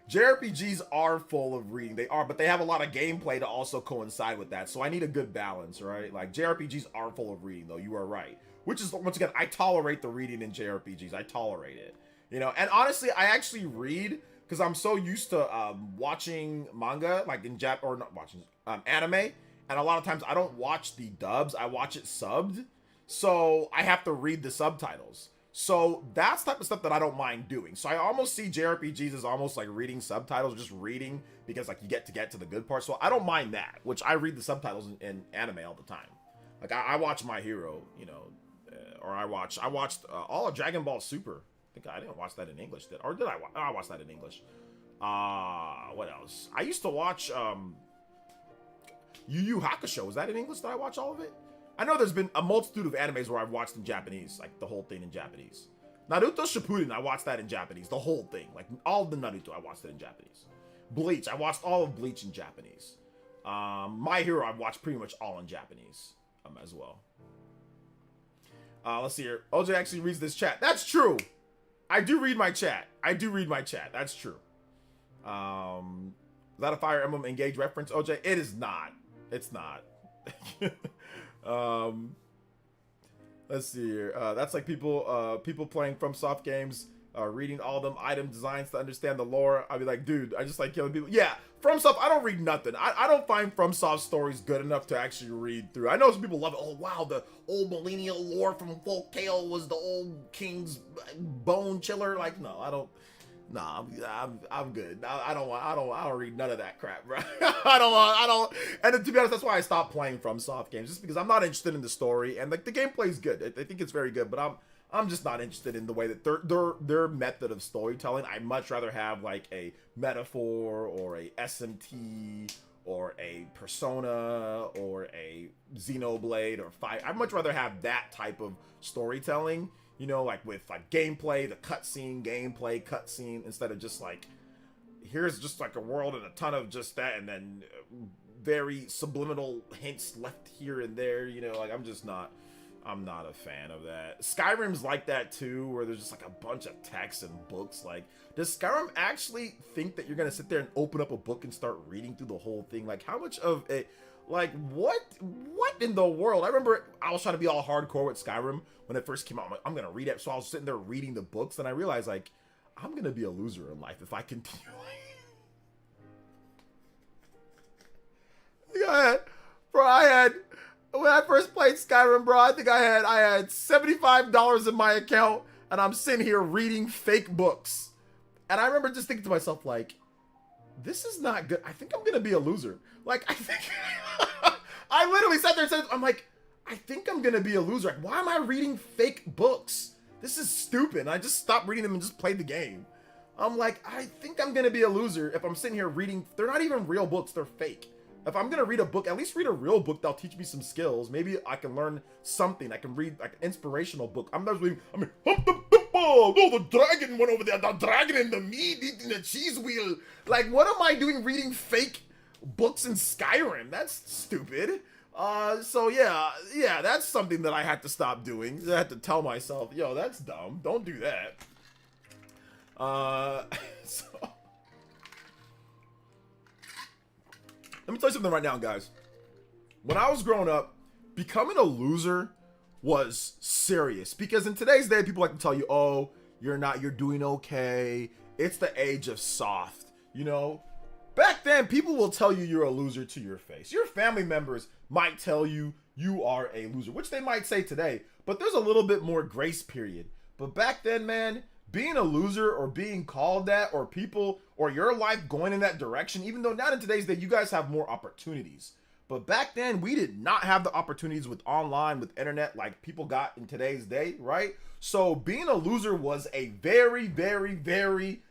JRPGs are full of reading. They are, but they have a lot of gameplay to also coincide with that. So I need a good balance, right? Like JRPGs are full of reading, though. You are right. Which is, once again, I tolerate the reading in JRPGs. I tolerate it, you know. And honestly, I actually read because I'm so used to watching manga, like in anime. And a lot of times I don't watch the dubs. I watch it subbed. So I have to read the subtitles. So that's the type of stuff that I don't mind doing. So I almost see JRPGs as almost like reading subtitles, just reading because like you get to the good part. So I don't mind that, which I read the subtitles in anime all the time. Like I watch My Hero, you know, or I watched all of Dragon Ball Super. I think I didn't watch that in English, did I? I watched that in English. What else? I used to watch Yu Yu Hakusho. Was that in English? Did I watch all of it? I know there's been a multitude of animes where I've watched in Japanese, like the whole thing in Japanese. Naruto Shippuden, I watched that in Japanese, the whole thing. Like all of the Naruto, I watched it in Japanese. Bleach, I watched all of Bleach in Japanese. My Hero, I've watched pretty much all in Japanese as well. Let's see here. OJ actually reads this chat. That's true. I do read my chat. That's true. Is that a Fire Emblem Engage reference, OJ? It is not. It's not. Let's see here. That's like people playing FromSoft games, reading all them item designs to understand the lore. I'd be like, dude, I just like killing people. Yeah, FromSoft, I don't read nothing. I don't find FromSoft stories good enough to actually read through. I know some people love it. Oh wow, the old millennial lore from Folk Tale was the old king's bone chiller. Like, no, I don't. Nah, I'm good. I don't read none of that crap, bro. I don't. And to be honest, that's why I stopped playing FromSoft games, just because I'm not interested in the story, and like the gameplay's good. I think it's very good, but I'm just not interested in the way that their method of storytelling. I'd much rather have like a Metaphor or a SMT or a Persona or a Xenoblade or Fire. I'd much rather have that type of storytelling. You know, like with like gameplay, the gameplay cutscene, instead of just like, here's just like a world and a ton of just that, and then very subliminal hints left here and there. You know, like I'm not a fan of that. Skyrim's like that too, where there's just like a bunch of texts and books. Like, does Skyrim actually think that you're gonna sit there and open up a book and start reading through the whole thing? Like, how much of it? Like, what in the world? I remember I was trying to be all hardcore with Skyrim when it first came out. I'm like, I'm going to read it. So I was sitting there reading the books, and I realized, like, I'm going to be a loser in life if I continue. I had, when I first played Skyrim, bro, I think I had $75 in my account, and I'm sitting here reading fake books. And I remember just thinking to myself, like, this is not good. I think I'm going to be a loser. Like, I think I literally sat there and said, I'm like, I think I'm gonna be a loser. Like, why am I reading fake books? This is stupid. I just stopped reading them and just played the game. I'm like, I think I'm gonna be a loser if I'm sitting here reading. They're not even real books, they're fake. If I'm gonna read a book, at least read a real book that'll teach me some skills. Maybe I can learn something. I can read like an inspirational book. I'm not reading, oh, the dragon went over there, the dragon and the meat eating the cheese wheel. Like, what am I doing reading fake books in Skyrim? That's stupid. So yeah, that's something that I had to stop doing. I had to tell myself, yo, that's dumb. Don't do that. So let me tell you something right now, guys. When I was growing up, becoming a loser was serious, because in today's day, people like to tell you, oh, you're doing okay. It's the age of soft, you know? Back then, people will tell you you're a loser to your face. Your family members might tell you you are a loser, which they might say today, but there's a little bit more grace period. But back then, man, being a loser or being called that, or people or your life going in that direction, even though not in today's day, you guys have more opportunities. But back then, we did not have the opportunities with online, with internet, like people got in today's day, right? So being a loser was a very, very, very,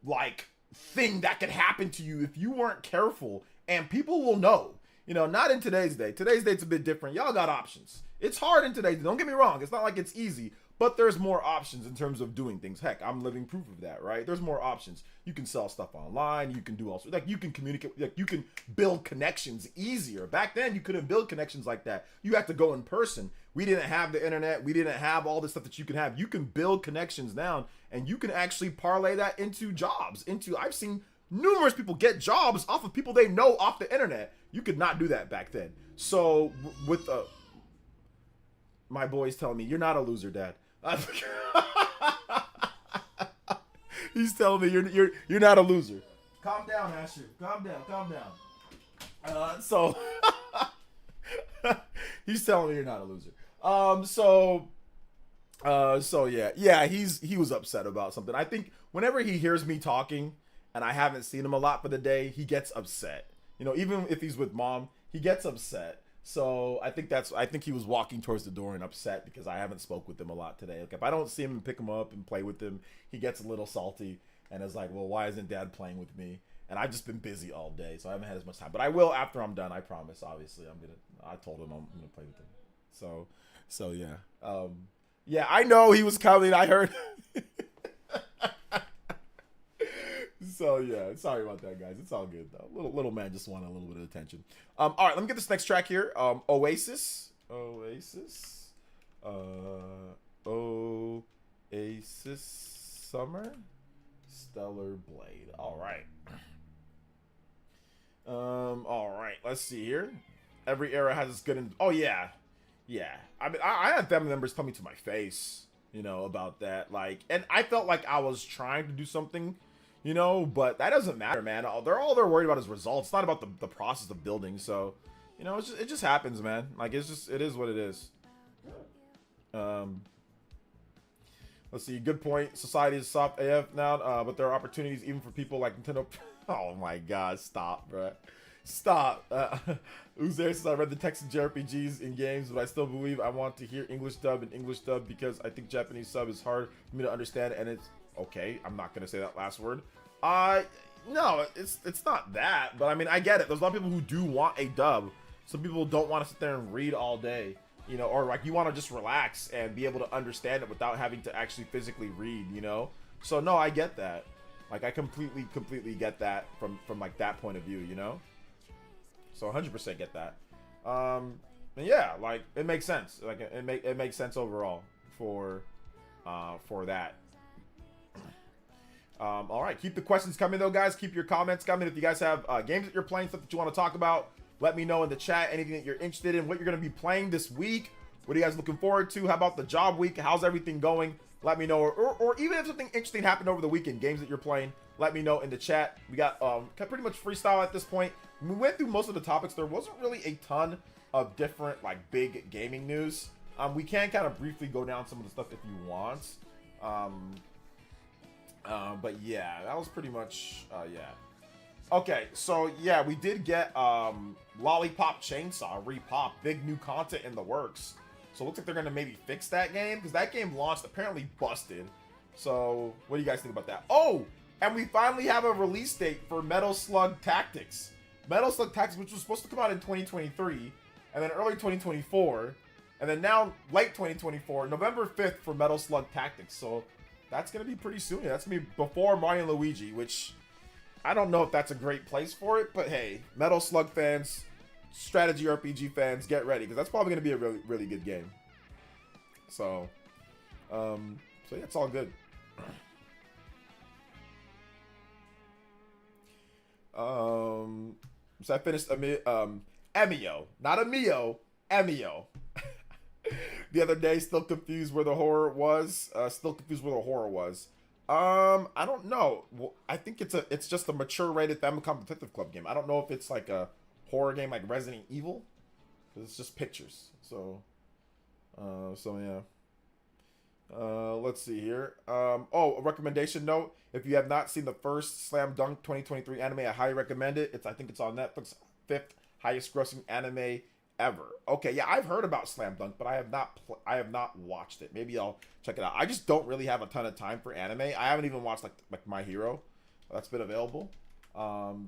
like, thing that could happen to you if you weren't careful, and people will know. You know, not in today's day. Today's day, it's a bit different. Y'all got options. It's hard in today's day. Don't get me wrong. It's not like it's easy, but there's more options in terms of doing things. Heck, I'm living proof of that, right? There's more options. You can sell stuff online. You can do also, like, you can communicate, like, you can build connections easier. Back then, you couldn't build connections like that. You had to go in person. We didn't have the internet. We didn't have all this stuff that you can have. You can build connections now, and you can actually parlay that into jobs. I've seen numerous people get jobs off of people they know off the internet. You could not do that back then. So with my boy's telling me, you're not a loser, Dad. He's telling me you're not a loser. Calm down, Asher. Calm down. So he's telling me you're not a loser. So yeah, he was upset about something. I think whenever he hears me talking and I haven't seen him a lot for the day, he gets upset. You know, even if he's with Mom, he gets upset. So I think he was walking towards the door and upset because I haven't spoke with him a lot today. Like, if I don't see him and pick him up and play with him, he gets a little salty and is like, well, why isn't Dad playing with me? And I've just been busy all day, so I haven't had as much time. But I will after I'm done, I promise. Obviously, I told him I'm gonna play with him. So yeah. Yeah, I know he was coming. I heard. So yeah, sorry about that, guys. It's all good though. Little man just wanted a little bit of attention. All right, let me get this next track here. Oasis, Summer, Stellar Blade. All right. All right. Let's see here. Every era has its good. Oh yeah. I mean, I had family members tell me to my face, you know, about that. Like, and I felt like I was trying to do something. You know, but that doesn't matter, man. All they're worried about is results. It's not about the process of building. So, you know, it just happens, man. Like, it is what it is. Let's see. Good point. Society is soft AF now, but there are opportunities even for people like Nintendo. Oh my God! Stop, bro. Stop. Who's there since I read the text of JRPGs in games, but I still believe I want to hear English dub and English dub because I think Japanese sub is hard for me to understand, and it's okay. I'm not gonna say that last word. No, it's not that, but I mean, I get it. There's a lot of people who do want a dub. Some people don't want to sit there and read all day, you know, or like you want to just relax and be able to understand it without having to actually physically read, you know. So no, I get that. Like, I completely get that from like that point of view, you know. So 100% get that. And yeah, like, it makes sense. Like, it makes sense overall for that. All right, keep the questions coming though, guys. Keep your comments coming. If you guys have games that you're playing, stuff that you want to talk about, let me know in the chat. Anything that you're interested in, what you're going to be playing this week. What are you guys looking forward to? How about the job week? How's everything going? Let me know. Or even if something interesting happened over the weekend, games that you're playing, let me know in the chat. We got pretty much freestyle at this point. We went through most of the topics. There wasn't really a ton of different, like, big gaming news. We can kind of briefly go down some of the stuff if you want. But yeah, that was pretty much, yeah. Okay, so yeah, we did get Lollipop Chainsaw repop, big new content in the works. So it looks like they're gonna maybe fix that game because that game launched apparently busted. So what do you guys think about that? Oh, and we finally have a release date for Metal Slug Tactics. Metal Slug Tactics, which was supposed to come out in 2023, and then early 2024, and then now late 2024, November 5th for Metal Slug Tactics. So that's gonna be pretty soon. That's gonna be before Mario and Luigi, which I don't know if that's a great place for it, but hey, Metal Slug fans, strategy RPG fans, get ready because that's probably gonna be a really, really good game. So, so yeah, it's all good. So I finished Emio, not Emio, Emio. The other day, still confused where the horror was. I don't know. Well, I think it's just a mature rated Famicom Detective Club game. I don't know if it's like a horror game like Resident Evil, because it's just pictures. So yeah. Let's see here. Oh, a recommendation note. If you have not seen the first Slam Dunk 2023 anime, I highly recommend it. I think it's on Netflix, 5th highest grossing anime ever. Okay, yeah, I've heard about Slam Dunk, but I have not watched it. Maybe I'll check it out. I just don't really have a ton of time for anime. I haven't even watched like My Hero. That's been available.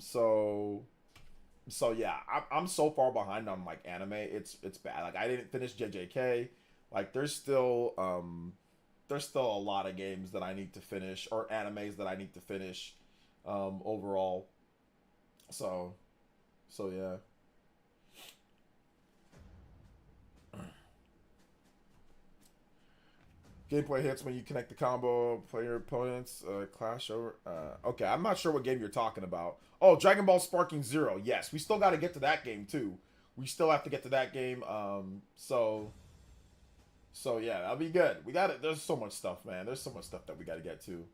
So yeah, I'm so far behind on like anime. It's bad. Like I didn't finish JJK. Like there's still a lot of games that I need to finish, or animes that I need to finish overall. So yeah. Gameplay hits when you connect the combo, play your opponents, clash over. Okay, I'm not sure what game you're talking about. Oh, Dragon Ball Sparking Zero. Yes, we still got to get to that game too. We still have to get to that game. So yeah, that'll be good. We got it. There's so much stuff, man. There's so much stuff that we got to get to.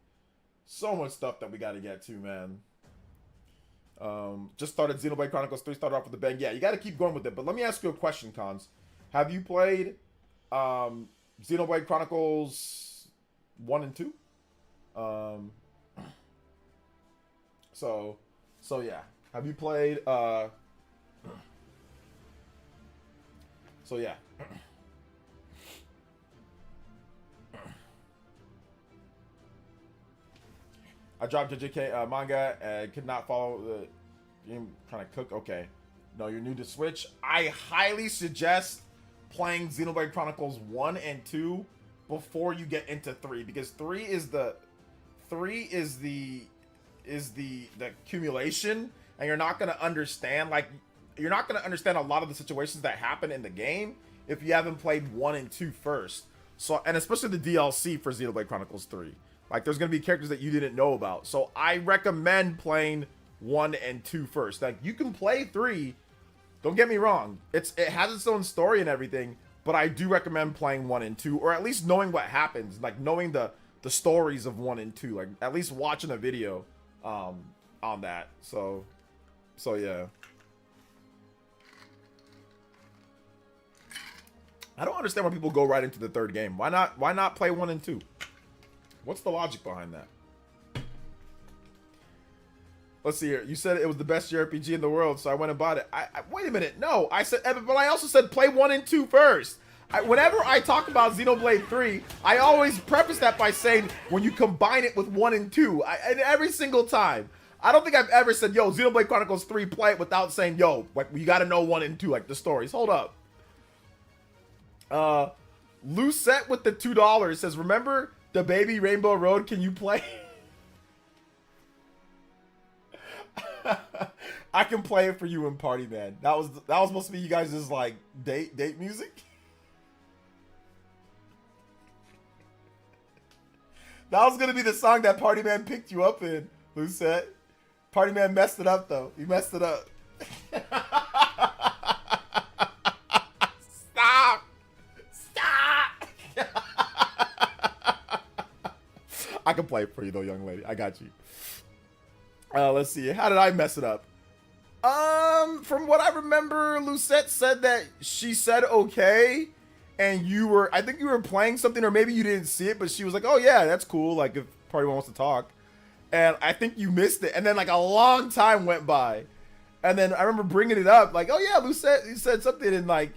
Man. Just started Xenoblade Chronicles 3. Started off with a bang. Yeah, you got to keep going with it. But let me ask you a question, Cons. Have you played Xenoblade Chronicles 1 and 2? So yeah. Have you played so yeah. I dropped JJK manga and could not follow the game. Kind of cook. Okay. No, you're new to Switch. I highly suggest playing Xenoblade Chronicles 1 and 2 before you get into 3, because 3 is the accumulation, and you're not going to understand a lot of the situations that happen in the game if you haven't played 1 and 2 first. So, and especially the DLC for Xenoblade Chronicles 3. Like there's going to be characters that you didn't know about. So I recommend playing 1 and 2 first. Like you can play 3. Don't get me wrong. It has its own story and everything, but I do recommend playing 1 and 2, or at least knowing what happens, like knowing the stories of 1 and 2, like at least watching a video on that. So yeah. I don't understand why people go right into the third game. Why not play 1 and 2? What's the logic behind that? Let's see here. You said it was the best JRPG in the world, so I went and bought it. Wait a minute. No, I said, but I also said play 1 and 2 first. Whenever I talk about Xenoblade 3, I always preface that by saying when you combine it with 1 and 2. And every single time. I don't think I've ever said, yo, Xenoblade Chronicles 3, play it without saying, yo, like, you got to know 1 and 2, like the stories. Hold up. Lucette with the $2 says, remember the baby Rainbow Road? Can you play? I can play it for you in Party Man. That was supposed to be you guys' like date music. That was gonna be the song that Party Man picked you up in, Lucette. Party Man messed it up though. He messed it up. Stop! I can play it for you though, young lady. I got you. Let's see. How did I mess it up? From what I remember, Lucette said that she said okay, and I think you were playing something, or maybe you didn't see it, but she was like, oh yeah, that's cool, like if party wants to talk. and I think you missed it. And then like a long time went by, and then I remember bringing it up, like, oh yeah, Lucette, you said something, and like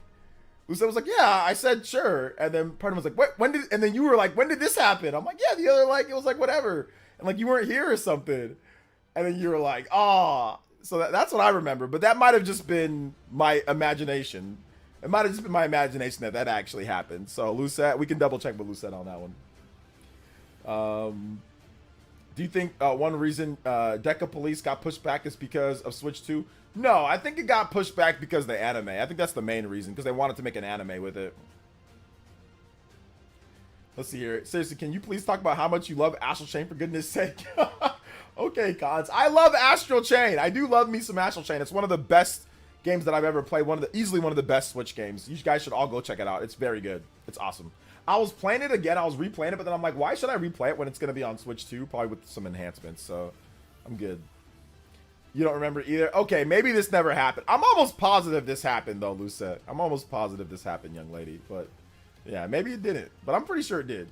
Lucette was like, yeah, I said sure, and then Pardon was like, what? When did? And then you were like, when did this happen? I'm like, yeah, the other like it was like whatever, and like you weren't here or something, and then you were like, oh, so that's what I remember, but that might have just been my imagination. It might have just been my imagination that actually happened. So Lucette, we can double check with Lucette on that one. Do you think one reason Deca Police got pushed back is because of Switch 2? No, I think it got pushed back because of the anime. I think that's the main reason, because they wanted to make an anime with it. Let's see here. Seriously, can you please talk about how much you love Astral Chain, for goodness sake? Okay, Cons. I love Astral Chain. I do love me some Astral Chain. It's one of the best games that I've ever played. Easily one of the best Switch games. You guys should all go check it out. It's very good. It's awesome. I was playing it again. I was replaying it, but then I'm like, why should I replay it when it's going to be on Switch 2? Probably with some enhancements, so I'm good. You don't remember either? Okay, maybe this never happened. I'm almost positive this happened, though, Lucette. I'm almost positive this happened, young lady. But, yeah, maybe it didn't. But I'm pretty sure it did.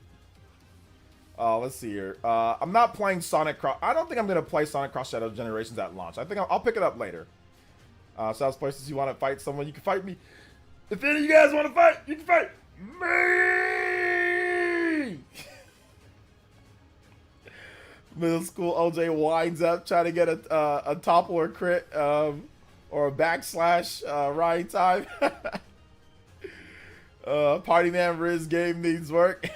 Let's see here. I'm not playing Sonic Cross... I don't think I'm going to play Sonic Cross Shadow Generations at launch. I think I'll pick it up later. South Places, you want to fight someone, you can fight me. If any of you guys want to fight, you can fight me! Middle school OJ winds up trying to get a topple or crit or a backslash Ryan time. Party Man Riz game needs work.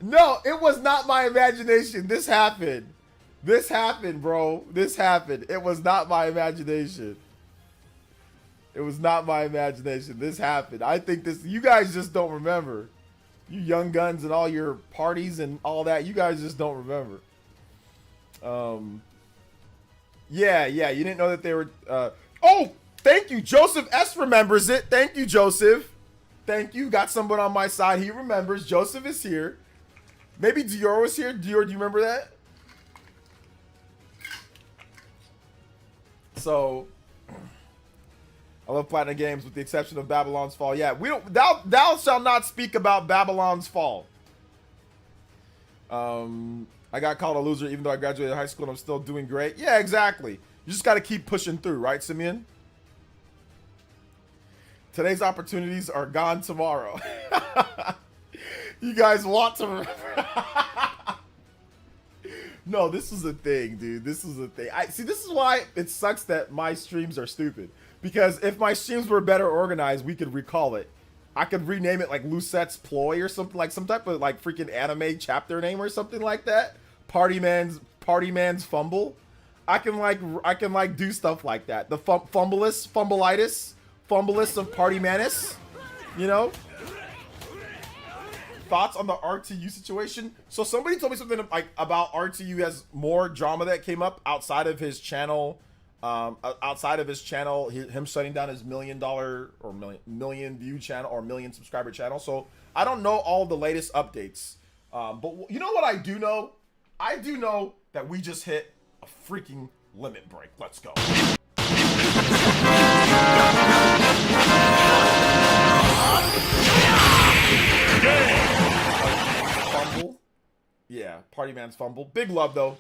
No, it was not my imagination. This happened. This happened, bro. This happened. It was not my imagination. It was not my imagination. This happened. I think this... You guys just don't remember. You young guns and all your parties and all that. You guys just don't remember. Yeah. You didn't know that they were... Oh! Thank you. Joseph S. remembers it. Thank you, Joseph. Thank you. Got someone on my side. He remembers. Joseph is here. Maybe Dior was here. Dior, do you remember that? So, I love Platinum games with the exception of Babylon's Fall. Yeah, we don't. Thou shalt not speak about Babylon's Fall. I got called a loser even though I graduated high school and I'm still doing great. Yeah, exactly. You just got to keep pushing through, right, Simeon? Today's opportunities are gone tomorrow. You guys want to remember? No, this is a thing, dude. This is a thing. See, this is why it sucks that my streams are stupid. Because if my streams were better organized, we could recall it. I could rename it like Lucette's Ploy or something, like some type of like freaking anime chapter name or something like that. Party Man's Fumble. I can like do stuff like that. The Fumbleitis of Party Manus. You know? Thoughts on the RTU situation? So somebody told me something like about RTU has more drama that came up outside of his channel. Him shutting down his $1 million or million view channel or million subscriber channel. So I don't know all the latest updates. But you know what I do know? I do know that we just hit a freaking limit break. Let's go. Fumble. Yeah, Party Man's Fumble. Big love though.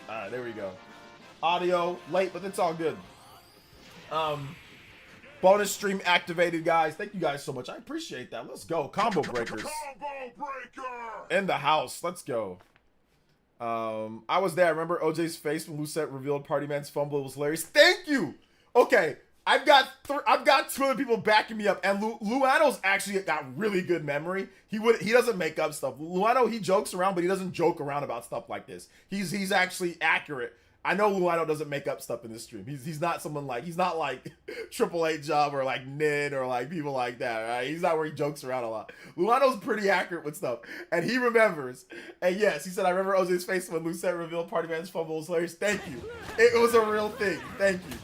Alright, there we go. Audio late, but it's all good. Bonus stream activated, guys. Thank you guys so much. I appreciate that. Let's go. Combo breakers. Combo breaker! In the house. Let's go. I was there. I remember OJ's face when Lucette revealed Party Man's Fumble. It was hilarious. Thank you. Okay. I've got two other people backing me up, and Luano's actually got really good memory. He doesn't make up stuff. Luano, he jokes around, but he doesn't joke around about stuff like this. He's actually accurate. I know Luano doesn't make up stuff in this stream. He's not someone like, he's not like Triple H Job or like Nin or like people like that, right? He's not where he jokes around a lot. Luano's pretty accurate with stuff, and he remembers. And yes, he said, I remember OJ's face when Lucette revealed Party Man's Fumble was hilarious. Thank you. It was a real thing. Thank you.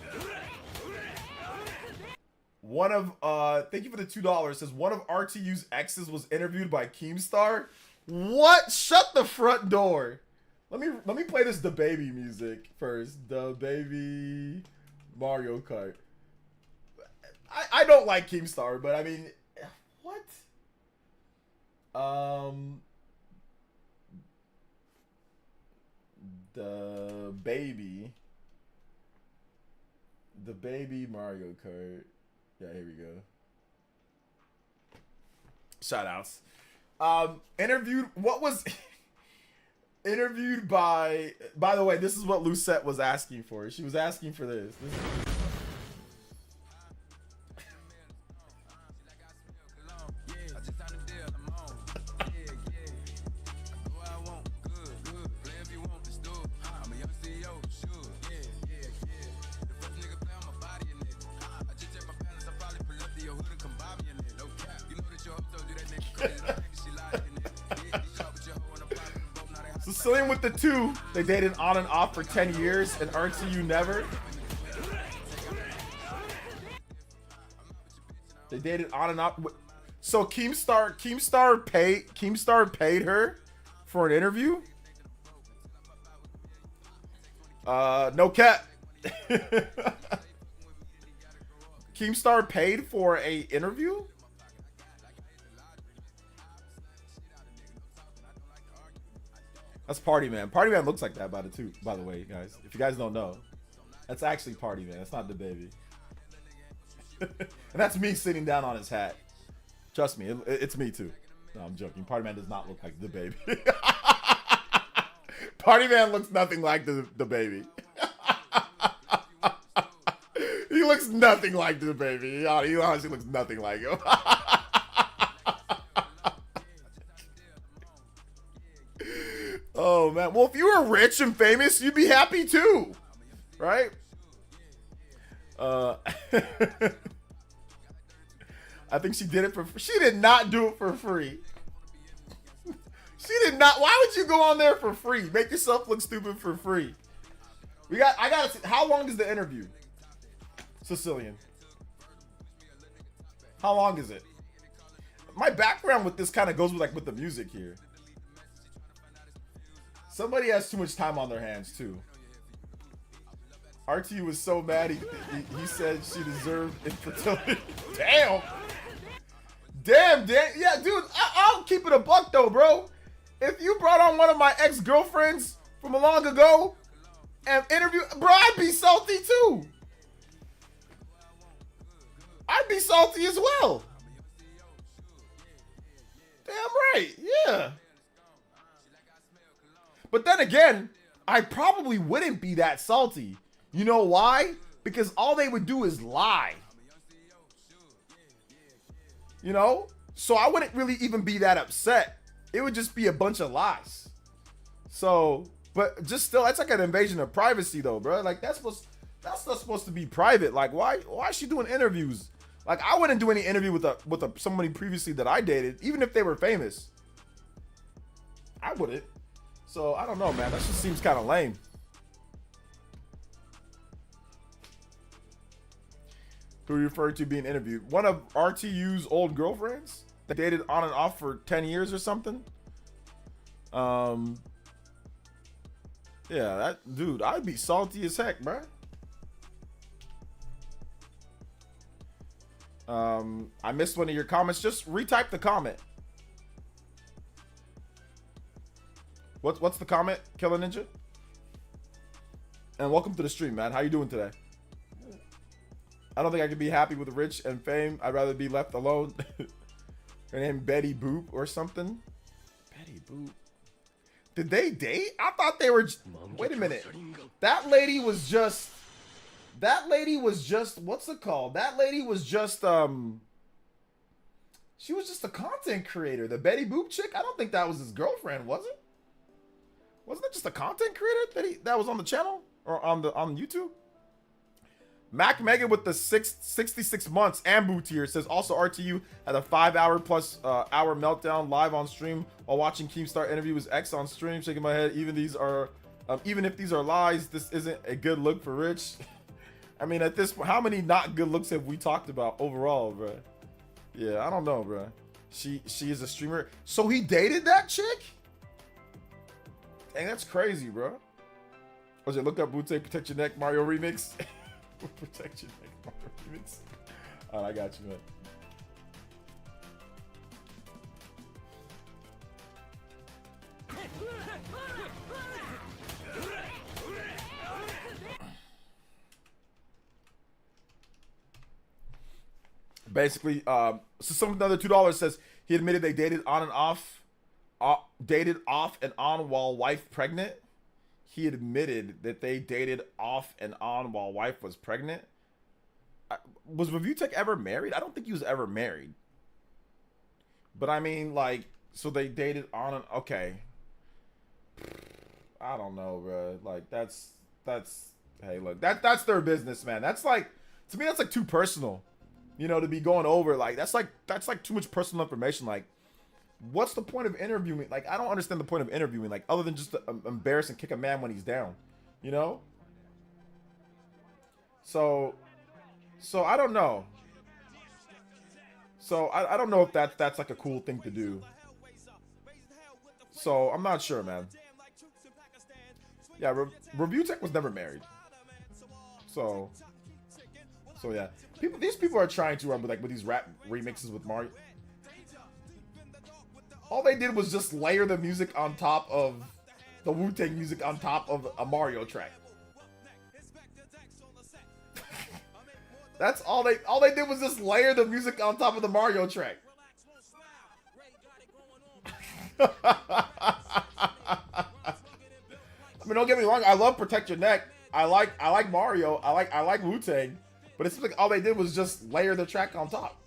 Thank you for the $2. Says one of RTU's exes was interviewed by Keemstar. What? Shut the front door. Let me play this DaBaby music first. DaBaby Mario Kart. I don't like Keemstar, but I mean, what? The baby Mario Kart. Yeah, here we go. Shout outs. Interviewed. What was interviewed by the way, this is what Lucette was asking for. She was asking for this. Sicilian with the 2. They dated on and off for 10 years, and RTU never. They dated on and off. So Keemstar paid her for an interview. No cap. Keemstar paid for a interview. That's Party Man. Party Man looks like that by the way, guys. If you guys don't know, that's actually Party Man. That's not the baby. And that's me sitting down on his hat. Trust me, it's me too. No, I'm joking. Party Man does not look like the baby. Party Man looks nothing like the baby. He looks nothing like the baby. He honestly looks nothing like him. Oh man, well if you were rich and famous, you'd be happy too, right? I think she did it for. She did not do it for free. She did not. Why would you go on there for free? Make yourself look stupid for free. I gotta see, how long is the interview? Sicilian. How long is it? My background with this kind of goes with the music here. Somebody has too much time on their hands too. RTU was so mad he said she deserved infertility. Damn. Yeah, dude, I'll keep it a buck though, bro. If you brought on one of my ex-girlfriends from a long ago and interview, bro, I'd be salty too. I'd be salty as well. Damn right, yeah. But then again, I probably wouldn't be that salty. You know why? Because all they would do is lie. You know? So I wouldn't really even be that upset. It would just be a bunch of lies. So, but just still, that's like an invasion of privacy though, bro. Like that's not supposed to be private. Like why is she doing interviews? Like I wouldn't do any interview with somebody previously that I dated, even if they were famous. I wouldn't. So I don't know, man. That just seems kind of lame. Who you referred to being interviewed? One of RTU's old girlfriends that dated on and off for 10 years or something. Yeah, that dude, I'd be salty as heck, bro. I missed one of your comments. Just retype the comment. What's the comment, Killer Ninja? And welcome to the stream, man. How you doing today? I don't think I could be happy with rich and fame. I'd rather be left alone. Her name Betty Boop or something. Betty Boop. Did they date? I thought they were. Wait a minute. That lady was just. What's it called? That lady was just. She was just a content creator. The Betty Boop chick. I don't think that was his girlfriend, was it? Wasn't it just a content creator that was on the channel or on YouTube? Mac Mega with the 66 months Ambu tier says also RTU had a 5-hour+ hour meltdown live on stream while watching Keemstar interview his ex on stream. Shaking my head. Even if these are lies, this isn't a good look for Rich. I mean, at this point, how many not good looks have we talked about overall, bro? Yeah, I don't know, bro. She is a streamer. So he dated that chick? Dang, that's crazy, bro. Was it look up Butte Protect Your Neck Mario Remix? Protect Your Neck Mario Remix. Alright, I got you, man. Basically, so some another $2 says he admitted they dated on and off, dated off and on while wife pregnant. He admitted that they dated off and on while wife was pregnant. Was Review Tech ever married? I don't think he was ever married. But I mean, like, so they dated on and okay. I don't know, bro. Like, that's hey, look, that's their business, man. That's like, to me, that's like too personal, you know, to be going over. Like, that's like too much personal information. Like, what's the point of interviewing? Like, I don't understand the point of interviewing, like, other than just to embarrass and kick a man when he's down, you know? So I don't know. So I don't know if that's like a cool thing to do. So I'm not sure, man. Yeah, Review Tech was never married. So yeah, these people are trying to with these rap remixes with Mario. All they did was just layer the music on top of the Wu-Tang music on top of a Mario track. That's all they did was just layer the music on top of the Mario track. I mean, don't get me wrong. I love Protect Your Neck. I like Mario. I like Wu-Tang. But it's like all they did was just layer the track on top.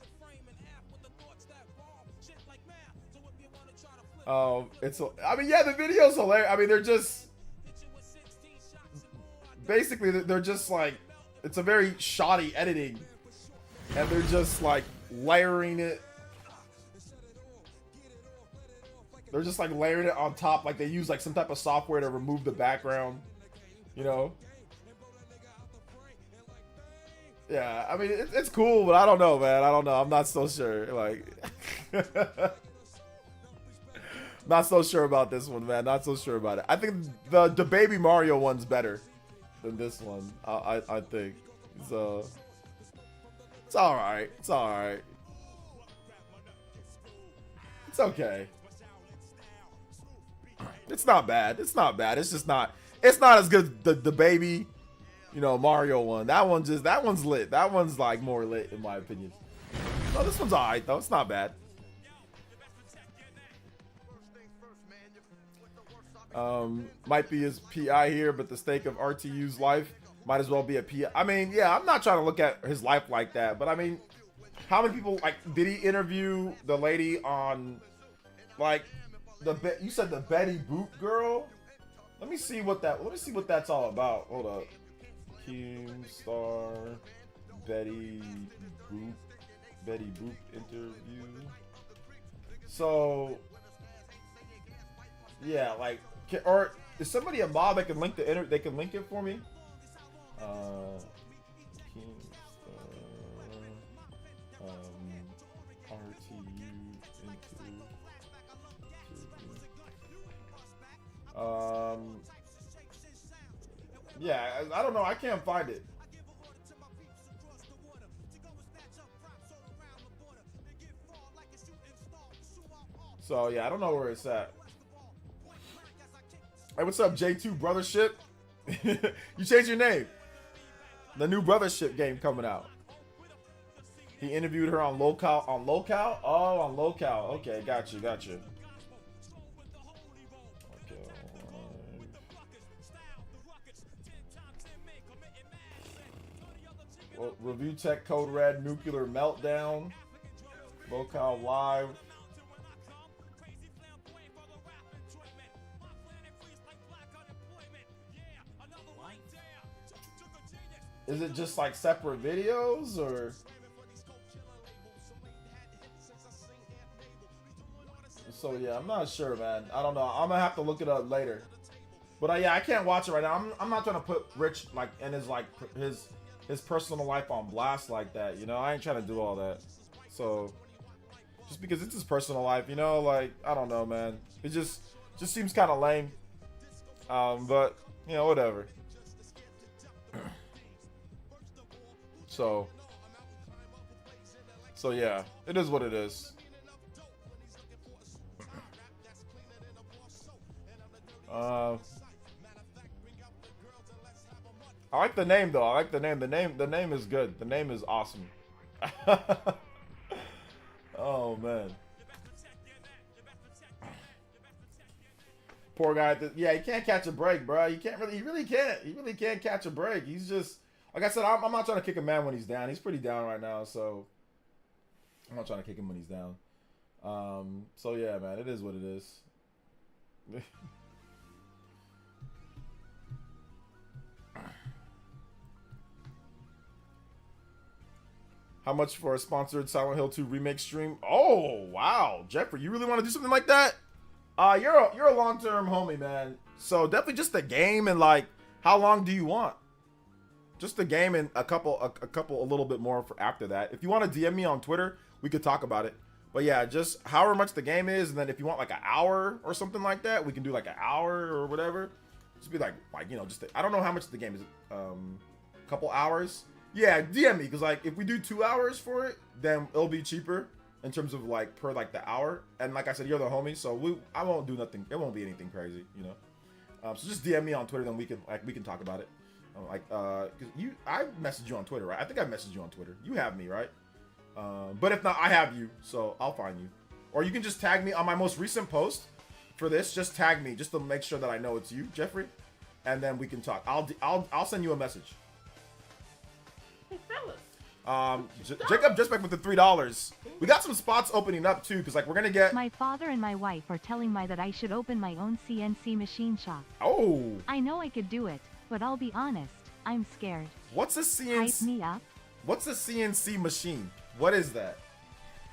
I mean, yeah, the video's hilarious. I mean, they're just basically they're just like, it's a very shoddy editing, and they're just like layering it. They're just like layering it on top, like they use like some type of software to remove the background, you know? Yeah, I mean, it's cool, but I don't know, man. I don't know. I'm not so sure. Like, not so sure about this one, man. Not so sure about it. I think the Baby Mario one's better than this one. I think. So it's all right. It's all right. It's okay. It's not bad. It's not bad. It's just not. It's not as good as the Baby, you know, Mario one. That one's lit. That one's like more lit in my opinion. No, this one's all right though. It's not bad. Might be his PI here, but the stake of RTU's life might as well be a PI. I mean, yeah, I'm not trying to look at his life like that, but I mean, how many people, like, did he interview the lady on, like, you said the Betty Boop girl? Let me see what that's all about. Hold up. Keemstar Betty Boop interview. So yeah, like, or is somebody a mod that can link they can link it for me? RTU yeah, I don't know. I can't find it. So yeah, I don't know where it's at. Hey, what's up, J2 Brothership? You changed your name. The new Brothership game coming out. He interviewed her on Locale. On Locale? Oh, on Locale. Okay, got you. Okay. Well, Review Tech Code Red Nuclear Meltdown. Locale Live. Is it just like separate videos or? So yeah, I'm not sure, man. I don't know. I'm gonna have to look it up later. But yeah, I can't watch it right now. I'm not trying to put Rich like in his personal life on blast like that. You know, I ain't trying to do all that. So just because it's his personal life, you know, like I don't know, man. It just seems kind of lame. But you know, whatever. So yeah, it is what it is. I like the name though. I like the name. The name is good. The name is awesome. Oh man. Poor guy. Yeah, he can't catch a break, bro. He can't really. He really can't. He really can't catch a break. He's just like I said. I'm not trying to kick a man when he's down. He's pretty down right now, so I'm not trying to kick him when he's down. So yeah, man, it is what it is. How much for a sponsored Silent Hill 2 remake stream? Oh wow, Jeffrey, you really want to do something like that? You're a long-term homie, man. So definitely just the game and like, how long do you want? Just the game and a little bit more for after that. If you want to DM me on Twitter, we could talk about it. But yeah, just however much the game is, and then if you want like an hour or something like that, we can do like an hour or whatever. Just be like you know, just I don't know how much the game is. A couple hours. Yeah, DM me because like if we do 2 hours for it, then it'll be cheaper. In terms of like per like the hour, and like I said, you're the homie, so I won't do nothing. It won't be anything crazy, you know. So just DM me on Twitter, then we can talk about it. Cause I messaged you on Twitter, right? I think I messaged you on Twitter. You have me, right? But if not, I have you, so I'll find you. Or you can just tag me on my most recent post for this. Just tag me, just to make sure that I know it's you, Jeffrey, and then we can talk. I'll send you a message. Hey, fellas. Jacob just back with the $3. We got some spots opening up too, because like we're gonna get. My father and my wife are telling me that I should open my own CNC machine shop. Oh. I know I could do it, but I'll be honest, I'm scared. What's a CNC? Hype me up. What's a CNC machine? What is that?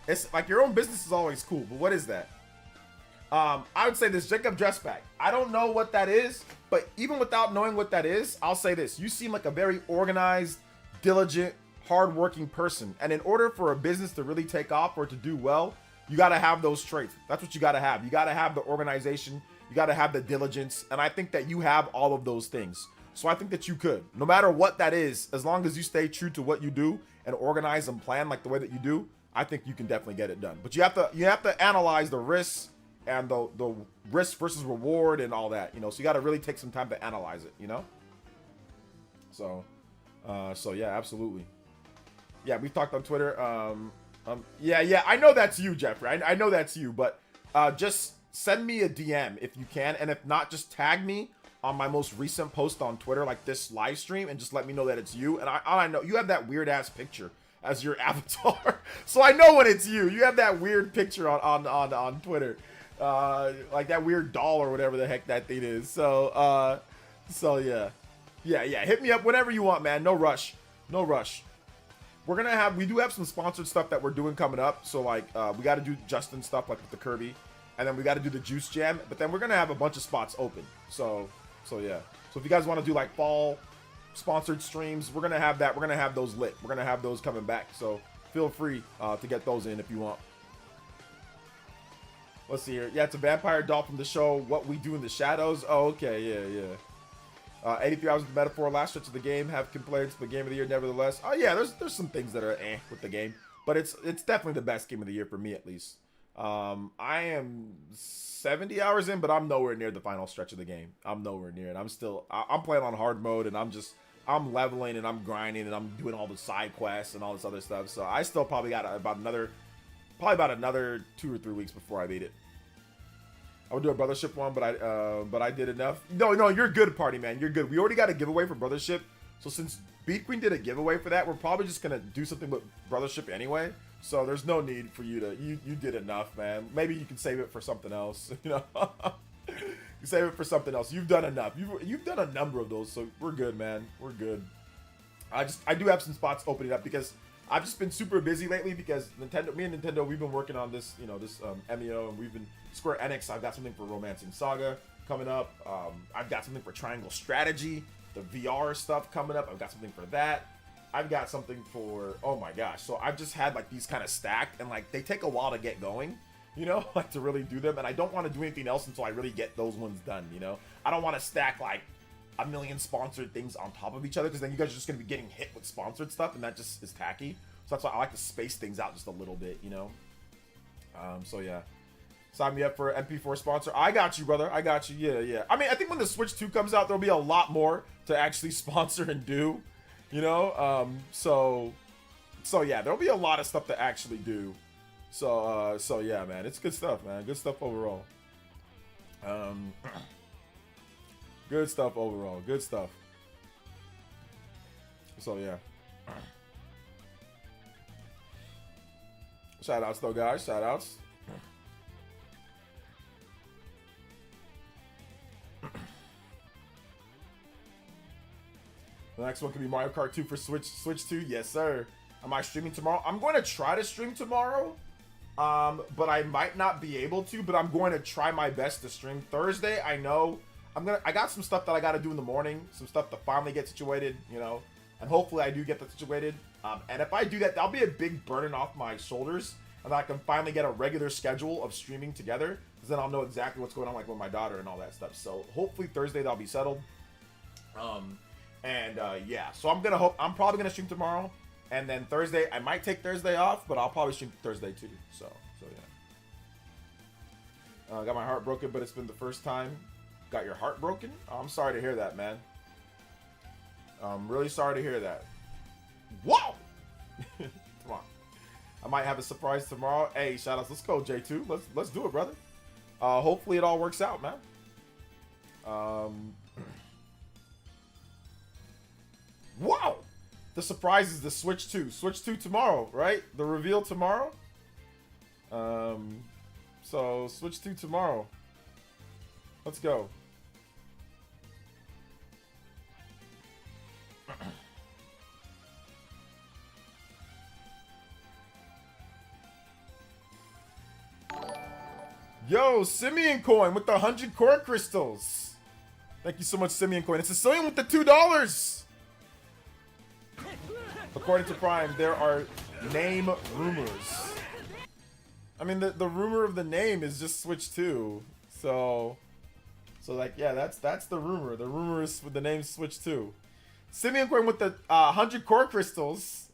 It's like your own business is always cool, but what is that? I would say this, Jacob Dressback. I don't know what that is, but even without knowing what that is, I'll say this: you seem like a very organized, diligent, hardworking person, and in order for a business to really take off or to do well, you got to have those traits. That's what you got to have. You got to have the organization, you got to have the diligence, and I think that you have all of those things. So I think that you could, no matter what that is, as long as you stay true to what you do and organize and plan like the way that you do, I think you can definitely get it done. But you have to analyze the risks and the risk versus reward and all that, you know. So you got to really take some time to analyze it, you know. So yeah, absolutely. Yeah, we've talked on Twitter. Yeah, I know that's you, Jeffrey. I know that's you, but just send me a DM if you can, and if not, just tag me on my most recent post on Twitter, like this live stream, and just let me know that it's you. And I know you have that weird ass picture as your avatar, so I know when it's you. You have that weird picture on Twitter, like that weird doll or whatever the heck that thing is. So yeah. Hit me up whenever you want, man. No rush. We do have some sponsored stuff that we're doing coming up. So like, we got to do Justin stuff like with the Kirby, and then we got to do the Juice Jam. But then we're gonna have a bunch of spots open. So yeah. So if you guys want to do like fall sponsored streams, we're gonna have that. We're gonna have those lit. We're gonna have those coming back. So feel free to get those in if you want. Let's see here. Yeah, it's a vampire doll from the show What We Do in the Shadows. Oh, okay. Yeah. 83 hours of the metaphor, last stretch of the game, have complaints, but game of the year nevertheless. Oh yeah, there's some things that are with the game, but it's definitely the best game of the year for me at least. I am 70 hours in, but I'm nowhere near the final stretch of the game. I'm nowhere near it. I'm playing on hard mode, and I'm leveling and I'm grinding and I'm doing all the side quests and all this other stuff. So I still probably got about another 2 or 3 weeks before I beat it. I would do a Brothership one, but I did enough. No, you're good, party man. You're good. We already got a giveaway for Brothership, so since Beat Queen did a giveaway for that, we're probably just gonna do something with Brothership anyway. So there's no need for you to. You did enough, man. Maybe you can save it for something else. You know, you save it for something else. You've done enough. You've done a number of those, so we're good, man. We're good. I do have some spots opening up because I've just been super busy lately because me and Nintendo, we've been working on this, this MEO, and we've been Square Enix. I've got something for Romancing Saga coming up. I've got something for Triangle Strategy, the VR stuff coming up. I've got something for that. I've got something for, oh my gosh. So I've just had like these kind of stacked, and like they take a while to get going, like to really do them. And I don't want to do anything else until I really get those ones done, I don't want to stack like a million sponsored things on top of each other, because then you guys are just going to be getting hit with sponsored stuff, and that just is tacky. So that's why I like to space things out just a little bit, So yeah. Sign me up for an MP4 sponsor. I got you, brother. I got you. Yeah. I mean, I think when the Switch 2 comes out, there'll be a lot more to actually sponsor and do, So yeah, there'll be a lot of stuff to actually do. So yeah, man, it's good stuff, man. Good stuff overall. Good stuff overall. Good stuff. So yeah. Shout outs though, guys. Shout outs. The next one could be Mario Kart 2 for Switch 2. Yes, sir. Am I streaming tomorrow? I'm going to try to stream tomorrow. But I might not be able to, but I'm going to try my best to stream Thursday. I know I got some stuff that I got to do in the morning, some stuff to finally get situated, you know, and hopefully I do get that situated. And if I do that, that'll be a big burden off my shoulders, and I can finally get a regular schedule of streaming together, because then I'll know exactly what's going on, like with my daughter and all that stuff. So hopefully Thursday that'll be settled. Yeah, so I'm probably gonna stream tomorrow, and then Thursday I might take Thursday off, but I'll probably stream Thursday too. So yeah. Got my heart broken, but it's been the first time. Got your heart broken? Oh, I'm sorry to hear that, man. I'm really sorry to hear that. Whoa! Come on. I might have a surprise tomorrow. Hey, shout outs. Let's go, J2. Let's do it, brother. Hopefully it all works out, man. Wow! The surprise is the Switch 2. Switch 2 tomorrow, right? The reveal tomorrow. So Switch 2 tomorrow. Let's go. Yo, Simeon Coin with the 100 core crystals. Thank you so much, Simeon Coin. It's Sicilian with the $2. According to Prime, there are name rumors. I mean, the rumor of the name is just Switch 2. So like, yeah, that's the rumor. The rumor is with the name Switch 2. Simeon Coin with the 100 core crystals.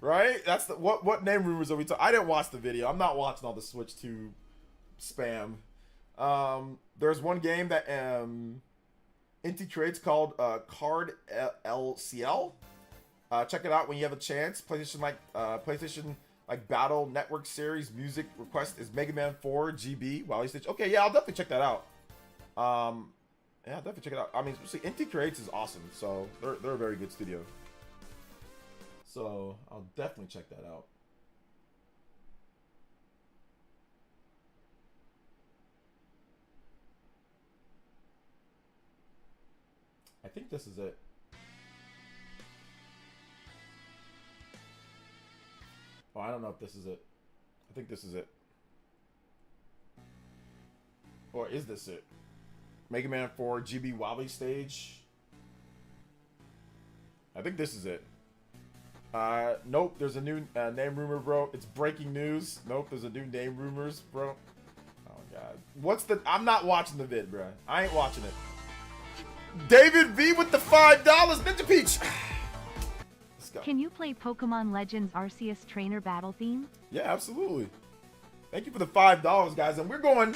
Right? That's the what name rumors are we talking? I didn't watch the video. I'm not watching all the Switch 2 spam. There's one game that Inti creates called Card LCL. Check it out when you have a chance. PlayStation like Battle Network Series music request is Mega Man 4 GB. Wow, okay, yeah, I'll definitely check that out. Yeah, I'll definitely check it out. I mean, Inti Creates is awesome, so they're a very good studio. So I'll definitely check that out. I think this is it. Oh, I don't know if this is it. I think this is it. Or is this it? Mega Man 4 GB Wobbly stage. I think this is it. Nope, there's a new name rumor, bro. It's breaking news. Nope, there's a new name rumors, bro. Oh, God. I'm not watching the vid, bro. I ain't watching it. David V with the $5. Ninja Peach. Let's go. Can you play Pokemon Legends Arceus Trainer Battle Theme? Yeah, absolutely. Thank you for the $5, guys. And we're going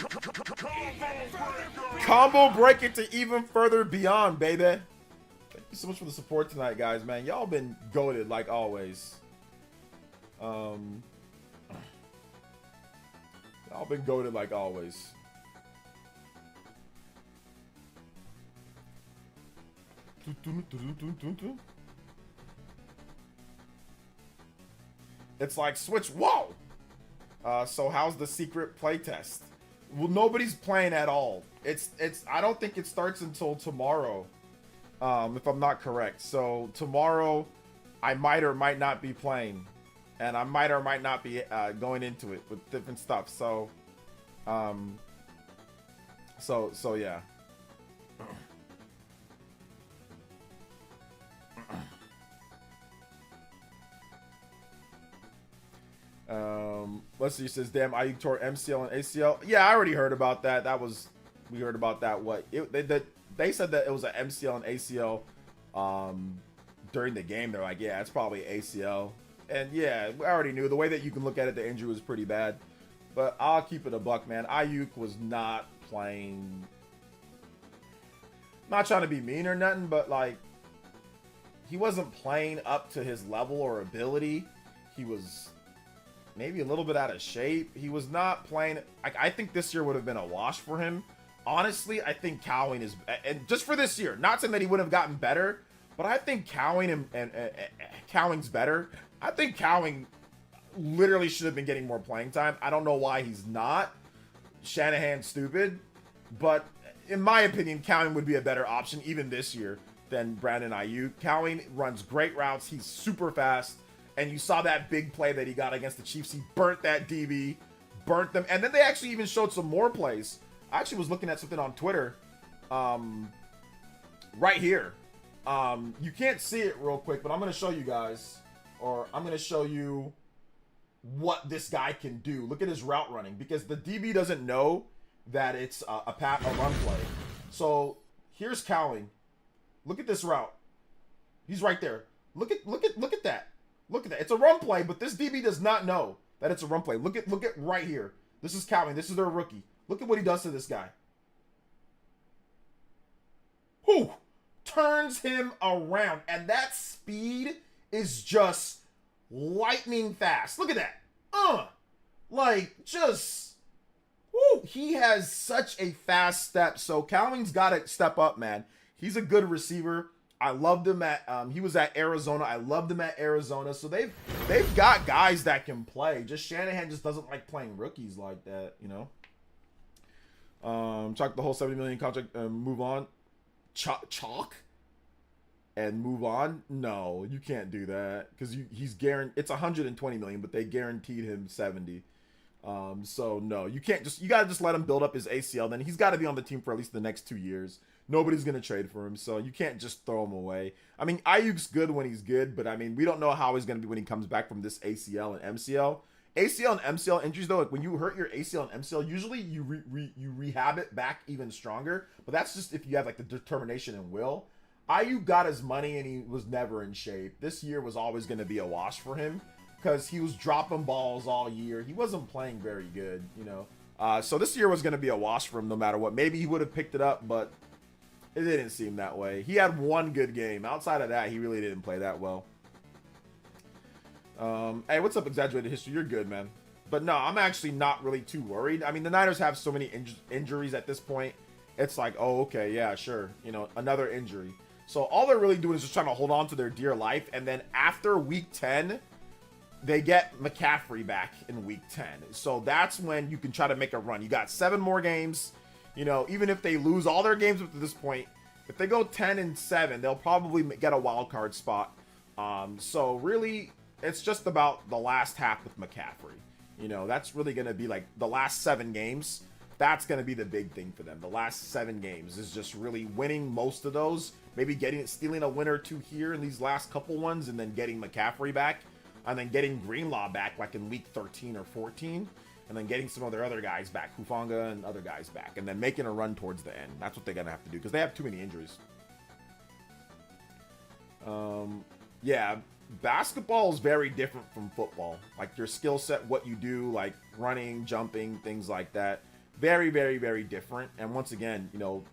combo break it to even further beyond, baby. Thank you so much for the support tonight, guys, man. Y'all been goated like always. Y'all been goated like always. It's like Switch. Whoa! So how's the secret playtest? Well, nobody's playing at all. I don't think it starts until tomorrow. If I'm not correct. So tomorrow, I might or might not be playing, and I might or might not be going into it with different stuff. So, so yeah. Let's see. It says, "Damn, Ayuk tore MCL and ACL." Yeah, I already heard about that. We heard about that. They said that it was an MCL and ACL during the game. They're like, yeah, it's probably ACL. And yeah, we already knew. The way that you can look at it, the injury was pretty bad. But I'll keep it a buck, man. Ayuk was not playing. Not trying to be mean or nothing, but like, he wasn't playing up to his level or ability. He was maybe a little bit out of shape. He was not playing. I think this year would have been a wash for him. Honestly, I think Cowing is, and just for this year, not saying that he would have gotten better, but I think Cowing and Cowing's better. I think Cowing literally should have been getting more playing time. I don't know why he's not. Shanahan's stupid, but in my opinion, Cowing would be a better option even this year than Brandon Ayuk. Cowing runs great routes. He's super fast. And you saw that big play that he got against the Chiefs. He burnt that DB, burnt them. And then they actually even showed some more plays. I actually was looking at something on Twitter right here. You can't see it real quick, but I'm going to show you guys, or I'm going to show you what this guy can do. Look at his route running, because the DB doesn't know that it's a run play. So here's Cowing. Look at this route. He's right there. Look at that. Look at that. It's a run play, but this DB does not know that it's a run play. Look at right here. This is Cowing. This is their rookie. Look at what he does to this guy. Whew! Turns him around. And that speed is just lightning fast. Look at that. Like, just... Woo! He has such a fast step. So Cowing's got to step up, man. He's a good receiver. I loved him at he was at Arizona. I loved him at Arizona. So they've got guys that can play. Just Shanahan just doesn't like playing rookies like that, you know. Chalk the whole $70 million contract and move on. Chalk and move on? No, you can't do that, because he's guaranteed. It's $120 million, but they guaranteed him 70. So no, you can't you gotta just let him build up his ACL. Then he's got to be on the team for at least the next 2 years. Nobody's going to trade for him, so you can't just throw him away. I mean, Ayuk's good when he's good, but I mean, we don't know how he's going to be when he comes back from this ACL and MCL. ACL and MCL injuries, though, like when you hurt your ACL and MCL, usually you rehab it back even stronger, but that's just if you have like the determination and will. Ayuk got his money and he was never in shape. This year was always going to be a wash for him because he was dropping balls all year. He wasn't playing very good, you know. So this year was going to be a wash for him no matter what. Maybe he would have picked it up, but it didn't seem that way. He had one good game. Outside of that, he really didn't play that well. Hey, what's up, Exaggerated History? You're good, man. But no, I'm actually not really too worried. I mean, the Niners have so many injuries at this point. It's like, oh, okay, yeah, sure. You know, another injury. So all they're really doing is just trying to hold on to their dear life. And then after week 10, they get McCaffrey back in week 10. So that's when you can try to make a run. You got 7 more games. You know, even if they lose all their games up to this point, if they go 10-7, they'll probably get a wild card spot. So really, it's just about the last half with McCaffrey. You know, that's really going to be like the last 7 games. That's going to be the big thing for them. The last 7 games is just really winning most of those. Maybe stealing a win or 2 here in these last couple ones, and then getting McCaffrey back, and then getting Greenlaw back like in week 13 or 14. And then getting some of their other guys back, Hufanga and other guys back, and then making a run towards the end. That's what they're gonna have to do because they have too many injuries. Yeah, basketball is very different from football. Like your skill set, what you do, like running, jumping, things like that. Very, very, very different. And once again, you know,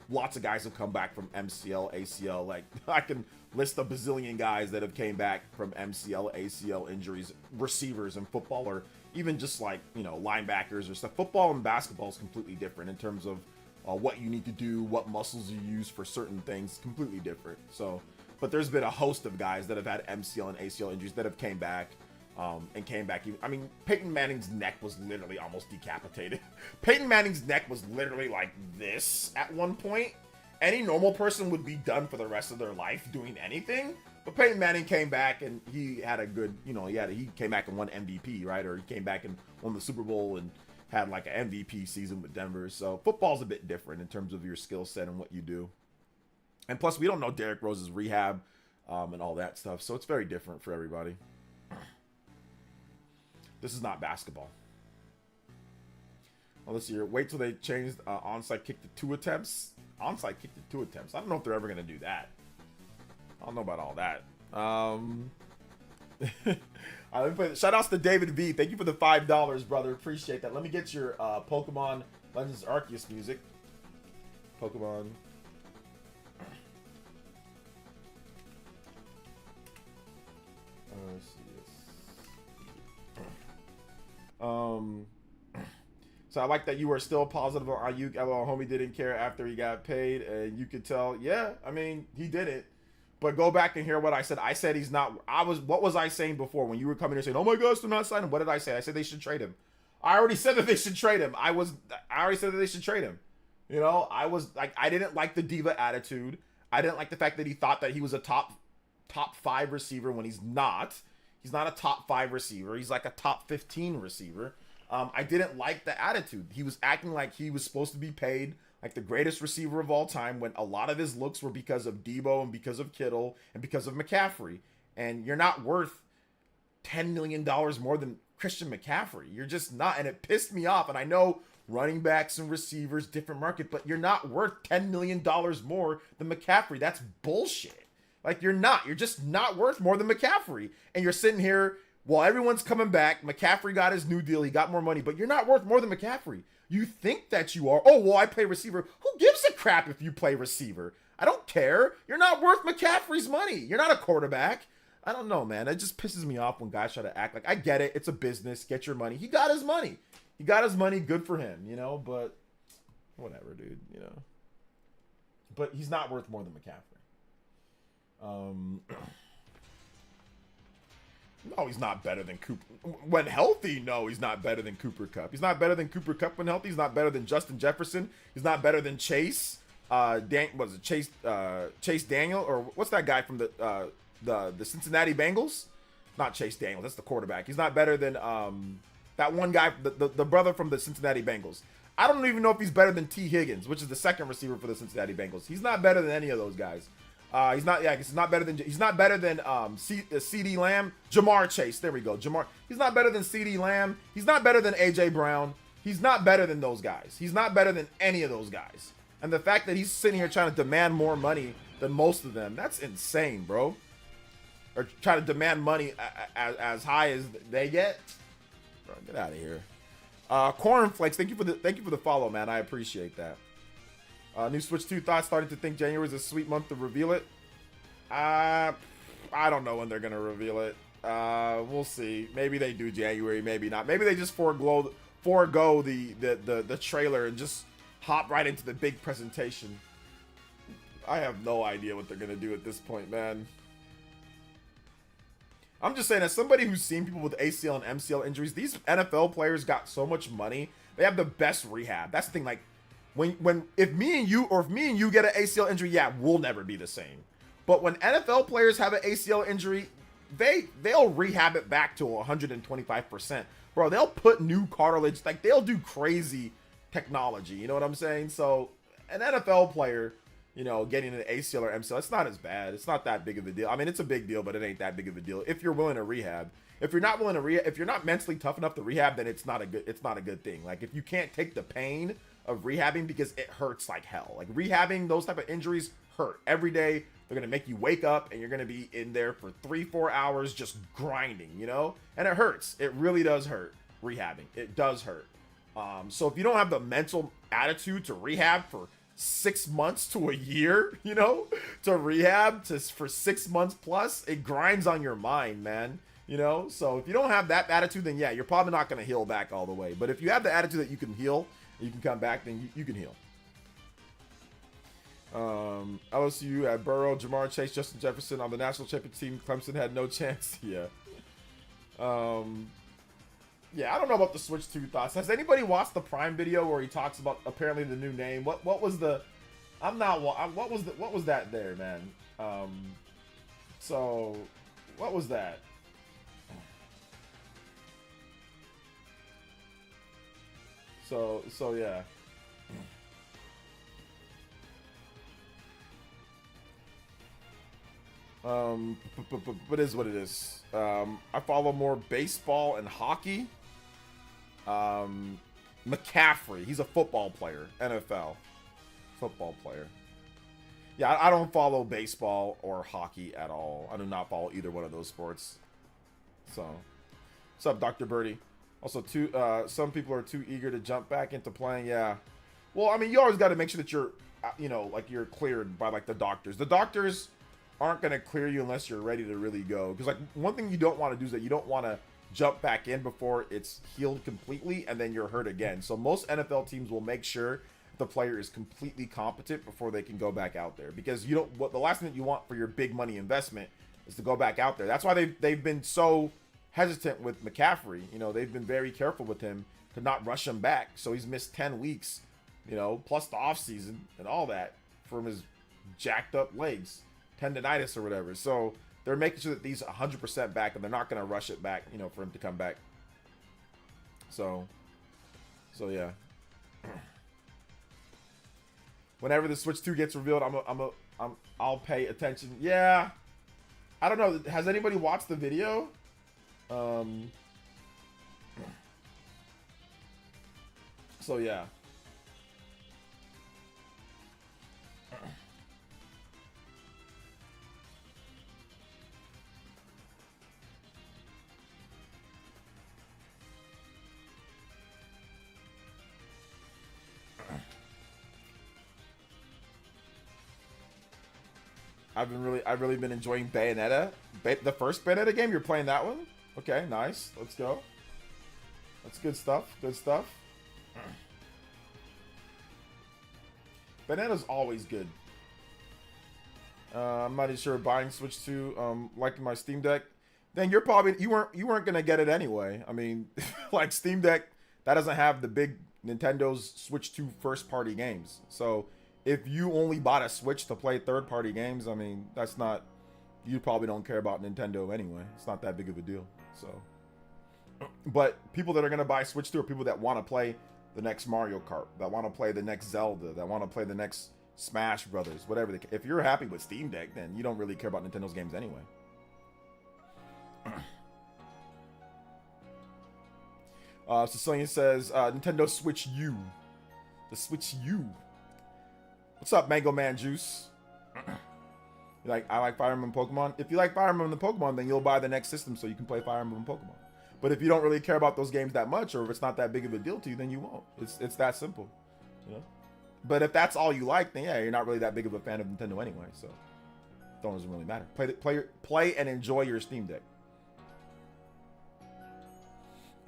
lots of guys have come back from MCL, ACL. Like I can list a bazillion guys that have came back from MCL, ACL injuries, receivers in football, or even just like, you know, linebackers or stuff. Football and basketball is completely different in terms of what you need to do, what muscles you use for certain things, completely different. So, but there's been a host of guys that have had MCL and ACL injuries that have came back, and came back. I mean, Peyton Manning's neck was literally almost decapitated. Peyton Manning's neck was literally like this at one point. Any normal person would be done for the rest of their life doing anything. But Peyton Manning came back and he had a good, you know, he came back and won MVP, right? Or he came back and won the Super Bowl and had like an MVP season with Denver. So football's a bit different in terms of your skill set and what you do. And plus, we don't know Derrick Rose's rehab and all that stuff. So it's very different for everybody. This is not basketball. Well, let's see here. Wait till they change onside kick to 2 attempts. Onside kick to 2 attempts. I don't know if they're ever going to do that. I don't know about all that. Let me play. Shout outs to David V. Thank you for the $5, brother. Appreciate that. Let me get your Pokemon Legends Arceus music. Pokemon. Let's see this. So I like that you were still positive on Ayuk. LOL, homie didn't care after he got paid, and you could tell. Yeah, I mean, he did it. But go back and hear what I said. I said he's not. What was I saying before when you were coming here saying, "Oh my gosh, they're not signing"? What did I say? I said they should trade him. I already said that they should trade him. I already said that they should trade him. You know, I didn't like the diva attitude. I didn't like the fact that he thought that he was a top 5 receiver when he's not. He's not a top 5 receiver. He's like a top 15 receiver. I didn't like the attitude. He was acting like he was supposed to be paid like the greatest receiver of all time when a lot of his looks were because of Debo and because of Kittle and because of McCaffrey. And you're not worth $10 million more than Christian McCaffrey. You're just not. And it pissed me off. And I know running backs and receivers, different market, but you're not worth $10 million more than McCaffrey. That's bullshit. Like, you're not. You're just not worth more than McCaffrey. And you're sitting here while everyone's coming back. McCaffrey got his new deal. He got more money, but you're not worth more than McCaffrey. You think that you are. Oh, well, I play receiver. Who gives a crap if you play receiver? I don't care. You're not worth McCaffrey's money. You're not a quarterback. I don't know, man. It just pisses me off when guys try to act like, I get it. It's a business. Get your money. He got his money. He got his money. Good for him, you know, but whatever, dude, you know. But he's not worth more than McCaffrey. No, he's not better than Cooper. When healthy, no, he's not better than Cooper Kupp. He's not better than Cooper Kupp when healthy. He's not better than Justin Jefferson. He's not better than Chase. Chase Daniel, or what's that guy from the Cincinnati Bengals? Not Chase Daniel. That's the quarterback. He's not better than that one guy, the brother from the Cincinnati Bengals. I don't even know if he's better than T. Higgins, which is the second receiver for the Cincinnati Bengals. He's not better than any of those guys. He's not better than CeeDee Lamb. Jamar Chase. There we go. Jamar. He's not better than CeeDee Lamb. He's not better than AJ Brown. He's not better than those guys. He's not better than any of those guys. And the fact that he's sitting here trying to demand more money than most of them, that's insane, bro. Or try to demand money as high as they get. Bro, get out of here. Cornflakes, thank you for the follow, man. I appreciate that. New Switch 2 thoughts. Starting to think January is a sweet month to reveal it. I don't know when they're gonna reveal it. We'll see. Maybe they do January, maybe not. Maybe they just forego the trailer and just hop right into the big presentation. I have no idea what they're gonna do at this point, man. I'm just saying, as somebody who's seen people with ACL and MCL injuries, these NFL players got so much money. They have the best rehab. That's the thing. Like, if me and you get an ACL injury, yeah, we'll never be the same. But when NFL players have an ACL injury, they'll rehab it back to 125%. Bro, they'll put new cartilage. Like, they'll do crazy technology. You know what I'm saying? So, an NFL player, you know, getting an ACL or MCL, it's not as bad. It's not that big of a deal. I mean, it's a big deal, but it ain't that big of a deal if you're willing to rehab. If you're not willing to rehab, if you're not mentally tough enough to rehab, then it's not a good thing. Like, if you can't take the pain of rehabbing because it hurts like hell. Like, rehabbing those type of injuries hurt every day. They're gonna make you wake up and you're gonna be in there for 3-4 hours just grinding, you know? And it hurts. It really does hurt. Rehabbing. It does hurt. So if you don't have the mental attitude to rehab for 6 months to a year, you know, to rehab for 6 months plus, it grinds on your mind, man. You know, so if you don't have that attitude, then yeah, you're probably not going to heal back all the way. But if you have the attitude that you can heal, you can come back, then you can heal. LSU had Burrow, Jamar Chase, Justin Jefferson on the national championship team. Clemson had no chance. Yeah. Yeah, I don't know about the Switch 2 thoughts. Has anybody watched the Prime video where he talks about apparently the new name? What was the? What was that there, man? So what was that? So yeah. But it is what it is. I follow more baseball and hockey. McCaffrey, he's a football player, NFL football player. Yeah, I don't follow baseball or hockey at all. I do not follow either one of those sports. So, what's up, Dr. Birdie? Also, some people are too eager to jump back into playing. Yeah. Well, I mean, you always got to make sure that you're, you know, like you're cleared by like the doctors. The doctors aren't going to clear you unless you're ready to really go. Because like one thing you don't want to do is that you don't want to jump back in before it's healed completely, and then you're hurt again. So most NFL teams will make sure the player is completely competent before they can go back out there, because you don't. What the last thing that you want for your big money investment is to go back out there. That's why they've been so hesitant with McCaffrey. You know, they've been very careful with him to not rush him back. So he's missed 10 weeks, you know, plus the offseason and all that from his jacked up legs, tendonitis or whatever. So they're making sure that he's 100% back, and they're not going to rush it back, you know, for him to come back. So yeah. Whenever the Switch 2 gets revealed, I'll pay attention. Yeah. I don't know. Has anybody watched the video? So yeah. I've really been enjoying Bayonetta. The first Bayonetta game, you're playing that one? Okay, nice. Let's go. That's good stuff. Good stuff. Bayonetta's always good. I'm not even sure buying Switch 2, liking my Steam Deck. Then you weren't gonna get it anyway. I mean, like Steam Deck, that doesn't have the big Nintendo's Switch 2 first party games. So if you only bought a Switch to play third party games, I mean, that's not, you probably don't care about Nintendo anyway. It's not that big of a deal. So, but people that are gonna buy Switch 2 are people that want to play the next Mario Kart, that want to play the next Zelda, that want to play the next Smash Brothers, whatever. If you're happy with Steam Deck, then you don't really care about Nintendo's games anyway. Sicilian says, Nintendo Switch U. The Switch U. What's up, Mango Man Juice? I like Fire Emblem Pokemon. If you like Fire Emblem and Pokemon, then you'll buy the next system so you can play Fire Emblem and Pokemon. But if you don't really care about those games that much, or if it's not that big of a deal to you, then you won't. It's that simple, you know. But if that's all you like, then yeah, you're not really that big of a fan of Nintendo anyway, so it doesn't really matter. Play and enjoy your Steam Deck.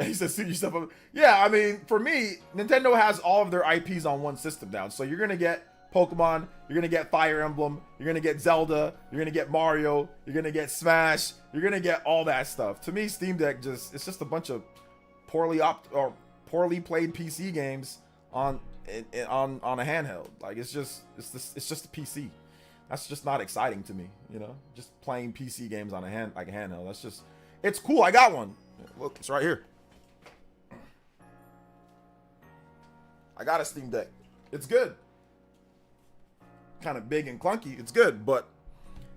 He says, suit yourself up. Yeah, I mean, for me, Nintendo has all of their IPs on one system now. So you're gonna get Pokemon, you're gonna get Fire Emblem, you're gonna get Zelda, you're gonna get Mario, you're gonna get Smash, you're gonna get all that stuff. To me, Steam Deck it's just a bunch of poorly played PC games on a handheld. Like it's just a PC. That's just not exciting to me, you know. Just playing PC games on a handheld. It's cool. I got one. Look, it's right here. I got a Steam Deck. It's good. Kind of big and clunky. It's good, but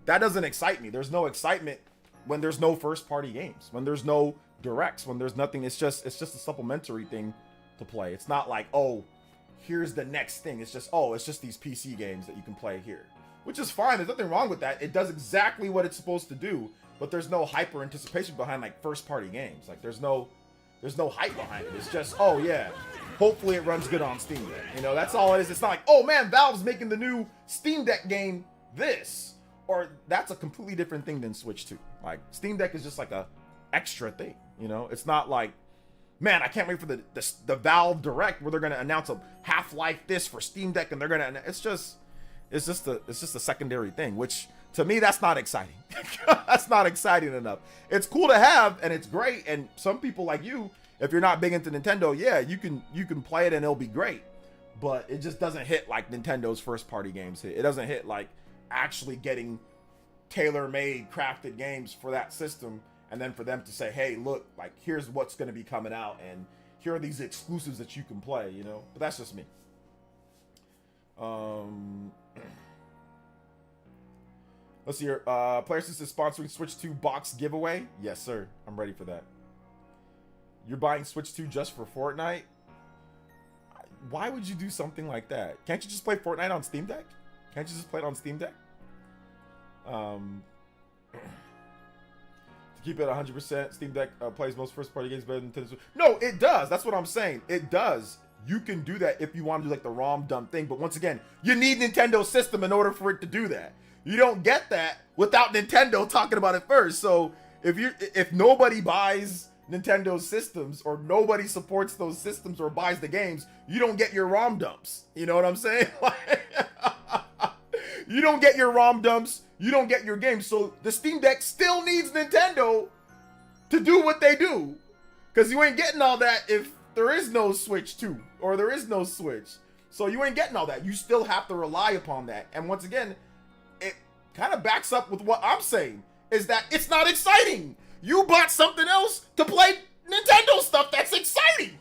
that doesn't excite me. There's no excitement when there's no first party games, when there's no directs, when there's nothing. It's just a supplementary thing to play. It's not like, oh, here's the next thing. It's just these PC games that you can play here, which is fine. There's nothing wrong with that. It does exactly what it's supposed to do, but there's no hyper anticipation behind like first party games. Like there's no hype behind it. It's just, oh yeah, hopefully it runs good on Steam Deck. You know, that's all it is. It's not like, oh man, Valve's making the new Steam Deck game this, or that's a completely different thing than Switch 2. Like Steam Deck is just like a extra thing. You know, it's not like, man, I can't wait for the Valve Direct where they're gonna announce a Half-Life this for Steam Deck, and they're gonna. It's just a secondary thing, which to me that's not exciting. That's not exciting enough. It's cool to have, and it's great. And some people like you, if you're not big into Nintendo, yeah, you can play it and it'll be great. But it just doesn't hit like Nintendo's first party games hit. It doesn't hit like actually getting tailor-made, crafted games for that system, and then for them to say, hey, look, like here's what's going to be coming out, and here are these exclusives that you can play, you know. But that's just me. Let's see here. PlayerSys is sponsoring Switch 2 box giveaway. Yes, sir. I'm ready for that. You're buying Switch 2 just for Fortnite? Why would you do something like that? Can't you just play Fortnite on Steam Deck? Can't you just play it on Steam Deck? To keep it 100%, Steam Deck plays most first-party games better than Nintendo Switch. No, it does. That's what I'm saying. It does. You can do that if you want to do like the ROM dump thing. But once again, you need Nintendo's system in order for it to do that. You don't get that without Nintendo talking about it first. So if nobody buys Nintendo's systems, or nobody supports those systems or buys the games, you don't get your ROM dumps. You know what I'm saying? You don't get your ROM dumps, you don't get your games. So the Steam Deck still needs Nintendo to do what they do. Because you ain't getting all that if there is no Switch 2, or there is no Switch. So you ain't getting all that. You still have to rely upon that. And once again, it kind of backs up with what I'm saying, is that it's not exciting. You bought something else to play Nintendo stuff that's exciting.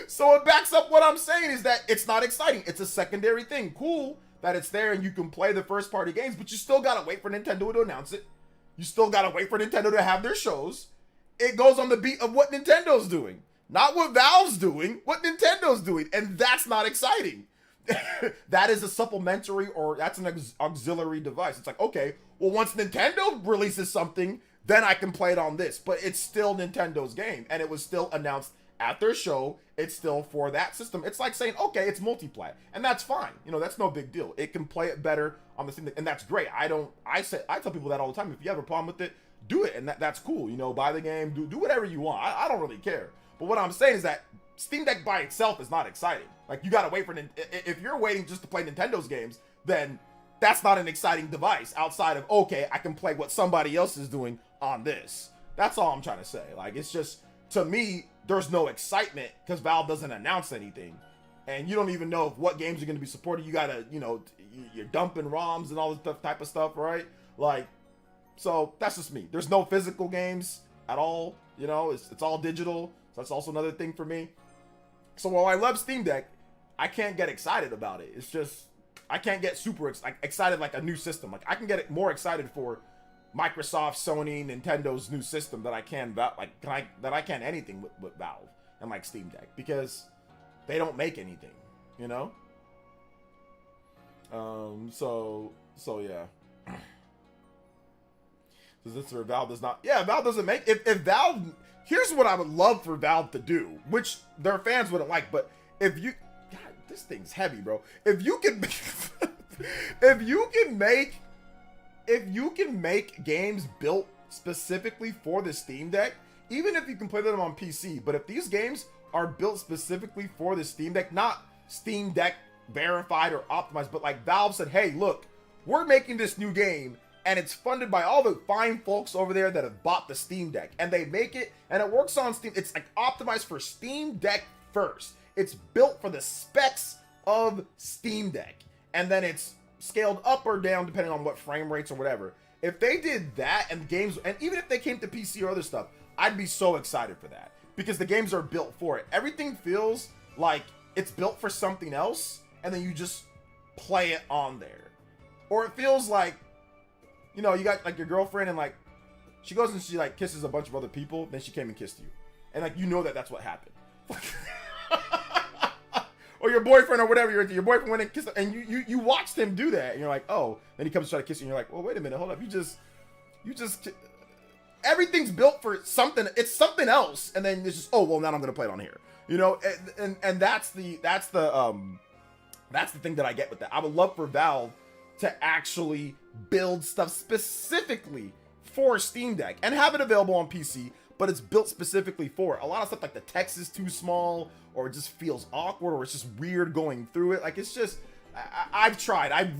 So it backs up what I'm saying, is that it's not exciting. It's a secondary thing. Cool that it's there and you can play the first party games, but you still gotta wait for Nintendo to announce it. You still gotta wait for Nintendo to have their shows. It goes on the beat of what Nintendo's doing. Not what Valve's doing, what Nintendo's doing. And that's not exciting. That is a supplementary, or that's an auxiliary device. It's like, okay, well, once Nintendo releases something, then I can play it on this. But it's still Nintendo's game, and it was still announced at their show. It's still for that system. It's like saying, okay, it's multiplat, and that's fine. You know, that's no big deal. It can play it better on the thing, and that's great. I tell people that all the time. If you have a problem with it, do it, and that's cool. You know, buy the game, do whatever you want. I don't really care. But what I'm saying is that Steam Deck by itself is not exciting. Like, you gotta wait for, if you're waiting just to play Nintendo's games, then that's not an exciting device outside of, okay, I can play what somebody else is doing on this. That's all I'm trying to say. Like, it's just, to me, there's no excitement because Valve doesn't announce anything. And you don't even know what games are going to be supported. You gotta, you know, you're dumping ROMs and all this type of stuff, right? Like, so that's just me. There's no physical games at all. You know, it's all digital. So that's also another thing for me. So while I love Steam Deck, I can't get excited about it. It's just, I can't get super excited like a new system. Like, I can get more excited for Microsoft, Sony, Nintendo's new system that I can anything with Valve and like Steam Deck, because they don't make anything, you know. So yeah. So this for Valve does not. Yeah, Valve doesn't make. If Valve, here's what I would love for Valve to do, which their fans wouldn't like, but if you, God, this thing's heavy, bro. If you can, if you can make games built specifically for the Steam Deck, even if you can play them on PC, but if these games are built specifically for the Steam Deck, not Steam Deck verified or optimized, but like Valve said, hey, look, we're making this new game, and it's funded by all the fine folks over there that have bought the Steam Deck, and they make it, and it works on Steam. It's like optimized for Steam Deck first. It's built for the specs of Steam Deck, and then it's scaled up or down depending on what frame rates or whatever. If they did that, and games, and even if they came to PC or other stuff, I'd be so excited for that, because the games are built for it. Everything feels like it's built for something else, and then you just play it on there. Or it feels like, you know, you got like your girlfriend, and like she goes and she like kisses a bunch of other people, then she came and kissed you, and like, you know that that's what happened. Or your boyfriend or whatever, your boyfriend went and kissed, and you watched him do that, and you're like, oh, then he comes to try to kiss you, and you're like, well, wait a minute, hold up, you just everything's built for something, it's something else, and then it's just, oh, well, now I'm gonna play it on here, you know. And that's the thing that I get with that. I would love for Valve to actually build stuff specifically for Steam Deck and have it available on PC, but it's built specifically for it. A lot of stuff, like the text is too small, or it just feels awkward, or it's just weird going through it. Like, it's just, I've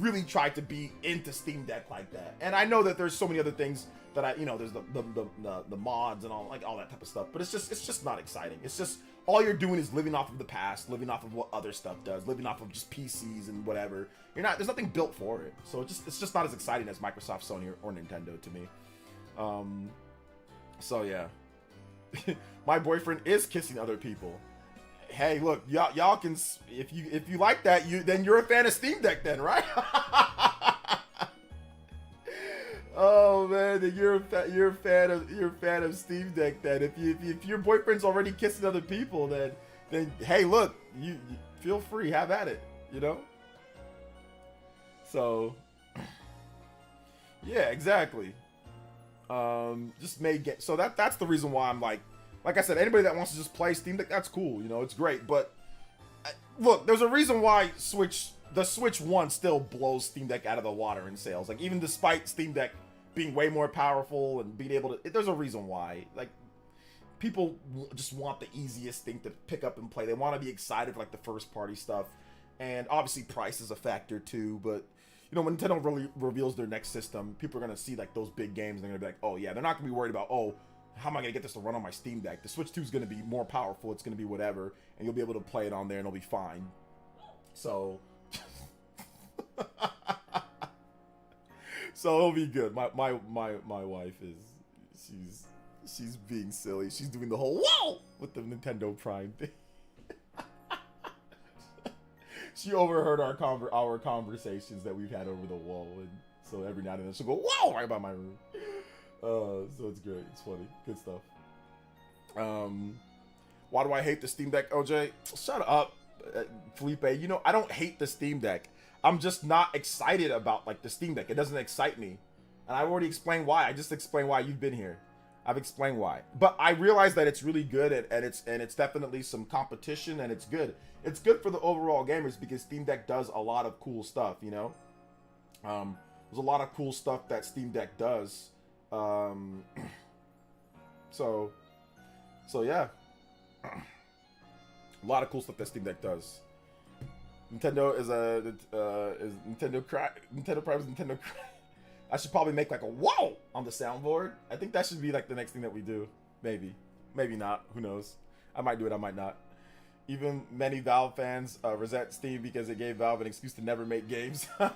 really tried to be into Steam Deck like that. And I know that there's so many other things that there's the mods and all, like all that type of stuff, but it's just not exciting. It's just, all you're doing is living off of the past, living off of what other stuff does, living off of just PCs and whatever. There's nothing built for it. So it's just not as exciting as Microsoft, Sony, or Nintendo to me. So yeah. My boyfriend is kissing other people. Hey, look, y'all can, if you like that, then you're a fan of Steam Deck then, right? Oh man, then you're a fan of Steam Deck then. If your boyfriend's already kissing other people, then hey, look, you feel free, have at it, you know? So yeah, exactly. Just made game. So that's the reason why I'm like I said, anybody that wants to just play Steam Deck, that's cool, you know, it's great. But look, there's a reason why the Switch 1 still blows Steam Deck out of the water in sales. Like, even despite Steam Deck being way more powerful and being able to. There's a reason why. Like, people just want the easiest thing to pick up and play. They want to be excited for like the first party stuff, and obviously price is a factor too. But you know, when Nintendo really reveals their next system, people are gonna see like those big games and they're gonna be like, oh yeah, they're not gonna be worried about, oh, how am I gonna get this to run on my Steam Deck? The Switch 2 is gonna be more powerful. It's gonna be whatever, and you'll be able to play it on there and it'll be fine. So, so it'll be good. My wife is she's being silly. She's doing the whole whoa with the Nintendo Prime thing. She overheard our conversations that we've had over the wall, and so every now and then she'll go whoa right by my room. So it's great. It's funny. Good stuff. Why do I hate the Steam Deck, OJ? Shut up, Felipe. You know, I don't hate the Steam Deck. I'm just not excited about like the Steam Deck. It doesn't excite me, and I've already explained why. I just explained why. You've been here. I've explained why. But I realize that it's really good, and it's definitely some competition, and it's good. It's good for the overall gamers because Steam Deck does a lot of cool stuff. You know, there's a lot of cool stuff that Steam Deck does. So yeah, a lot of cool stuff that Steam Deck does. Nintendo is Nintendo Prime is Nintendo. I should probably make like a whoa on the soundboard. I think that should be like the next thing that we do. Maybe not. Who knows? I might do it. I might not. Even many Valve fans resent Steam because it gave Valve an excuse to never make games. I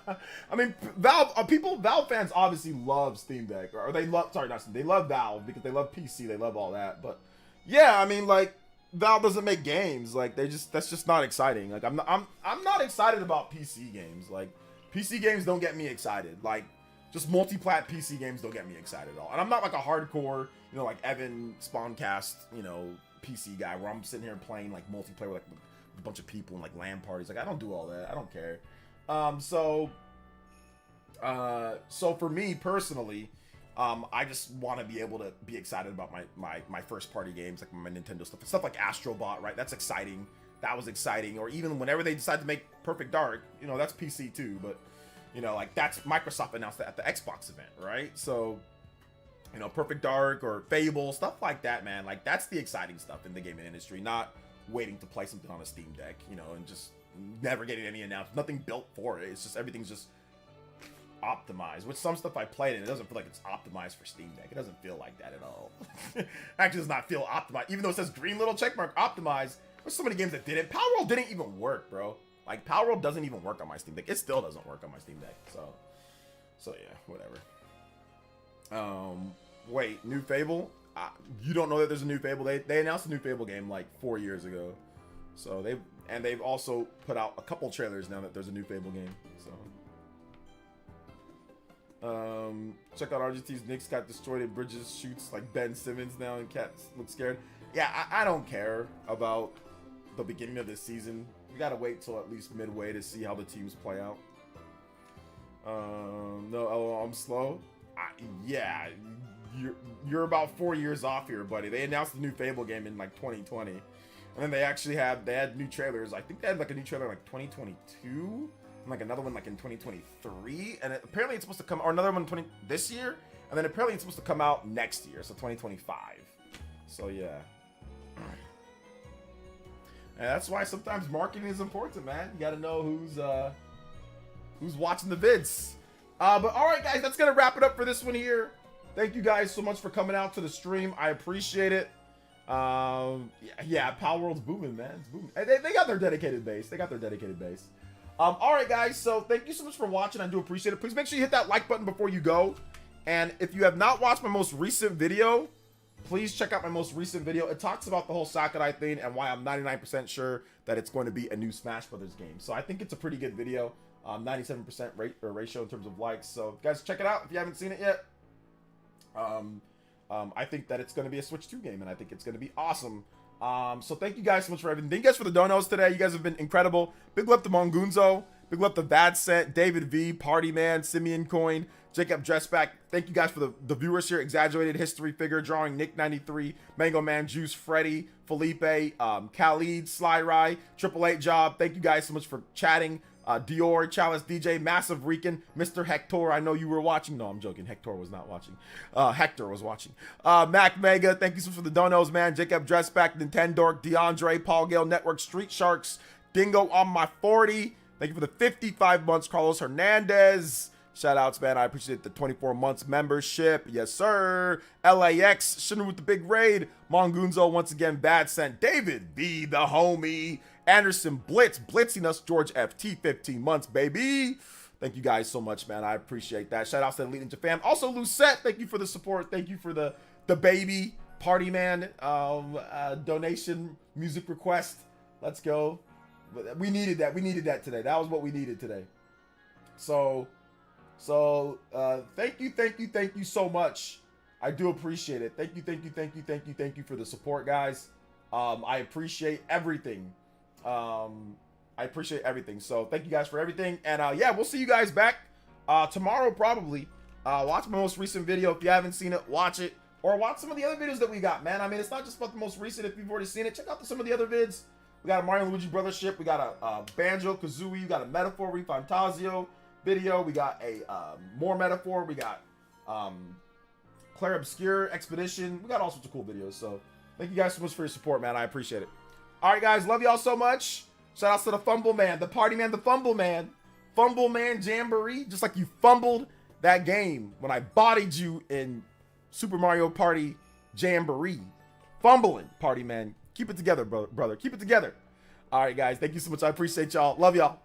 mean, Valve fans obviously love Steam Deck, or they love, sorry, not Steam, they love Valve because they love PC, they love all that. But yeah, I mean, like, Valve doesn't make games. Like, that's just not exciting. Like, I'm not excited about PC games. Like, PC games don't get me excited. Like, just multi-plat PC games don't get me excited at all. And I'm not like a hardcore, you know, like Evan Spawncast, you know, PC guy where I'm sitting here playing like multiplayer with like a bunch of people and like LAN parties. Like, I don't do all that. I don't care. So for me personally, I just want to be able to be excited about my first party games, like my Nintendo stuff like Astro Bot, right? That's exciting. That was exciting. Or even whenever they decide to make Perfect Dark, you know, that's PC too. But you know, like that's Microsoft announced that at the Xbox event, right? So, you know, Perfect Dark or Fable, stuff like that, man. Like, that's the exciting stuff in the gaming industry, not waiting to play something on a Steam Deck, you know, and just never getting any announced, nothing built for it. It's just, everything's just optimized. Which some stuff I played and it doesn't feel like it's optimized for Steam Deck. It doesn't feel like that at all. Actually does not feel optimized. Even though it says green little checkmark optimized, there's so many games that didn't. Power World didn't even work, bro. Like, Power World doesn't even work on my Steam Deck. It still doesn't work on my Steam Deck. So yeah, whatever. Wait, new Fable? You don't know that there's a new Fable? They announced a new Fable game like 4 years ago. So they've also put out a couple trailers now that there's a new Fable game. So check out RGT's Knicks got destroyed at Bridges shoots like Ben Simmons now and Cats look scared. Yeah, I don't care about the beginning of this season. We gotta wait till at least midway to see how the teams play out. No, I'm slow. Yeah, you're about 4 years off here, buddy. They announced the new Fable game in like 2020, and then they had new trailers. I think they had like a new trailer in like 2022, and like another one like in 2023, and apparently it's supposed to come, or another one this year, and then apparently it's supposed to come out next year, so 2025. So yeah. And that's why sometimes marketing is important, man. You gotta know who's watching the vids. But all right, guys, that's gonna wrap it up for this one here. Thank you guys so much for coming out to the stream. I appreciate it. Yeah, Power World's booming, man. It's booming. They got their dedicated base. All right, guys. So thank you so much for watching. I do appreciate it. Please make sure you hit that like button before you go. And if you have not watched my most recent video, please check out my most recent video. It talks about the whole Sakurai thing and why I'm 99% sure that it's going to be a new Smash Brothers game. So I think it's a pretty good video. 97% ratio in terms of likes. So guys, check it out if you haven't seen it yet. I think that it's going to be a Switch 2 game, and I think it's going to be awesome. So thank you guys so much for everything. Thank you guys for the donos today. You guys have been incredible. Big love to Mongunzo. Big love to Bad Set, David V, Party Man, Simeon Coin, Jacob Dressback. Thank you guys for the viewers here. Exaggerated History Figure Drawing, Nick93, Mango Man Juice, Freddy, Felipe, Khalid, Sly Rye, Triple Eight Job. Thank you guys so much for chatting. Dior, Chalice DJ, Massive Rican, Mr. Hector. I know you were watching. No, I'm joking. Hector was not watching. Hector was watching. Mac Mega, thank you so much for the donos, man. Jacob Dressback, Nintendork, DeAndre, Paul Gale Network, Street Sharks, Dingo on my 40. Thank you for the 55 months, Carlos Hernandez. Shout outs, man. I appreciate the 24 months membership. Yes, sir. LAX, Shinru with the big raid. Mongunzo, once again, Bad Scent. David B, the homie. Anderson Blitz, blitzing us. George FT, 15 months, baby. Thank you guys so much, man. I appreciate that. Shout outs to the Elite Ninja fam. Also, Lucette, thank you for the support. Thank you for the baby party, man. Donation, music request. Let's go. We needed that. We needed that today. That was what we needed today. So thank you so much. I do appreciate it. Thank you for the support, guys. I appreciate everything. I appreciate everything. So thank you guys for everything. And yeah, we'll see you guys back tomorrow probably. Watch my most recent video. If you haven't seen it, watch it. Or watch some of the other videos that we got, man. I mean, it's not just about the most recent. If you've already seen it, check out some of the other vids. We got a Mario and Luigi Brothership. We got a Banjo Kazooie. We got a Metaphor Refantasio video. We got a more Metaphor. We got Claire Obscure Expedition. We got all sorts of cool videos. So thank you guys so much for your support, man. I appreciate it. All right, guys. Love y'all so much. Shout outs to the Fumble Man, the Party Man, the Fumble Man. Fumble Man Jamboree. Just like you fumbled that game when I bodied you in Super Mario Party Jamboree. Fumbling, Party Man. Keep it together, brother. Keep it together. All right, guys. Thank you so much. I appreciate y'all. Love y'all.